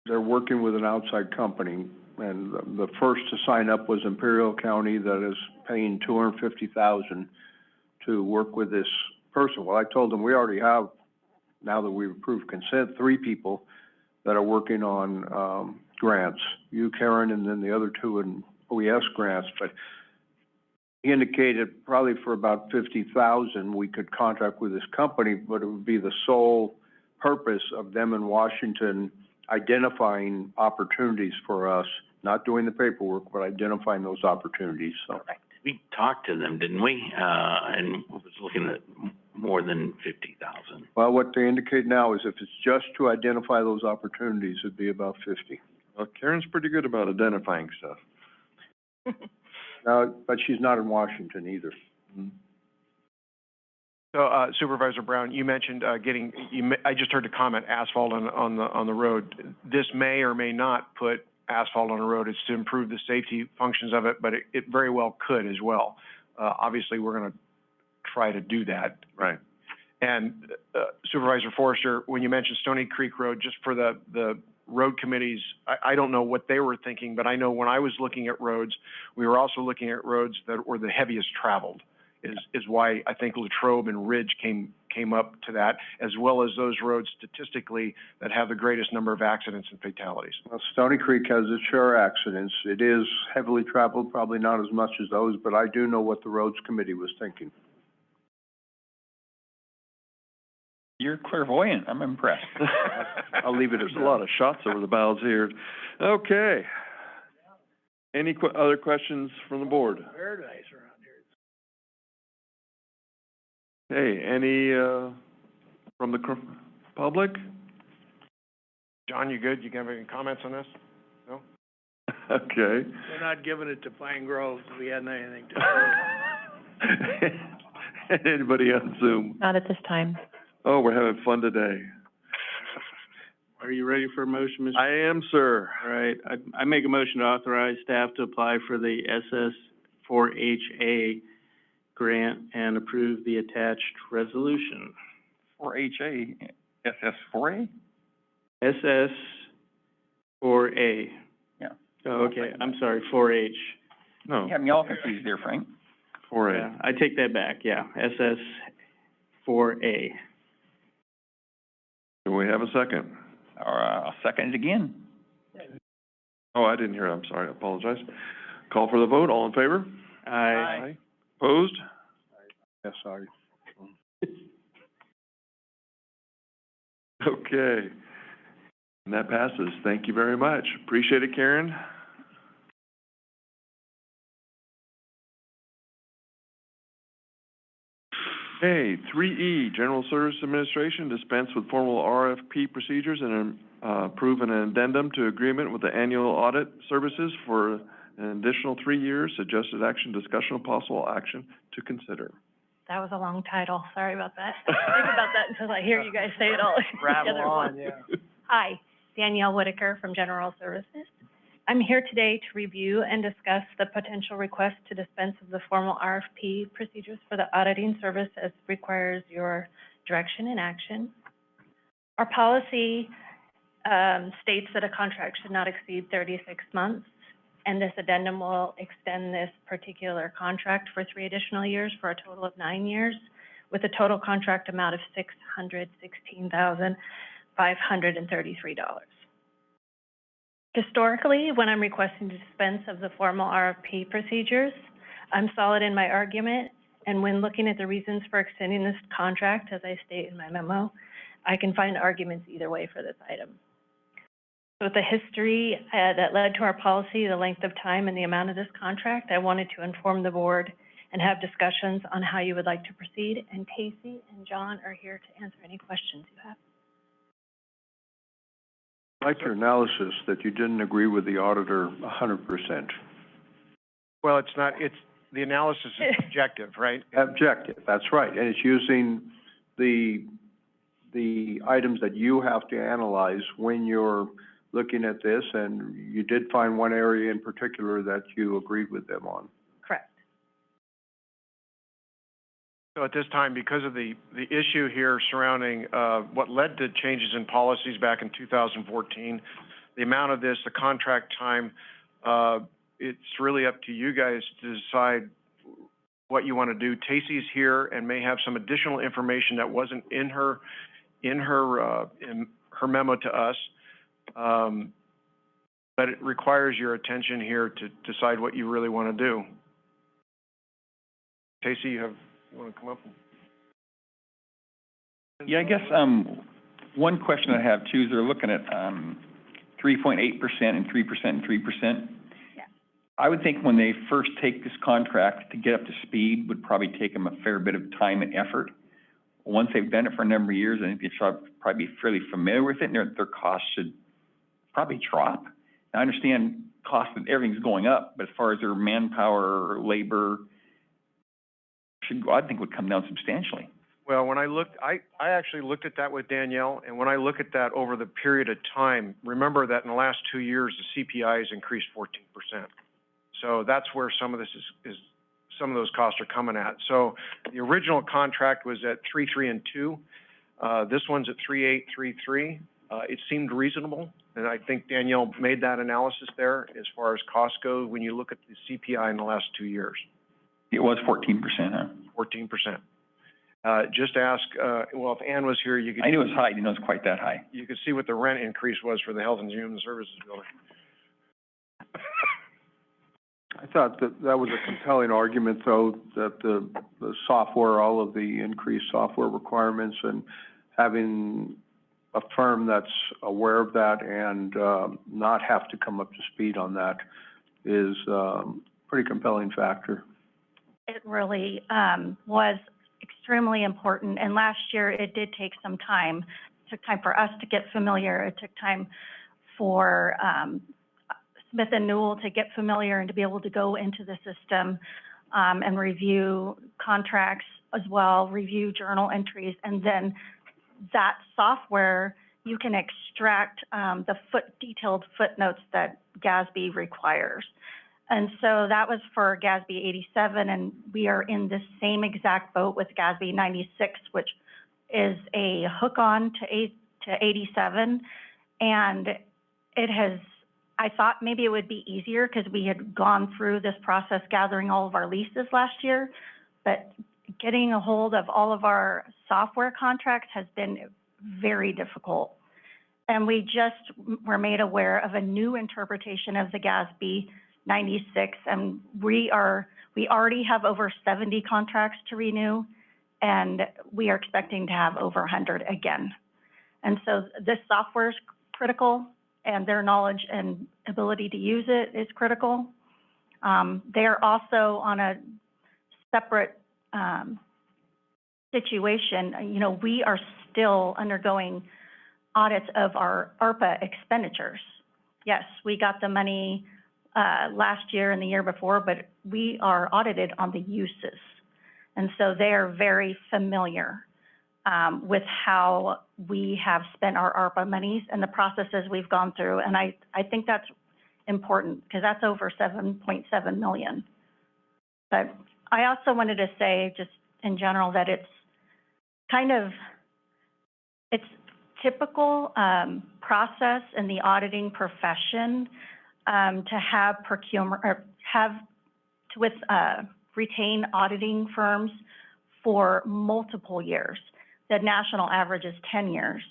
they're working with an outside company, and the first to sign up was Imperial County, that is paying $250,000 to work with this person. Well, I told them we already have, now that we've approved consent, 3 people that are working on grants. You, Karen, and then the other 2 in OES grants. But he indicated probably for about $50,000 we could contract with this company, but it would be the sole purpose of them in Washington identifying opportunities for us, not doing the paperwork, but identifying those opportunities. So We talked to them, didn't we? And was looking at more than 50,000. Well, what they indicate now is if it's just to identify those opportunities, it'd be about 50. Well, Karen's pretty good about identifying stuff. But she's not in Washington either. Mm-hmm. So, Supervisor Brown, you mentioned I just heard the comment, asphalt on the road. This may or may not put asphalt on the road. It's to improve the safety functions of it, but it very well could as well. Obviously, we're going to try to do that. Right. And Supervisor Forrester, when you mentioned Stony Creek Road, just for the road committees, I don't know what they were thinking, but I know when I was looking at roads, we were also looking at roads that were the heaviest traveled. Is why I think Latrobe and Ridge came up to that, as well as those roads statistically that have the greatest number of accidents and fatalities. Well, Stony Creek has its share of accidents. It is heavily traveled, probably not as much as those, but I do know what the roads committee was thinking. You're clairvoyant. I'm impressed. I'll leave it at There's that. a lot of shots over the bows here. Okay. Any other questions from the board? Paradise around here. Hey, any, from the public? John, you good? You have any comments on this? No? Okay. We're not giving it to Pine Grove, so we hadn't anything to do. Anybody on Zoom? Not at this time. Oh, we're having fun today. Are you ready for a motion, Mr.? I am, sir. All right, I make a motion to authorize staff to apply for the SS4HA grant and approve the attached resolution. 4HA, SS4A? SS4A. Yeah. Oh, okay, I'm sorry, 4H. No, You have me all confused there, Frank. 4A. Yeah, I take that back, yeah, SS4A. Do we have a second? I'll second it again. Oh, I didn't hear it. I'm sorry. I apologize. Call for the vote. All in favor? Aye. Opposed? Yes, sorry. Okay. And that passes. Thank you very much. Appreciate it, Karen. Okay, 3E, General Service Administration, dispense with formal RFP procedures and approve an addendum to agreement with the annual audit services for an additional 3 years. Suggested action, discussion of possible action to consider. That was a long title. Sorry about that. I don't think about that until I hear you guys say it all together. Hi, Danielle Whitaker from General Services. I'm here today to review and discuss the potential request to dispense of the formal RFP procedures for the auditing service as requires your direction and action. Our policy states that a contract should not exceed 36 months, and this addendum will extend this particular contract for 3 additional years for a total of 9 years, with a total contract amount of $616,533. Historically, when I'm requesting dispense of the formal RFP procedures, I'm solid in my argument, and when looking at the reasons for extending this contract, as I state in my memo, I can find arguments either way for this item. So with the history that led to our policy, the length of time and the amount of this contract, I wanted to inform the board and have discussions on how you would like to proceed, and Casey and John are here to answer any questions you have. I like your analysis that you didn't agree with the auditor 100%. Well, it's not, the analysis is objective, right? Objective, that's right, and it's using the items that you have to analyze when you're looking at this, and you did find one area in particular that you agreed with them on. Correct. So at this time, because of the issue here surrounding what led to changes in policies back in 2014, the amount of this, the contract time, it's really up to you guys to decide what you want to do. Tacey's here and may have some additional information that wasn't in her memo to us, but it requires your attention here to decide what you really want to do. Tacey, you want to come up? Yeah, I guess, one question I have too is they're looking at, 3.8% and 3% and 3%. Yeah. I would think when they first take this contract, to get up to speed would probably take them a fair bit of time and effort. Once they've done it for a number of years, I think they should probably be fairly familiar with it, and their costs should probably drop. Now, I understand cost of everything's going up, but as far as their manpower or labor, I think would come down substantially. Well, when I looked, I actually looked at that with Danielle, and when I look at that over the period of time, remember that in the last 2 years, the CPI has increased 14%. So that's where some of this is some of those costs are coming at. So the original contract was at 3.3 and 2. This one's at 3.8, 3.3. It seemed reasonable, and I think Danielle made that analysis there as far as costs go when you look at the CPI in the last 2 years. It was 14%, huh? 14%. Just ask, well, if Ann was here, you could... I knew it was high, I didn't know it was quite that high. You could see what the rent increase was for the Health and Human Services building. I thought that was a compelling argument, though, that the software, all of the increased software requirements, and having a firm that's aware of that and not have to come up to speed on that is, pretty compelling factor. It really, was extremely important, and last year it did take some time. It took time for us to get familiar. It took time for, Smith and Newell to get familiar and to be able to go into the system, and review contracts as well, review journal entries, and then that software, you can extract, the detailed footnotes that GASB requires. And so that was for GASB 87, and we are in the same exact boat with GASB 96, which is a hook-on to 87. And it has, I thought maybe it would be easier because we had gone through this process gathering all of our leases last year, but getting a hold of all of our software contracts has been very difficult. And we just were made aware of a new interpretation of the GASB 96, and we already have over 70 contracts to renew, and we are expecting to have over 100 again. And so this software is critical, and their knowledge and ability to use it is critical. They are also on a separate situation. You know, we are still undergoing audits of our ARPA expenditures. Yes, we got the money last year and the year before, but we are audited on the uses. And so they are very familiar with how we have spent our ARPA monies and the processes we've gone through. And I think that's important because that's over $7.7 million. But I also wanted to say just in general that it's kind of, it's typical process in the auditing profession to have procurement or retain auditing firms for multiple years. The national average is 10 years.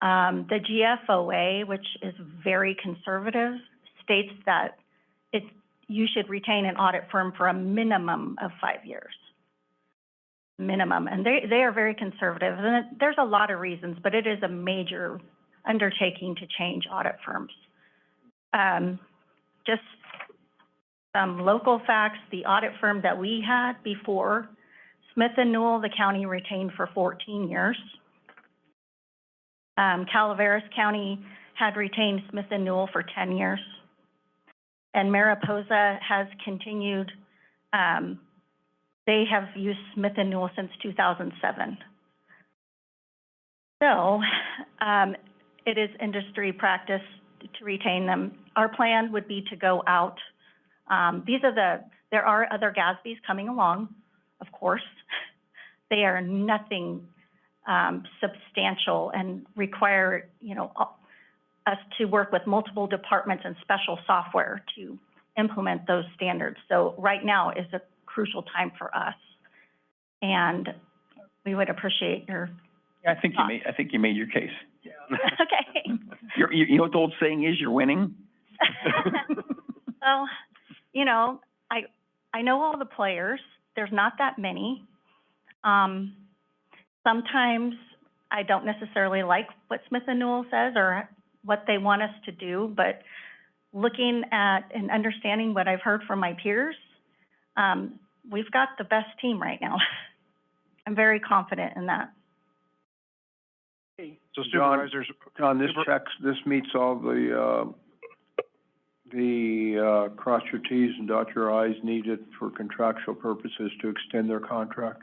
The GFOA, which is very conservative, states that you should retain an audit firm for a minimum of 5 years. Minimum, and they are very conservative. And there's a lot of reasons, but it is a major undertaking to change audit firms. Just some local facts, the audit firm that we had before, Smith and Newell, the county retained for 14 years. Calaveras County had retained Smith and Newell for 10 years. And Mariposa has continued, they have used Smith and Newell since 2007. So it is industry practice to retain them. Our plan would be to go out. There are other GASBs coming along, of course. They are nothing substantial and require, you know, us to work with multiple departments and special software to implement those standards. So right now is a crucial time for us, and we would appreciate your. I think you made your case. Yeah. Okay. You know what the old saying is? You're winning. Well, you know, I know all the players. There's not that many. Sometimes I don't necessarily like what Smith and Newell says or what they want us to do, but looking at and understanding what I've heard from my peers, we've got the best team right now. I'm very confident in that. So Supervisors. John, this meets all the cross your Ts and dot your Is needed for contractual purposes to extend their contract.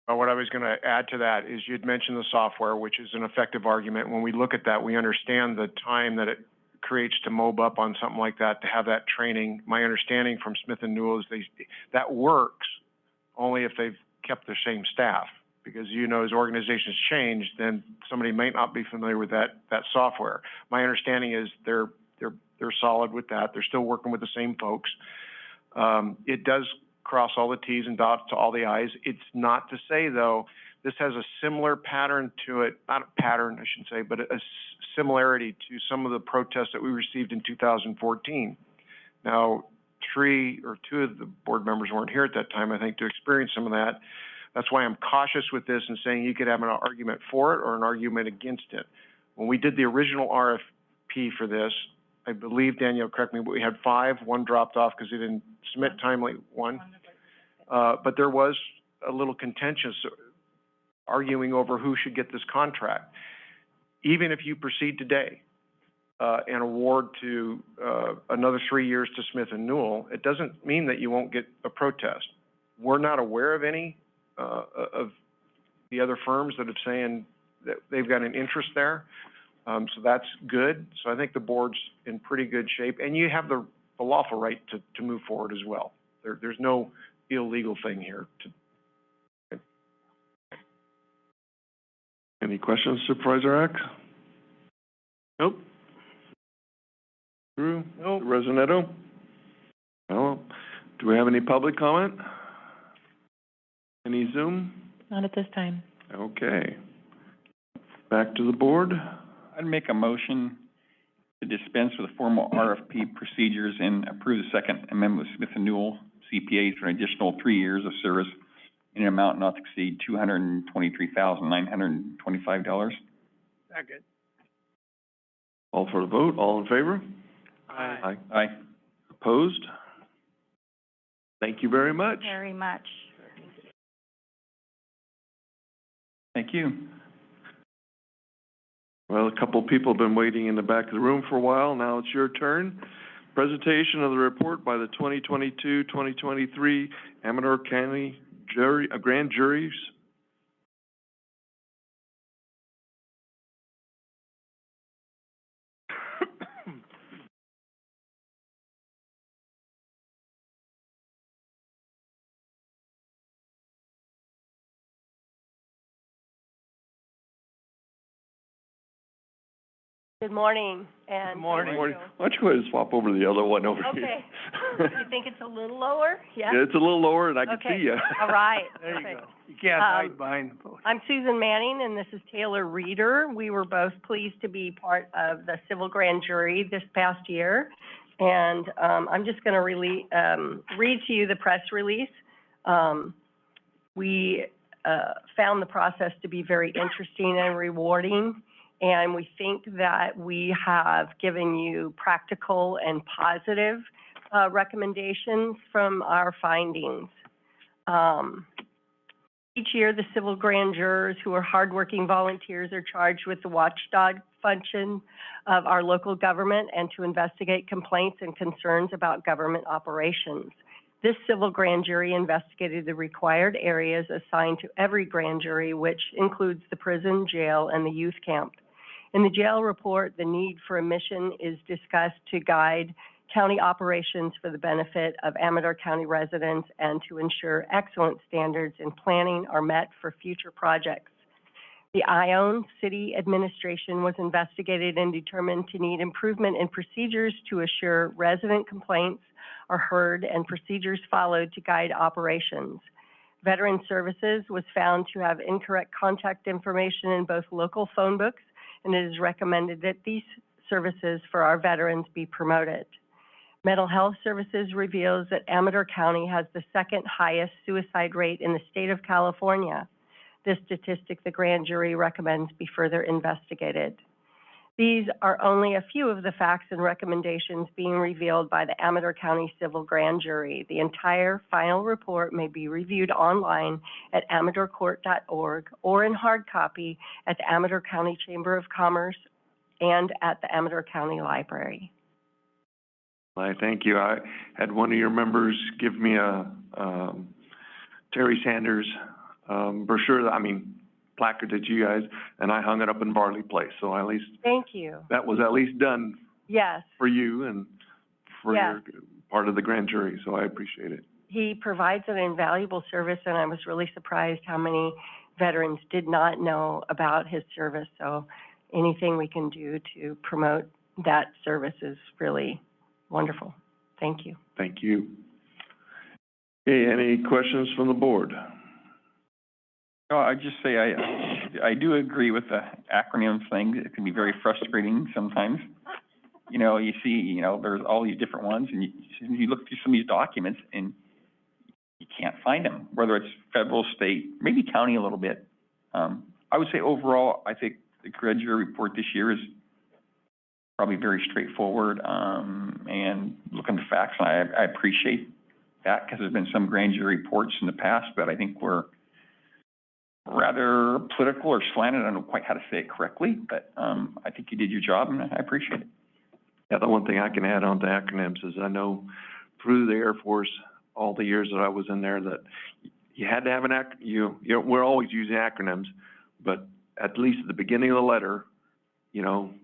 What I was going to add to that is you'd mentioned the software, which is an effective argument. When we look at that, we understand the time that it creates to mob up on something like that, to have that training. My understanding from Smith and Newell is that works only if they've kept the same staff. Because, you know, as organizations change, then somebody might not be familiar with that software. My understanding is they're solid with that. They're still working with the same folks. It does cross all the T's and dots to all the I's. It's not to say, though, this has a similar pattern to it, not a pattern, I shouldn't say, but a similarity to some of the protests that we received in 2014. Now, 3 or 2 of the board members weren't here at that time, I think, to experience some of that. That's why I'm cautious with this and saying you could have an argument for it or an argument against it. When we did the original RFP for this, I believe, Danielle, correct me, but we had 5, 1 dropped off because he didn't submit timely, 1. But there was a little contentious arguing over who should get this contract. Even if you proceed today, and award to, another 3 years to Smith and Newell, it doesn't mean that you won't get a protest. We're not aware of any, of the other firms that have saying that they've got an interest there. So that's good. So I think the board's in pretty good shape, and you have the lawful right to move forward as well. There's no illegal thing here. Any questions, Supervisor Act? Nope. Drew? Nope. Resinetto? No. Do we have any public comment? Any Zoom? Not at this time. Okay. Back to the board. I'd make a motion to dispense with the formal RFP procedures and approve the second amendment with Smith and Newell CPAs for an additional 3 years of service in an amount not to exceed $223,925. Second. All for the vote, all in favor? Aye. Aye. Opposed? Thank you very much. Very much. Thank you. Well, a couple people have been waiting in the back of the room for a while. Now it's your turn. Presentation of the report by the 2022-2023 Amador County Grand Juries. Good morning, and Good morning. Why don't you go ahead and swap over to the other one over here? Okay. You think it's a little lower? Yeah? Yeah, it's a little lower and I can Okay. see you. All right. There you Perfect. go. You can't hide behind the post. I'm Susan Manning, and this is Taylor Reeder. We were both pleased to be part of the civil grand jury this past year. And I'm just going to read to you the press release. We found the process to be very interesting and rewarding, and we think that we have given you practical and positive recommendations from our findings. Each year, the civil grand jurors, who are hardworking volunteers, are charged with the watchdog function of our local government and to investigate complaints and concerns about government operations. This civil grand jury investigated the required areas assigned to every grand jury, which includes the prison, jail, and the youth camp. In the jail report, the need for a mission is discussed to guide county operations for the benefit of Amador County residents and to ensure excellent standards in planning are met for future projects. The Ione City Administration was investigated and determined to need improvement in procedures to assure resident complaints are heard and procedures followed to guide operations. Veteran Services was found to have incorrect contact information in both local phone books, and it is recommended that these services for our veterans be promoted. Mental Health Services reveals that Amador County has the second highest suicide rate in the state of California. This statistic the grand jury recommends be further investigated. These are only a few of the facts and recommendations being revealed by the Amador County Civil Grand Jury. The entire final report may be reviewed online at amadorcourt.org or in hard copy at the Amador County Chamber of Commerce and at the Amador County Library. I thank you. I had one of your members give me a Terry Sanders brochure, placard to you guys, and I hung it up in Barley Place. So at least Thank you. that was at least done Yes. for you and for Yes. your part of the grand jury. So I appreciate it. He provides an invaluable service, and I was really surprised how many veterans did not know about his service. So anything we can do to promote that service is really wonderful. Thank you. Thank you. Okay, any questions from the board? No, I'd just say I do agree with the acronym thing. It can be very frustrating sometimes. You see, there's all these different ones, and you look through some of these documents, and you can't find them, whether it's federal, state, maybe county a little bit. I would say overall, I think the grand jury report this year is probably very straightforward, and looking at the facts, and I appreciate that, because there's been some grand jury reports in the past, but I think we're rather political or slanted. I don't know quite how to say it correctly, but, I think you did your job, and I appreciate it. Yeah, the one thing I can add on to acronyms is I know through the Air Force, all the years that I was in there, that you had to have an we're always using acronyms, but at least at the beginning of the letter, you know,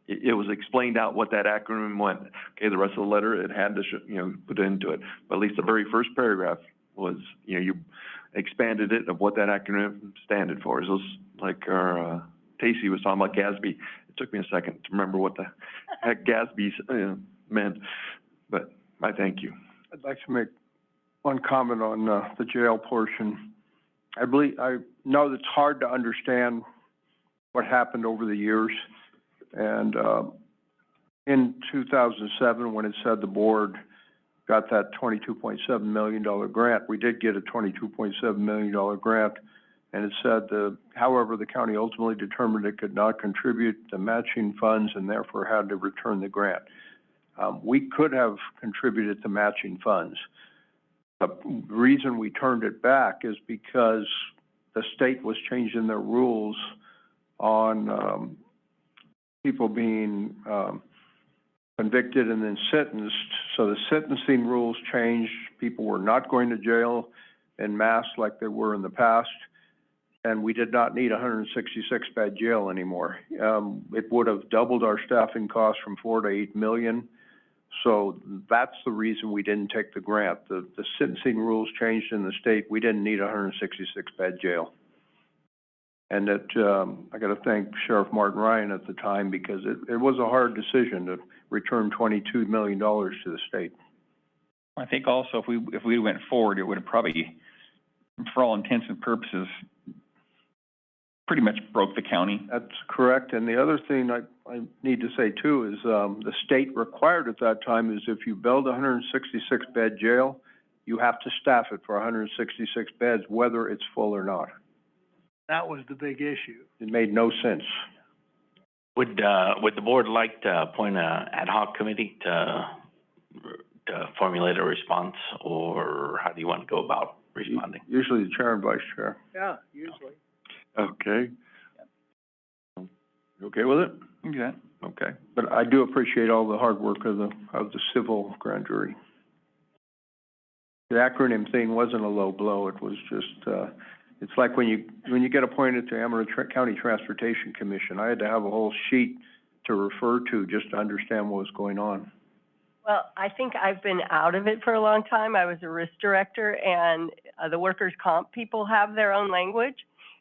it was explained out what that acronym meant. Okay, the rest of the letter, it had to, put into it. But at least the very first paragraph was, you expanded it of what that acronym standed for. It was like our, Tacey was talking about GASB. It took me a second to remember what the heck GASB meant, but I thank you. I'd like to make one comment on the jail portion. I know it's hard to understand what happened over the years. And in 2007, when it said the board got that $22.7 million grant, we did get a $22.7 million grant. And it said, however, the county ultimately determined it could not contribute the matching funds and therefore had to return the grant. We could have contributed the matching funds. The reason we turned it back is because the state was changing their rules on people being convicted and then sentenced. So the sentencing rules changed. People were not going to jail en masse like they were in the past. And we did not need a 166-bed jail anymore. It would have doubled our staffing costs from $4 to $8 million. So that's the reason we didn't take the grant. The sentencing rules changed in the state. We didn't need a 166-bed jail. And I got to thank Sheriff Martin Ryan at the time, because it was a hard decision to return $22 million to the state. I think also if we went forward, it would have probably, for all intents and purposes, pretty much broke the county. That's correct. And the other thing I need to say too is the state required at that time is if you build a 166-bed jail, you have to staff it for 166 beds, whether it's full or not. That was the big issue. It made no sense. Would the board like to appoint a ad hoc committee to formulate a response, or how do you want to go about responding? Usually the chair and vice chair. Yeah, usually. Okay. You okay with it? Yeah. Okay. But I do appreciate all the hard work of the civil grand jury. The acronym thing wasn't a low blow. It was just, it's like when you get appointed to Amador County Transportation Commission, I had to have a whole sheet to refer to just to understand what was going on. Well, I think I've been out of it for a long time. I was a risk director, and the workers' comp people have their own language.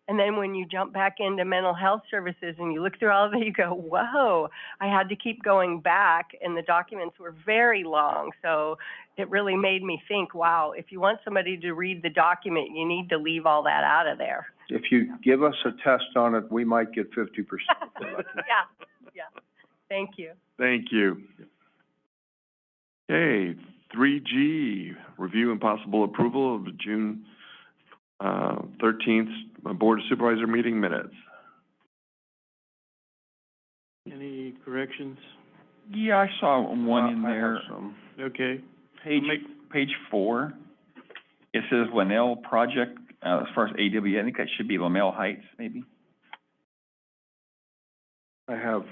And then when you jump back into mental health services and you look through all of it, you go, whoa, I had to keep going back, and the documents were very long. So it really made me think, wow, if you want somebody to read the document, you need to leave all that out of there. If you give us a test on it, we might get 50%. Yeah. Thank you. Thank you. Okay, 3G, review and possible approval of the June 13th Board of Supervisor meeting minutes. Any corrections? Yeah, I saw one in there. Okay. Page 4. It says Winnell Project, as far as AW, I think that should be Lamel Heights, maybe. I have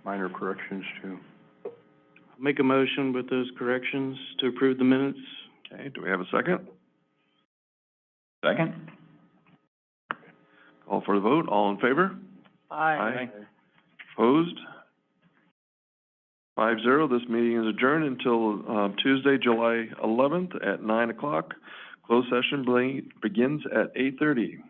minor corrections too. I'll make a motion with those corrections to approve the minutes. Okay, do we have a second? Second. Call for the vote. All in favor? Aye. Opposed? 5-0. This meeting is adjourned until Tuesday, July 11th at 9 o'clock. Closed session begins at 8:30.